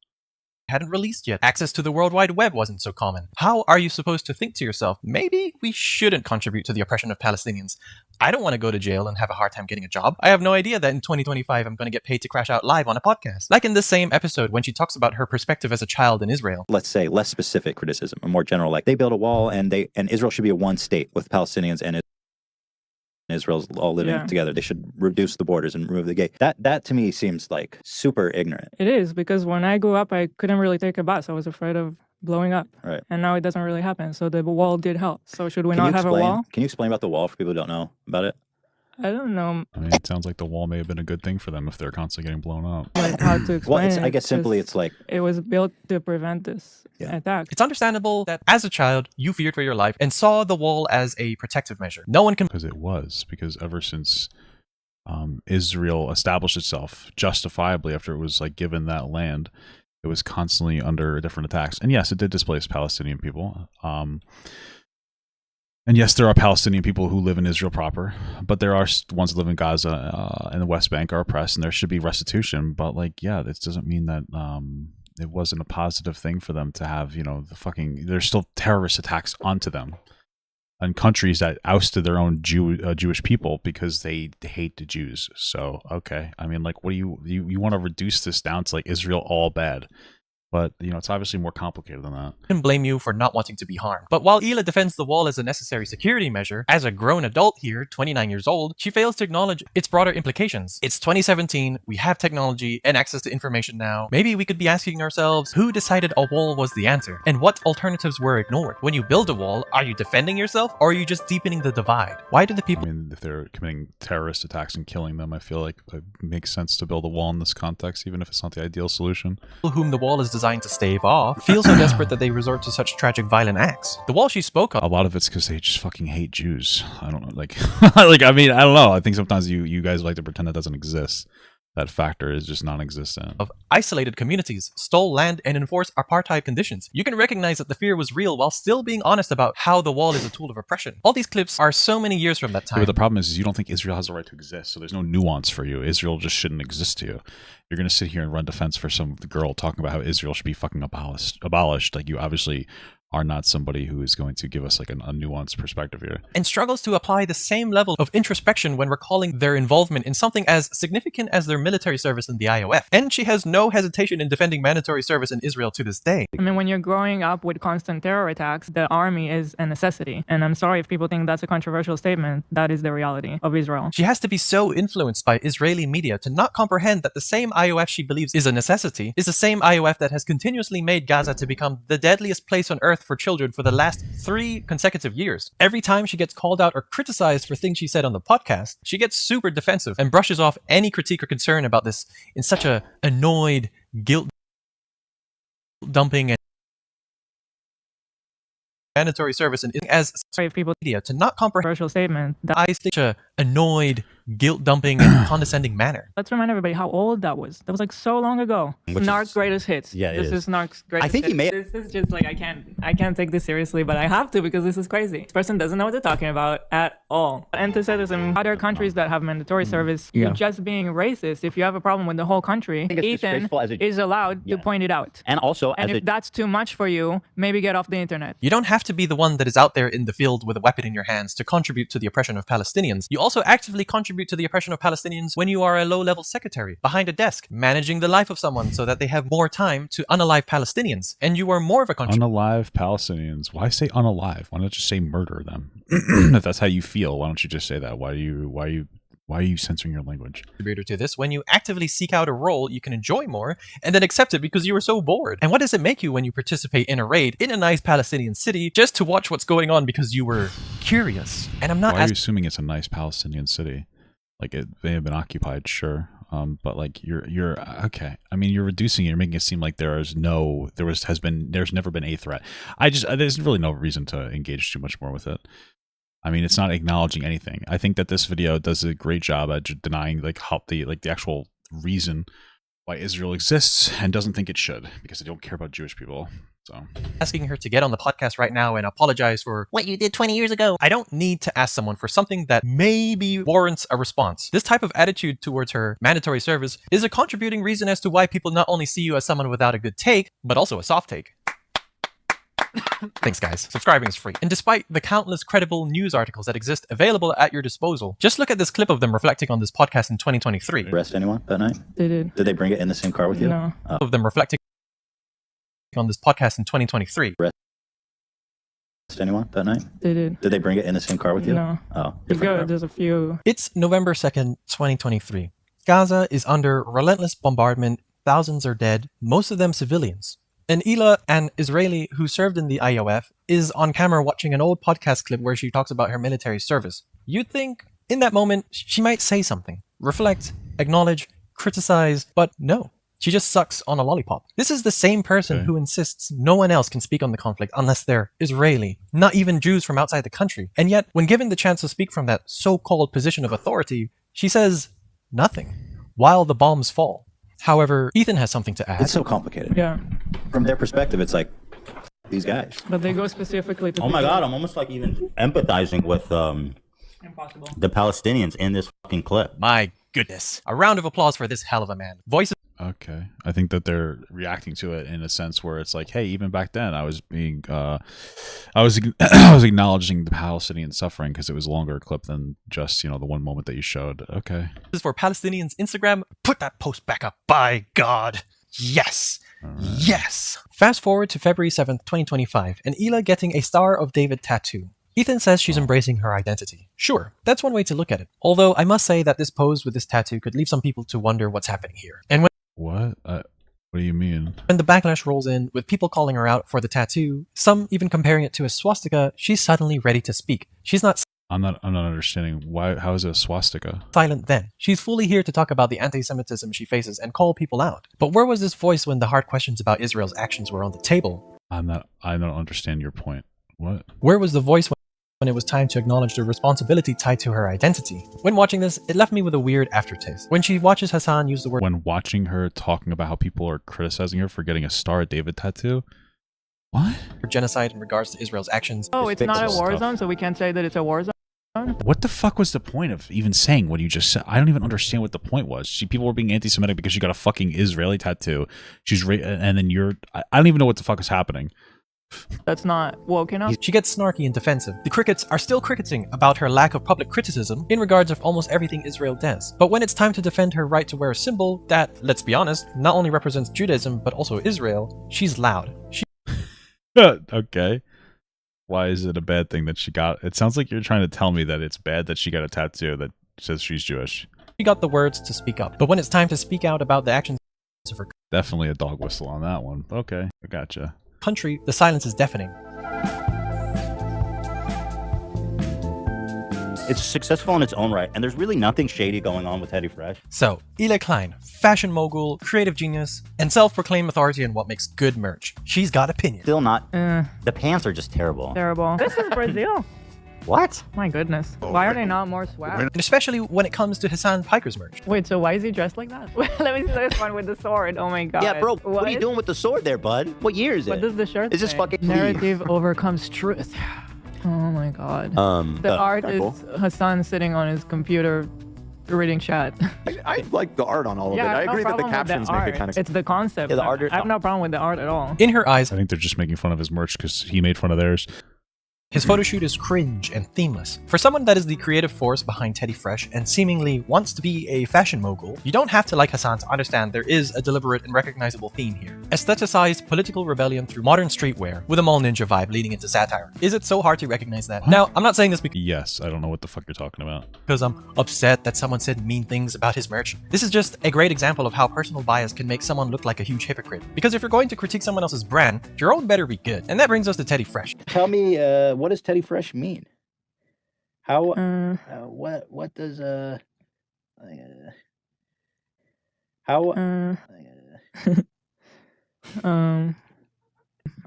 Speaker 1: Hadn't released yet. Access to the World Wide Web wasn't so common. How are you supposed to think to yourself, maybe we shouldn't contribute to the oppression of Palestinians? I don't want to go to jail and have a hard time getting a job. I have no idea that in 2025 I'm going to get paid to crash out live on a podcast. Like in the same episode when she talks about her perspective as a child in Israel.
Speaker 4: Let's say less specific criticism, a more general, like they build a wall and Israel should be a one state with Palestinians and Israel's all living together. They should reduce the borders and remove the gate. That to me seems like super ignorant.
Speaker 5: It is, because when I grew up, I couldn't really take a bus. I was afraid of blowing up.
Speaker 4: Right.
Speaker 5: And now it doesn't really happen. So the wall did help. So should we not have a wall?
Speaker 4: Can you explain about the wall for people who don't know about it?
Speaker 5: I don't know.
Speaker 2: I mean, it sounds like the wall may have been a good thing for them if they're constantly getting blown up.
Speaker 5: Like how to explain
Speaker 4: I guess simply it's like,
Speaker 5: it was built to prevent this attack.
Speaker 1: It's understandable that as a child, you feared for your life and saw the wall as a protective measure. No one can...
Speaker 2: Because ever since Israel established itself justifiably after it was like given that land, it was constantly under different attacks. And yes, it did displace Palestinian people. And yes, there are Palestinian people who live in Israel proper, but there are ones that live in Gaza and the West Bank are oppressed, and there should be restitution. But like, yeah, this doesn't mean that it wasn't a positive thing for them to have, there's still terrorist attacks onto them. And countries that ousted their own Jewish people because they hate the Jews. So, okay. I mean, like, what do you want to reduce this down to like Israel all bad? But, it's obviously more complicated than that.
Speaker 1: I can blame you for not wanting to be harmed. But while Hila defends the wall as a necessary security measure, as a grown adult here, 29 years old, she fails to acknowledge its broader implications. It's 2017, we have technology and access to information now. Maybe we could be asking ourselves, who decided a wall was the answer? And what alternatives were ignored? When you build a wall, are you defending yourself or are you just deepening the divide? Why do the people...
Speaker 2: I mean, if they're committing terrorist attacks and killing them, I feel like it makes sense to build a wall in this context, even if it's not the ideal solution.
Speaker 1: Whom the wall is designed to stave off feel so desperate that they resort to such tragic violent acts. The wall she spoke of,
Speaker 2: a lot of it's because they just fucking hate Jews. I don't know, like I mean, I don't know, I think sometimes you guys like to pretend that doesn't exist. That factor is just non-existent.
Speaker 1: Of isolated communities, stole land and enforced apartheid conditions. You can recognize that the fear was real while still being honest about how the wall is a tool of oppression. All these clips are so many years from that time.
Speaker 2: Yeah, but the problem is you don't think Israel has the right to exist, so there's no nuance for you. Israel just shouldn't exist to you. You're going to sit here and run defense for some girl talking about how Israel should be fucking abolished. Like, you obviously are not somebody who is going to give us like a nuanced perspective here.
Speaker 1: And struggles to apply the same level of introspection when recalling their involvement in something as significant as their military service in the IOF. And she has no hesitation in defending mandatory service in Israel to this day.
Speaker 5: I mean, when you're growing up with constant terror attacks, the army is a necessity. And I'm sorry if people think that's a controversial statement. That is the reality of Israel.
Speaker 1: She has to be so influenced by Israeli media to not comprehend that the same IOF she believes is a necessity is the same IOF that has continuously made Gaza to become the deadliest place on earth for children for the last 3 consecutive years. Every time she gets called out or criticized for things she said on the podcast, she gets super defensive and brushes off any critique or concern about this in such a annoyed, guilt-dumping and mandatory service, and as sorry if people media to not comprehend controversial statement that I such a annoyed, guilt-dumping and condescending manner.
Speaker 5: Let's remind everybody how old that was. That was like so long ago. Narc's greatest hits.
Speaker 4: Yeah,
Speaker 5: this is Narc's greatest.
Speaker 4: I think he may.
Speaker 5: This is just like I can't take this seriously, but I have to because this is crazy. This person doesn't know what they're talking about at all. Anti-semitism. Other countries that have mandatory service, you're just being racist. If you have a problem with the whole country, Ethan is allowed to point it out.
Speaker 4: And also,
Speaker 5: and if that's too much for you, maybe get off the internet.
Speaker 1: You don't have to be the one that is out there in the field with a weapon in your hands to contribute to the oppression of Palestinians. You also actively contribute to the oppression of Palestinians when you are a low-level secretary behind a desk, managing the life of someone so that they have more time to unalive Palestinians. And you are more of a contributor.
Speaker 2: Unalive Palestinians. Why say unalive? Why not just say murder them? If that's how you feel, why don't you just say that? Why are you censoring your language?
Speaker 1: To this, when you actively seek out a role you can enjoy more and then accept it because you were so bored. And what does it make you when you participate in a raid in a nice Palestinian city just to watch what's going on because you were curious? And I'm not.
Speaker 2: Why are you assuming it's a nice Palestinian city? Like it may have been occupied, sure, but like you're okay. I mean, you're reducing it. You're making it seem like there's never been a threat. There's really no reason to engage too much more with it. I mean, it's not acknowledging anything. I think that this video does a great job at denying the actual reason why Israel exists and doesn't think it should, because they don't care about Jewish people. So
Speaker 1: asking her to get on the podcast right now and apologize for what you did 20 years ago. I don't need to ask someone for something that maybe warrants a response. This type of attitude towards her mandatory service is a contributing reason as to why people not only see you as someone without a good take, but also a soft take. Thanks guys, subscribing is free. And despite the countless credible news articles that exist available at your disposal, just look at this clip of them reflecting on this podcast in 2023.
Speaker 11: Arrest anyone that night?
Speaker 5: They did.
Speaker 11: Did they bring it in the same car with you?
Speaker 5: No.
Speaker 1: Of them reflecting on this podcast in 2023.
Speaker 11: Arrest anyone that night?
Speaker 5: They did.
Speaker 11: Did they bring it in the same car with you?
Speaker 5: No.
Speaker 11: Oh.
Speaker 5: There's a few.
Speaker 1: It's November 2nd, 2023. Gaza is under relentless bombardment. Thousands are dead, most of them civilians. And Hila, an Israeli who served in the IOF, is on camera watching an old podcast clip where she talks about her military service. You'd think, in that moment, she might say something, reflect, acknowledge, criticize, but no. She just sucks on a lollipop. This is the same person who insists no one else can speak on the conflict unless they're Israeli, not even Jews from outside the country. And yet, when given the chance to speak from that so-called position of authority, she says nothing, while the bombs fall. However, Ethan has something to add.
Speaker 11: It's so complicated.
Speaker 5: Yeah.
Speaker 11: From their perspective, it's like, these guys.
Speaker 5: But they go specifically to
Speaker 4: Oh my god, I'm almost like even empathizing with the Palestinians in this fucking clip.
Speaker 1: My goodness. A round of applause for this hell of a man. Voices.
Speaker 2: Okay, I think that they're reacting to it in a sense where it's like, hey, even back then, I was being, I was acknowledging the Palestinian suffering because it was a longer clip than just, the one moment that you showed. Okay.
Speaker 1: This is for Palestinians Instagram. Put that post back up. By God. Yes. Right. Yes. Fast forward to February 7th, 2025, and Hila getting a Star of David tattoo. Ethan says she's embracing her identity. Sure, that's one way to look at it. Although I must say that this pose with this tattoo could leave some people to wonder what's happening here. And when
Speaker 2: what do you mean?
Speaker 1: When the backlash rolls in, with people calling her out for the tattoo, some even comparing it to a swastika, she's suddenly ready to speak. She's not
Speaker 2: I'm not understanding why. How is it a swastika?
Speaker 1: Silent then. She's fully here to talk about the anti-Semitism she faces and call people out. But where was this voice when the hard questions about Israel's actions were on the table?
Speaker 2: I don't understand your point. What?
Speaker 1: Where was the voice when it was time to acknowledge the responsibility tied to her identity? When watching this, it left me with a weird aftertaste. When she watches Hassan use the word...
Speaker 2: When watching her talking about how people are criticizing her for getting a Star of David tattoo? What?
Speaker 1: Genocide in regards to Israel's actions.
Speaker 5: Oh, it's not a war zone, so we can't say that it's a war zone?
Speaker 2: What the fuck was the point of even saying what you just said? I don't even understand what the point was. People were being anti-Semitic because she got a fucking Israeli tattoo. And then I don't even know what the fuck is happening.
Speaker 5: That's not woke enough.
Speaker 1: She gets snarky and defensive. The crickets are still cricketing about her lack of public criticism in regards of almost everything Israel does. But when it's time to defend her right to wear a symbol that, let's be honest, not only represents Judaism but also Israel, she's loud.
Speaker 2: Okay. Why is it a bad thing that she got? It sounds like you're trying to tell me that it's bad that she got a tattoo that says she's Jewish.
Speaker 1: She got the words to speak up. But when it's time to speak out about the actions of her...
Speaker 2: Definitely a dog whistle on that one. Okay, I gotcha.
Speaker 1: Country, the silence is deafening.
Speaker 4: It's successful in its own right, and there's really nothing shady going on with Teddy Fresh.
Speaker 1: So, Hila Klein, fashion mogul, creative genius, and self-proclaimed authority in what makes good merch. She's got opinions.
Speaker 4: Still not. The pants are just terrible.
Speaker 5: Terrible. This is Brazil.
Speaker 3: What?
Speaker 5: My goodness. Why are they not more swag?
Speaker 1: And especially when it comes to Hassan Piker's merch.
Speaker 5: Wait, so why is he dressed like that? Let me see this one with the sword. Oh my god.
Speaker 3: Yeah, bro. What are you doing with the sword there, bud? What year is it?
Speaker 5: What does the shirt
Speaker 3: Is this
Speaker 5: say?
Speaker 3: fucking
Speaker 5: Narrative overcomes truth. Oh my god. The art is Hassan sitting on his computer reading chat.
Speaker 19: I like the art on all of it.
Speaker 5: Yeah,
Speaker 19: I agree that the captions make it kind of.
Speaker 5: It's the concept.
Speaker 3: Yeah, the art.
Speaker 5: I have no problem with the art at all.
Speaker 1: In her eyes,
Speaker 2: I think they're just making fun of his merch because he made fun of theirs.
Speaker 1: his photo shoot is cringe and themeless. For someone that is the creative force behind Teddy Fresh and seemingly wants to be a fashion mogul, you don't have to like Hassan to understand there is a deliberate and recognizable theme here. Aestheticized political rebellion through modern streetwear with a mall ninja vibe leading into satire. Is it so hard to recognize that? Now, I'm not saying this because
Speaker 2: Yes, I don't know what the fuck you're talking about.
Speaker 1: I'm upset that someone said mean things about his merch. This is just a great example of how personal bias can make someone look like a huge hypocrite. Because if you're going to critique someone else's brand, your own better be good. And that brings us to Teddy Fresh.
Speaker 21: Tell me, what does Teddy Fresh mean? How? What does how?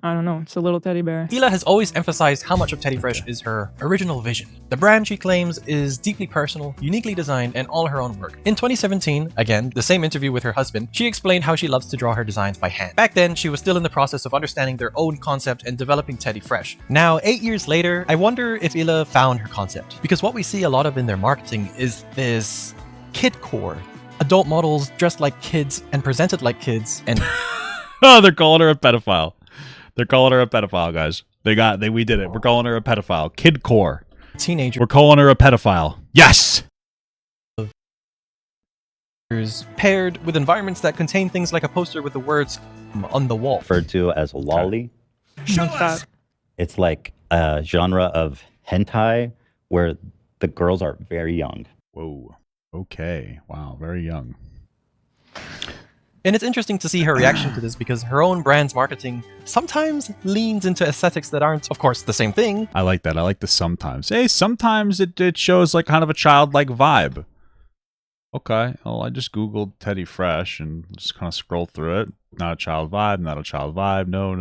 Speaker 5: I don't know. It's a little teddy bear.
Speaker 1: Hila has always emphasized how much of Teddy Fresh is her original vision. The brand, she claims, is deeply personal, uniquely designed, and all her own work. In 2017, again, the same interview with her husband, she explained how she loves to draw her designs by hand. Back then, she was still in the process of understanding their own concept and developing Teddy Fresh. Now, 8 years later, I wonder if Hila found her concept. Because what we see a lot of in their marketing is this kid core. Adult models dressed like kids and presented like kids and...
Speaker 2: Oh, they're calling her a pedophile. They're calling her a pedophile, guys. We did it. We're calling her a pedophile. Kid core.
Speaker 1: Teenager.
Speaker 2: We're calling her a pedophile. Yes!
Speaker 1: Paired with environments that contain things like a poster with the words on the wall.
Speaker 4: Referred to as lolly.
Speaker 5: What's that?
Speaker 4: It's like a genre of hentai where the girls are very young.
Speaker 2: Whoa. Okay. Wow. Very young.
Speaker 1: And it's interesting to see her reaction to this because her own brand's marketing sometimes leans into aesthetics that aren't, of course, the same thing.
Speaker 2: I like that. I like the sometimes. Hey, sometimes it shows like kind of a childlike vibe. Okay. Well, I just Googled Teddy Fresh and just kind of scroll through it. Not a child vibe, not a child vibe. No.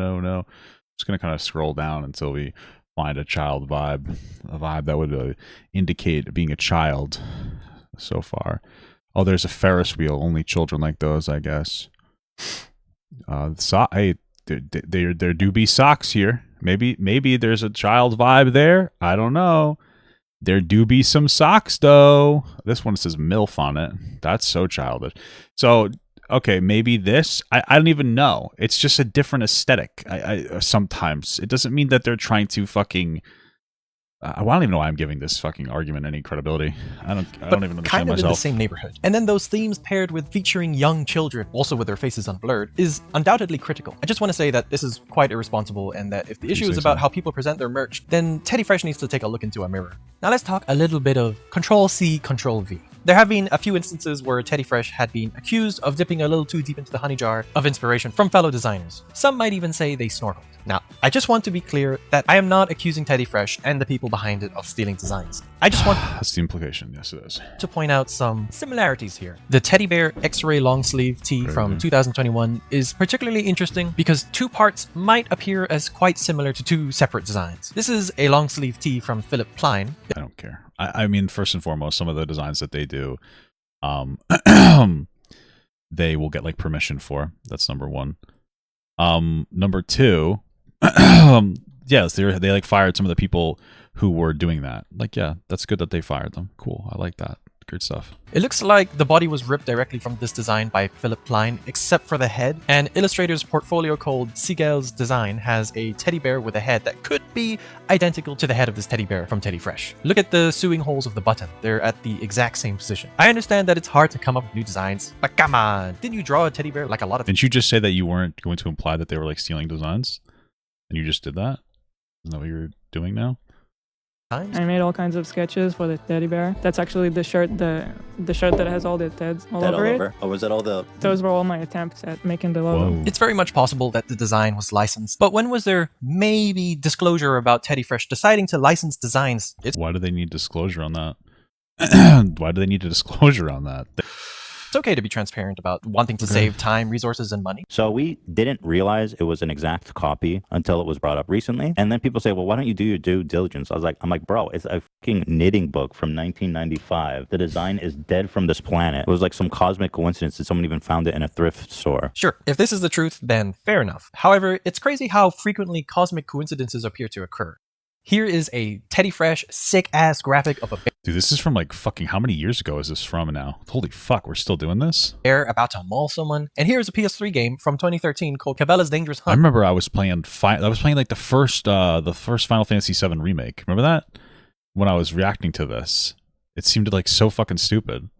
Speaker 2: Just going to kind of scroll down until we find a child vibe. A vibe that would indicate being a child so far. Oh, there's a Ferris wheel. Only children like those, I guess. Hey, there do be socks here. Maybe there's a child vibe there. I don't know. There do be some socks, though. This one says MILF on it. That's so childish. So, okay, maybe this. I don't even know. It's just a different aesthetic. Sometimes. It doesn't mean that they're trying to fucking... I don't even know why I'm giving this fucking argument any credibility. I don't even understand
Speaker 1: kind of
Speaker 2: myself.
Speaker 1: in the same neighborhood. And then those themes paired with featuring young children, also with their faces unblurred, is undoubtedly critical. I just want to say that this is quite irresponsible and that if the issue is about how people present their merch, then Teddy Fresh needs to take a look into a mirror. Now let's talk a little bit of Control-C, Control-V. There have been a few instances where Teddy Fresh had been accused of dipping a little too deep into the honey jar of inspiration from fellow designers. Some might even say they snorkeled. Now, I just want to be clear that I am not accusing Teddy Fresh and the people behind it of stealing designs. I just want
Speaker 2: That's the implication. Yes, it is.
Speaker 1: to point out some similarities here. The Teddy Bear X-Ray long sleeve tee from 2021 is particularly interesting because two parts might appear as quite similar to two separate designs. This is a long sleeve tee from Philip Klein.
Speaker 2: I don't care. I mean, first and foremost, some of the designs that they do, they will get like permission for. That's number one. Number two, yes, they like fired some of the people who were doing that. Like, yeah, that's good that they fired them. Cool, I like that. Good stuff.
Speaker 1: It looks like the body was ripped directly from this design by Philip Klein, except for the head. And Illustrator's portfolio called Seagal's Design has a teddy bear with a head that could be identical to the head of this teddy bear from Teddy Fresh. Look at the sewing holes of the button. They're at the exact same position. I understand that it's hard to come up with new designs, but come on, didn't you draw a teddy bear like a lot of...
Speaker 2: Didn't you just say that you weren't going to imply that they were like stealing designs? And you just did that? Isn't that what you're doing now?
Speaker 5: I made all kinds of sketches for the teddy bear. That's actually the shirt, the shirt that has all the Teds all over it.
Speaker 21: Or was that all the...
Speaker 5: Those were all my attempts at making the logo.
Speaker 2: Whoa.
Speaker 1: It's very much possible that the design was licensed, but when was there maybe disclosure about Teddy Fresh deciding to license designs? It's
Speaker 2: Why do they need disclosure on that? Why do they need a disclosure on that?
Speaker 1: It's okay to be transparent about wanting to save time, resources, and money.
Speaker 4: So we didn't realize it was an exact copy until it was brought up recently. And then people say, well, why don't you do your due diligence? I'm like, bro, it's a fucking knitting book from 1995. The design is dead from this planet. It was like some cosmic coincidence that someone even found it in a thrift store.
Speaker 1: Sure, if this is the truth, then fair enough. However, it's crazy how frequently cosmic coincidences appear to occur. Here is a Teddy Fresh, sick-ass graphic of a
Speaker 2: Dude, this is from like fucking, how many years ago is this from now? Holy fuck, we're still doing this?
Speaker 1: bear about to maul someone. And here's a PS3 game from 2013 called Cabela's Dangerous
Speaker 2: I
Speaker 1: Hunt.
Speaker 2: remember I was playing like the first Final Fantasy VII remake. Remember that? When I was reacting to this. It seemed like so fucking stupid.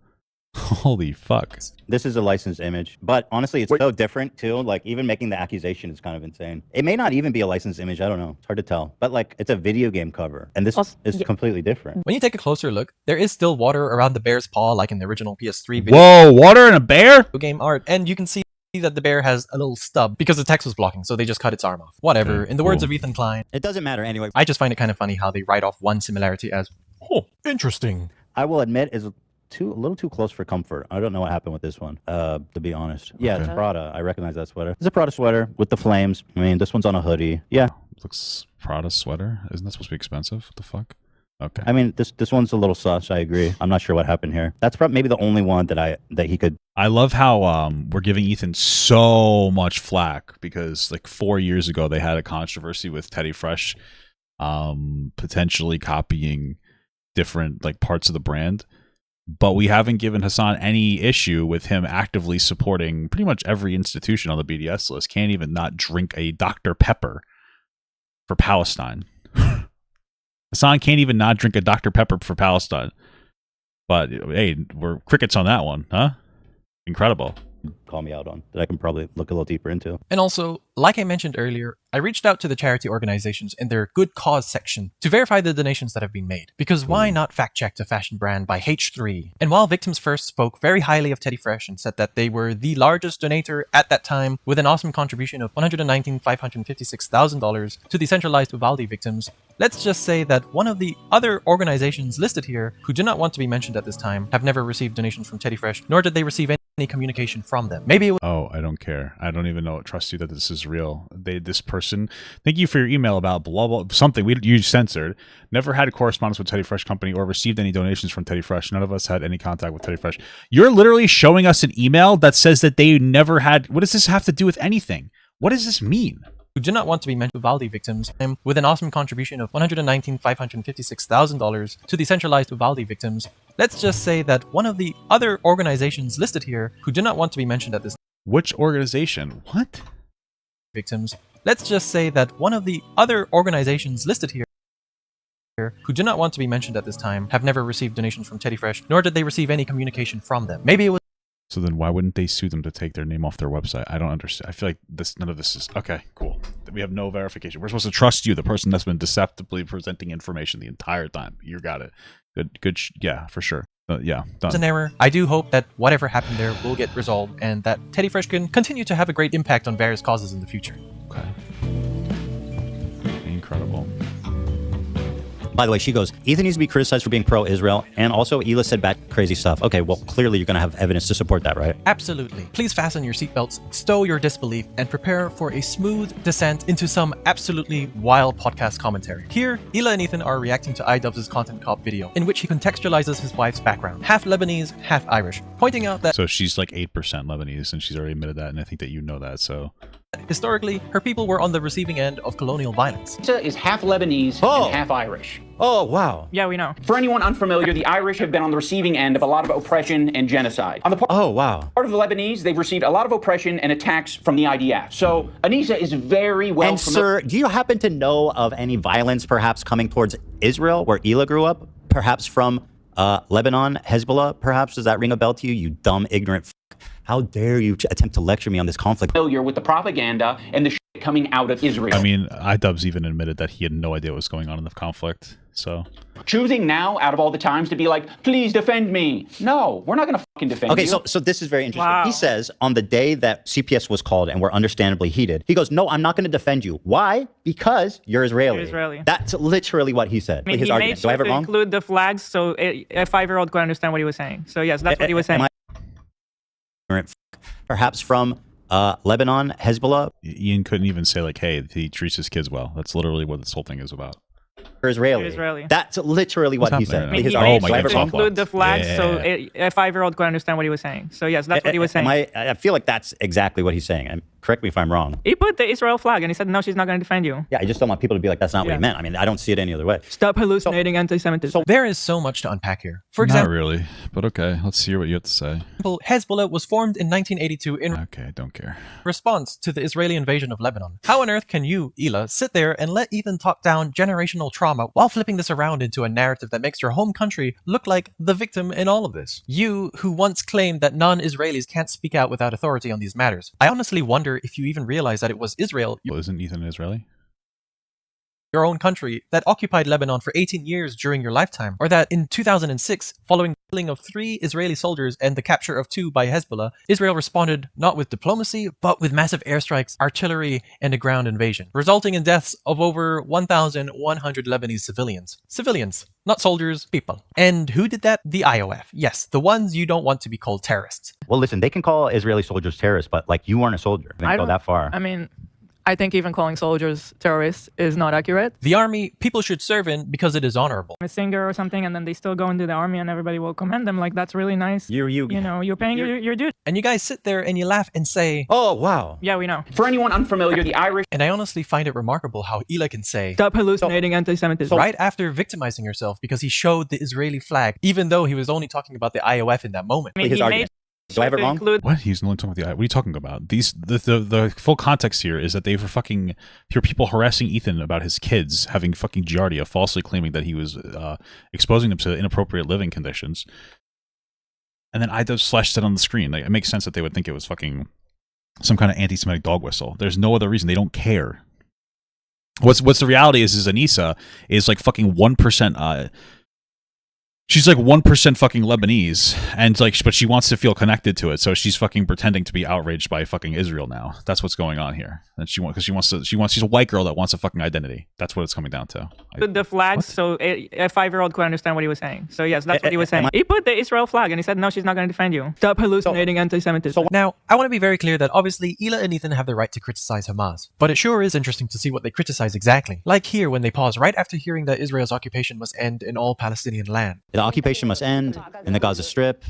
Speaker 2: Holy fuck.
Speaker 4: This is a licensed image, but honestly, it's so different too. Like even making the accusation is kind of insane. It may not even be a licensed image. I don't know. It's hard to tell. But like, it's a video game cover, and this is completely different.
Speaker 1: When you take a closer look, there is still water around the bear's paw like in the original PS3 video.
Speaker 2: Whoa, water and a bear?
Speaker 1: Game art, and you can see that the bear has a little stub because the text was blocking, so they just cut its arm off. Whatever.
Speaker 2: Okay,
Speaker 1: in the words of Ethan Klein,
Speaker 4: it doesn't matter anyway.
Speaker 1: I just find it kind of funny how they write off one similarity as, oh, interesting.
Speaker 4: I will admit, is a little too close for comfort. I don't know what happened with this one, to be honest. Yeah, it's Prada. I recognize that sweater. It's a Prada sweater with the flames. I mean, this one's on a hoodie. Yeah.
Speaker 2: Looks Prada sweater. Isn't that supposed to be expensive? What the fuck? Okay.
Speaker 4: I mean, this one's a little sus. I agree. I'm not sure what happened here. That's probably maybe the only one that he could.
Speaker 2: I love how we're giving Ethan so much flack because like 4 years ago they had a controversy with Teddy Fresh potentially copying different like parts of the brand. But we haven't given Hassan any issue with him actively supporting pretty much every institution on the BDS list. Can't even not drink a Dr. Pepper for Palestine. Hassan can't even not drink a Dr. Pepper for Palestine. But hey, we're crickets on that one, huh? Incredible.
Speaker 4: Call me out on that I can probably look a little deeper into.
Speaker 1: And also, like I mentioned earlier, I reached out to the charity organizations in their good cause section to verify the donations that have been made. Because why not fact check the fashion brand by H3? And while Victims First spoke very highly of Teddy Fresh and said that they were the largest donator at that time with an awesome contribution of $119,556,000 to the centralized Uvalde victims, let's just say that one of the other organizations listed here, who do not want to be mentioned at this time, have never received donations from Teddy Fresh, nor did they receive any communication from them. Maybe it was
Speaker 2: I don't care. I don't even know. Trust you that this is real. This person. Thank you for your email about blah blah something you censored. Never had correspondence with Teddy Fresh Company or received any donations from Teddy Fresh. None of us had any contact with Teddy Fresh. You're literally showing us an email that says that they never had. What does this have to do with anything? What does this mean?
Speaker 1: Who do not want to be mentioned Uvalde victims, with an awesome contribution of $119,556,000 to the centralized Uvalde victims. Let's just say that one of the other organizations listed here, who do not want to be mentioned at this.
Speaker 2: Which organization? What?
Speaker 1: Victims. Let's just say that one of the other organizations listed here, who do not want to be mentioned at this time, have never received donations from Teddy Fresh, nor did they receive any communication from them. Maybe it was.
Speaker 2: So then why wouldn't they sue them to take their name off their website? I don't understand. I feel like none of this is... Okay, cool. We have no verification. We're supposed to trust you, the person that's been deceptively presenting information the entire time. You got it. Good. Yeah, for sure. Yeah, done.
Speaker 1: It's an error. I do hope that whatever happened there will get resolved and that Teddy Fresh can continue to have a great impact on various causes in the future.
Speaker 2: Okay. Incredible.
Speaker 4: By the way, she goes, Ethan needs to be criticized for being pro-Israel, and also Hila said bad crazy stuff. Okay, well, clearly you're going to have evidence to support that, right?
Speaker 1: Absolutely. Please fasten your seatbelts, stow your disbelief, and prepare for a smooth descent into some absolutely wild podcast commentary. Here, Hila and Ethan are reacting to iDubbbz' Content Cop video, in which he contextualizes his wife's background, half Lebanese, half Irish, pointing out that...
Speaker 2: So she's like 8% Lebanese, and she's already admitted that, and I think that you know that, so...
Speaker 1: Historically, her people were on the receiving end of colonial violence.
Speaker 7: Lisa is half Lebanese and half Irish.
Speaker 4: Oh, wow.
Speaker 5: Yeah, we know.
Speaker 7: For anyone unfamiliar, the Irish have been on the receiving end of a lot of oppression and genocide. On the part
Speaker 4: of the
Speaker 7: Lebanese, they've received a lot of oppression and attacks from the IDF. So Anissa is very well
Speaker 4: And sir, do you happen to know of any violence perhaps coming towards Israel, where Hila grew up? Perhaps from Lebanon, Hezbollah, perhaps? Does that ring a bell to you, you dumb, ignorant f***? How dare you attempt to lecture me on this conflict?
Speaker 7: Familiar with the propaganda and the shit coming out of Israel.
Speaker 2: I mean, iDubbbz even admitted that he had no idea what was going on in the conflict, so...
Speaker 7: Choosing now, out of all the times, to be like, please defend me. No, we're not going to fucking defend you.
Speaker 4: Okay, so this is very interesting.
Speaker 7: Wow.
Speaker 4: He says, on the day that CPS was called and we're understandably heated, he goes, no, I'm not going to defend you. Why? Because you're Israeli.
Speaker 5: You're Israeli.
Speaker 4: That's literally what he said.
Speaker 5: I mean,
Speaker 4: his
Speaker 5: he
Speaker 4: argument.
Speaker 5: made
Speaker 4: Do I
Speaker 5: sure
Speaker 4: have it
Speaker 5: to
Speaker 4: wrong?
Speaker 5: include the flags so a 5-year-old could understand what he was saying. So yes, that's what he was saying.
Speaker 4: perhaps from Lebanon, Hezbollah.
Speaker 2: Ian couldn't even say like, hey, he treats his kids well. That's literally what this whole thing is about.
Speaker 4: Israeli. That's literally what he said.
Speaker 5: I mean, he made to include the flags so a 5-year-old could understand what he was saying. So yes, that's what he was saying.
Speaker 4: I feel like that's exactly what he's saying. And correct me if I'm wrong.
Speaker 5: He put the Israel flag and he said, no, she's not going to defend you.
Speaker 4: Yeah, I just don't want people to be like, that's not what he meant. I mean, I don't see it any other way.
Speaker 5: Stop hallucinating anti-Semitism.
Speaker 1: There is so much to unpack here. For example,
Speaker 2: not really, but okay. Let's hear what you have to say.
Speaker 1: Hezbollah was formed in 1982 in
Speaker 2: I don't care.
Speaker 1: response to the Israeli invasion of Lebanon. How on earth can you, Hila, sit there and let Ethan talk down generational trauma while flipping this around into a narrative that makes your home country look like the victim in all of this? You, who once claimed that non-Israelis can't speak out without authority on these matters. I honestly wonder if you even realize that it was Israel,
Speaker 2: Well, isn't Ethan Israeli?
Speaker 1: your own country, that occupied Lebanon for 18 years during your lifetime, or that in 2006, following the killing of 3 Israeli soldiers and the capture of 2 by Hezbollah, Israel responded not with diplomacy, but with massive airstrikes, artillery, and a ground invasion, resulting in deaths of over 1,100 Lebanese civilians. Civilians, not soldiers, people. And who did that? The IOF. Yes, the ones you don't want to be called terrorists.
Speaker 4: Well, listen, they can call Israeli soldiers terrorists, but like you weren't a soldier. They didn't go that far.
Speaker 5: I mean, I think even calling soldiers terrorists is not accurate.
Speaker 1: The army, people should serve in because it is honorable.
Speaker 5: A singer or something, and then they still go into the army and everybody will commend them. Like, that's really nice. You know, you're paying your due.
Speaker 1: And you guys sit there and you laugh and say,
Speaker 4: oh, wow.
Speaker 5: Yeah, we know.
Speaker 7: For anyone unfamiliar, the Irish...
Speaker 1: And I honestly find it remarkable how Hila can say,
Speaker 5: stop hallucinating anti-Semitism.
Speaker 1: Right after victimizing yourself because he showed the Israeli flag, even though he was only talking about the IOF in that moment.
Speaker 5: I mean, he made
Speaker 4: Do I have it wrong?
Speaker 2: What? He's only talking about the eye. What are you talking about? The full context here is that they were fucking here people harassing Ethan about his kids having fucking giardia, falsely claiming that he was exposing them to inappropriate living conditions. And then I just flashed it on the screen. Like, it makes sense that they would think it was fucking some kind of anti-Semitic dog whistle. There's no other reason. They don't care. What's the reality is Anissa is like fucking 1%. She's like 1% fucking Lebanese, and like, but she wants to feel connected to it, so she's fucking pretending to be outraged by fucking Israel now. That's what's going on here. And she's a white girl that wants a fucking identity. That's what it's coming down to.
Speaker 5: The flags, so a 5-year-old could understand what he was saying. So yes, that's what he was saying. He put the Israel flag, and he said, no, she's not going to defend you. Stop hallucinating anti-Semitism.
Speaker 1: Now, I want to be very clear that obviously Hila and Ethan have the right to criticize Hamas, but it sure is interesting to see what they criticize exactly. Like here, when they pause right after hearing that Israel's occupation must end in all Palestinian land.
Speaker 4: The occupation must end in the Gaza Strip.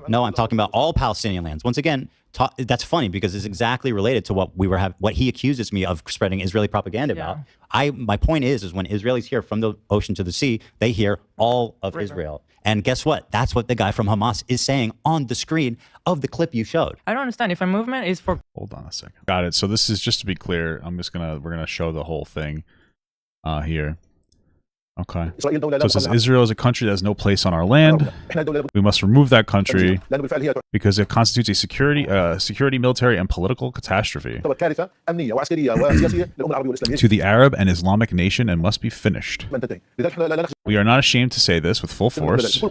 Speaker 4: No, I'm talking about all Palestinian lands. Once again, that's funny because it's exactly related to what he accuses me of spreading Israeli propaganda about. My point is when Israelis hear from the ocean to the sea, they hear all of Israel. And guess what? That's what the guy from Hamas is saying on the screen of the clip you showed.
Speaker 5: I don't understand. If a movement is for...
Speaker 2: Hold on a second. Got it. So this is just to be clear. We're gonna show the whole thing here. Okay. So it says Israel is a country that has no place on our land. We must remove that country because it constitutes a security, military, and political catastrophe to the Arab and Islamic nation and must be finished. We are not ashamed to say this with full force.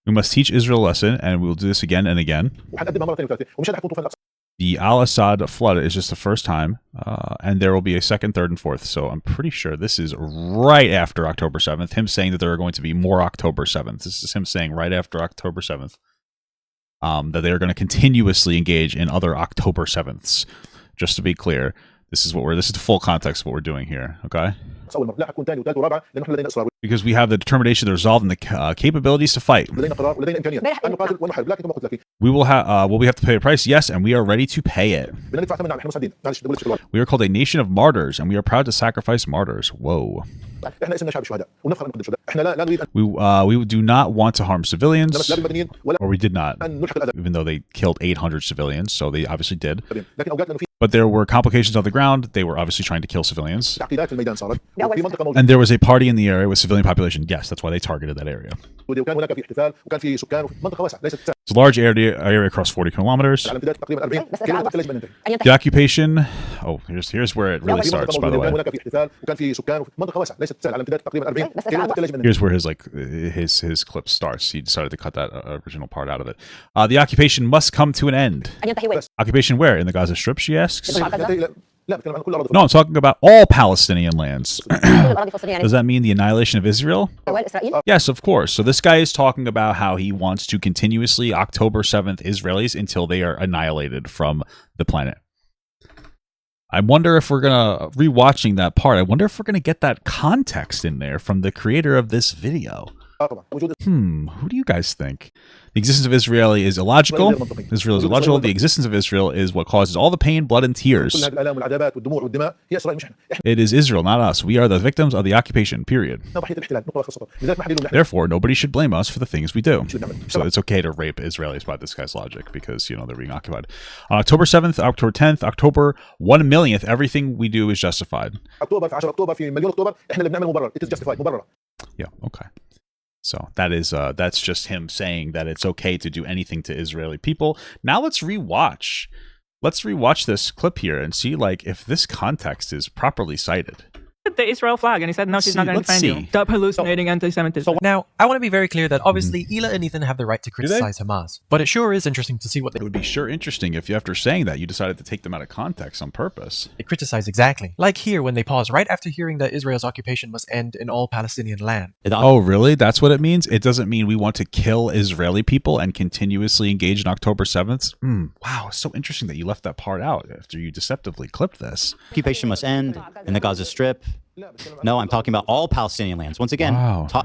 Speaker 2: We must teach Israel a lesson, and we will do this again and again. The Al-Assad flood is just the first time, and there will be a second, third, and fourth. So I'm pretty sure this is right after October 7th, him saying that there are going to be more October 7th. This is him saying right after October 7th that they are going to continuously engage in other October 7ths. Just to be clear, this is the full context of what we're doing here, okay? Because we have the determination, the resolve, and the capabilities to fight. Will we have to pay a price? Yes, and we are ready to pay it. We are called a nation of martyrs, and we are proud to sacrifice martyrs. Whoa. We do not want to harm civilians, or we did not, even though they killed 800 civilians, so they obviously did. But there were complications on the ground. They were obviously trying to kill civilians. And there was a party in the area with civilian population. Yes, that's why they targeted that area. It's a large area across 40 kilometers. The occupation... Oh, here's where it really starts, by the way. Here's where his clip starts. He decided to cut that original part out of it. The occupation must come to an end. Occupation where? In the Gaza Strip, she asks? No, I'm talking about all Palestinian lands. Does that mean the annihilation of Israel? Yes, of course. So this guy is talking about how he wants to continuously October 7th Israelis until they are annihilated from the planet. I wonder if we're gonna, rewatching that part, I wonder if we're gonna get that context in there from the creator of this video. Who do you guys think? The existence of Israel is illogical. Israel is illogical. The existence of Israel is what causes all the pain, blood, and tears. It is Israel, not us. We are the victims of the occupation, period. Therefore, nobody should blame us for the things we do. So it's okay to rape Israelis by this guy's logic because, you know, they're being occupied. On October 7th, October 10th, October 1,000,000th, everything we do is justified. Yeah, okay. So that is that's just him saying that it's okay to do anything to Israeli people. Now let's rewatch this clip here and see like if this context is properly cited.
Speaker 5: The Israel flag, and he said, no, she's not going to defend you. Stop hallucinating anti-Semitism.
Speaker 1: Now, I want to be very clear that obviously Hila and Ethan have the right to criticize Hamas, but it sure is interesting to see what
Speaker 2: It would be sure interesting if after saying that, you decided to take them out of context on purpose.
Speaker 1: they criticize exactly. Like here when they pause right after hearing that Israel's occupation must end in all Palestinian land.
Speaker 2: Oh, really? That's what it means? It doesn't mean we want to kill Israeli people and continuously engage in October 7th? Wow, it's so interesting that you left that part out after you deceptively clipped this.
Speaker 4: Occupation must end in the Gaza Strip. No, I'm talking about all Palestinian lands. Once again,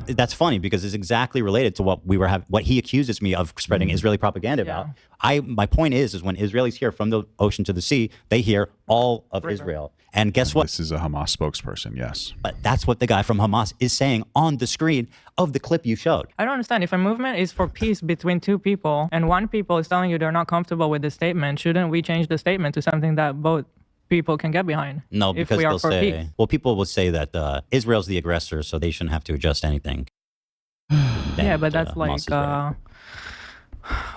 Speaker 4: that's funny because it's exactly related to what what he accuses me of spreading Israeli propaganda about. My point is when Israelis hear from the ocean to the sea, they hear all of Israel. And guess what?
Speaker 2: This is a Hamas spokesperson, yes.
Speaker 4: But that's what the guy from Hamas is saying on the screen of the clip you showed.
Speaker 5: I don't understand. If a movement is for peace between two people and one people is telling you they're not comfortable with the statement, shouldn't we change the statement to something that both people can get behind?
Speaker 4: No, because they'll say, well, people will say that Israel's the aggressor, so they shouldn't have to adjust anything.
Speaker 5: Yeah, but that's like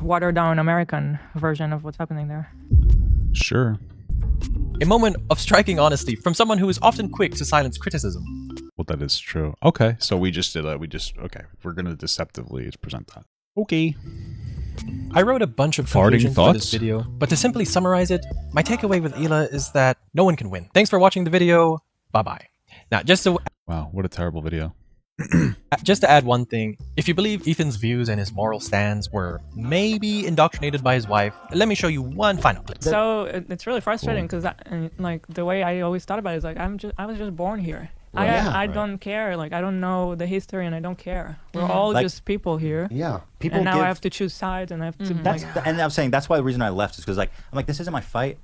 Speaker 5: watered down American version of what's happening there.
Speaker 2: Sure.
Speaker 1: A moment of striking honesty from someone who is often quick to silence criticism.
Speaker 2: Well, that is true. Okay, so we just did okay, we're going to deceptively present that. Okay.
Speaker 1: I wrote a bunch of conclusions for this video, but to simply summarize it, my takeaway with Hila is that no one can win. Thanks for watching the video. Bye-bye. Now,
Speaker 2: wow, what a terrible video.
Speaker 1: Just to add one thing, if you believe Ethan's views and his moral stands were maybe indoctrinated by his wife, let me show you one final clip.
Speaker 5: So it's really frustrating because like the way I always thought about it is like I was just born here. I don't care. Like I don't know the history and I don't care. We're all just people here.
Speaker 20: Yeah, people.
Speaker 5: And now I have to choose sides and I have to.
Speaker 4: And I'm saying that's why the reason I left is because I'm like this isn't my fight.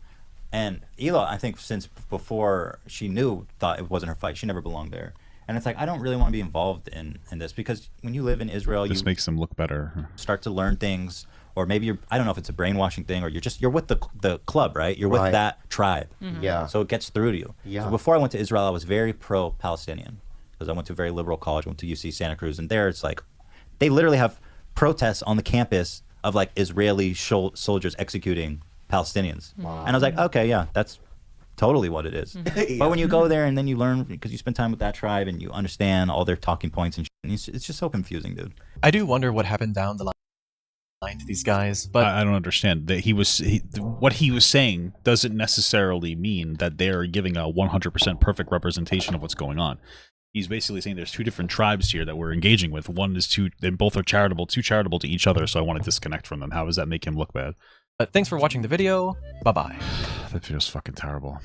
Speaker 4: And Hila, I think since before she knew, thought it wasn't her fight. She never belonged there. And it's like I don't really want to be involved in this because when you live in Israel,
Speaker 2: this makes them look better.
Speaker 4: Start to learn things, or maybe I don't know if it's a brainwashing thing, or you're with the club, right? You're with that tribe.
Speaker 20: Yeah.
Speaker 4: So it gets through to you.
Speaker 20: Yeah.
Speaker 4: So before I went to Israel, I was very pro-Palestinian because I went to a very liberal college. I went to UC Santa Cruz, and there it's like they literally have protests on the campus of like Israeli soldiers executing Palestinians.
Speaker 20: Wow.
Speaker 4: And I was like, okay, yeah, that's totally what it is. But when you go there and then you learn because you spend time with that tribe and you understand all their talking points and it's just so confusing, dude.
Speaker 1: I do wonder what happened down the line to these guys, but
Speaker 2: I don't understand that what he was saying doesn't necessarily mean that they're giving a 100% perfect representation of what's going on. He's basically saying there's two different tribes here that we're engaging with. One is they both are too charitable to each other, so I want to disconnect from them. How does that make him look bad?
Speaker 1: Thanks for watching the video. Bye-bye.
Speaker 2: That video's fucking terrible.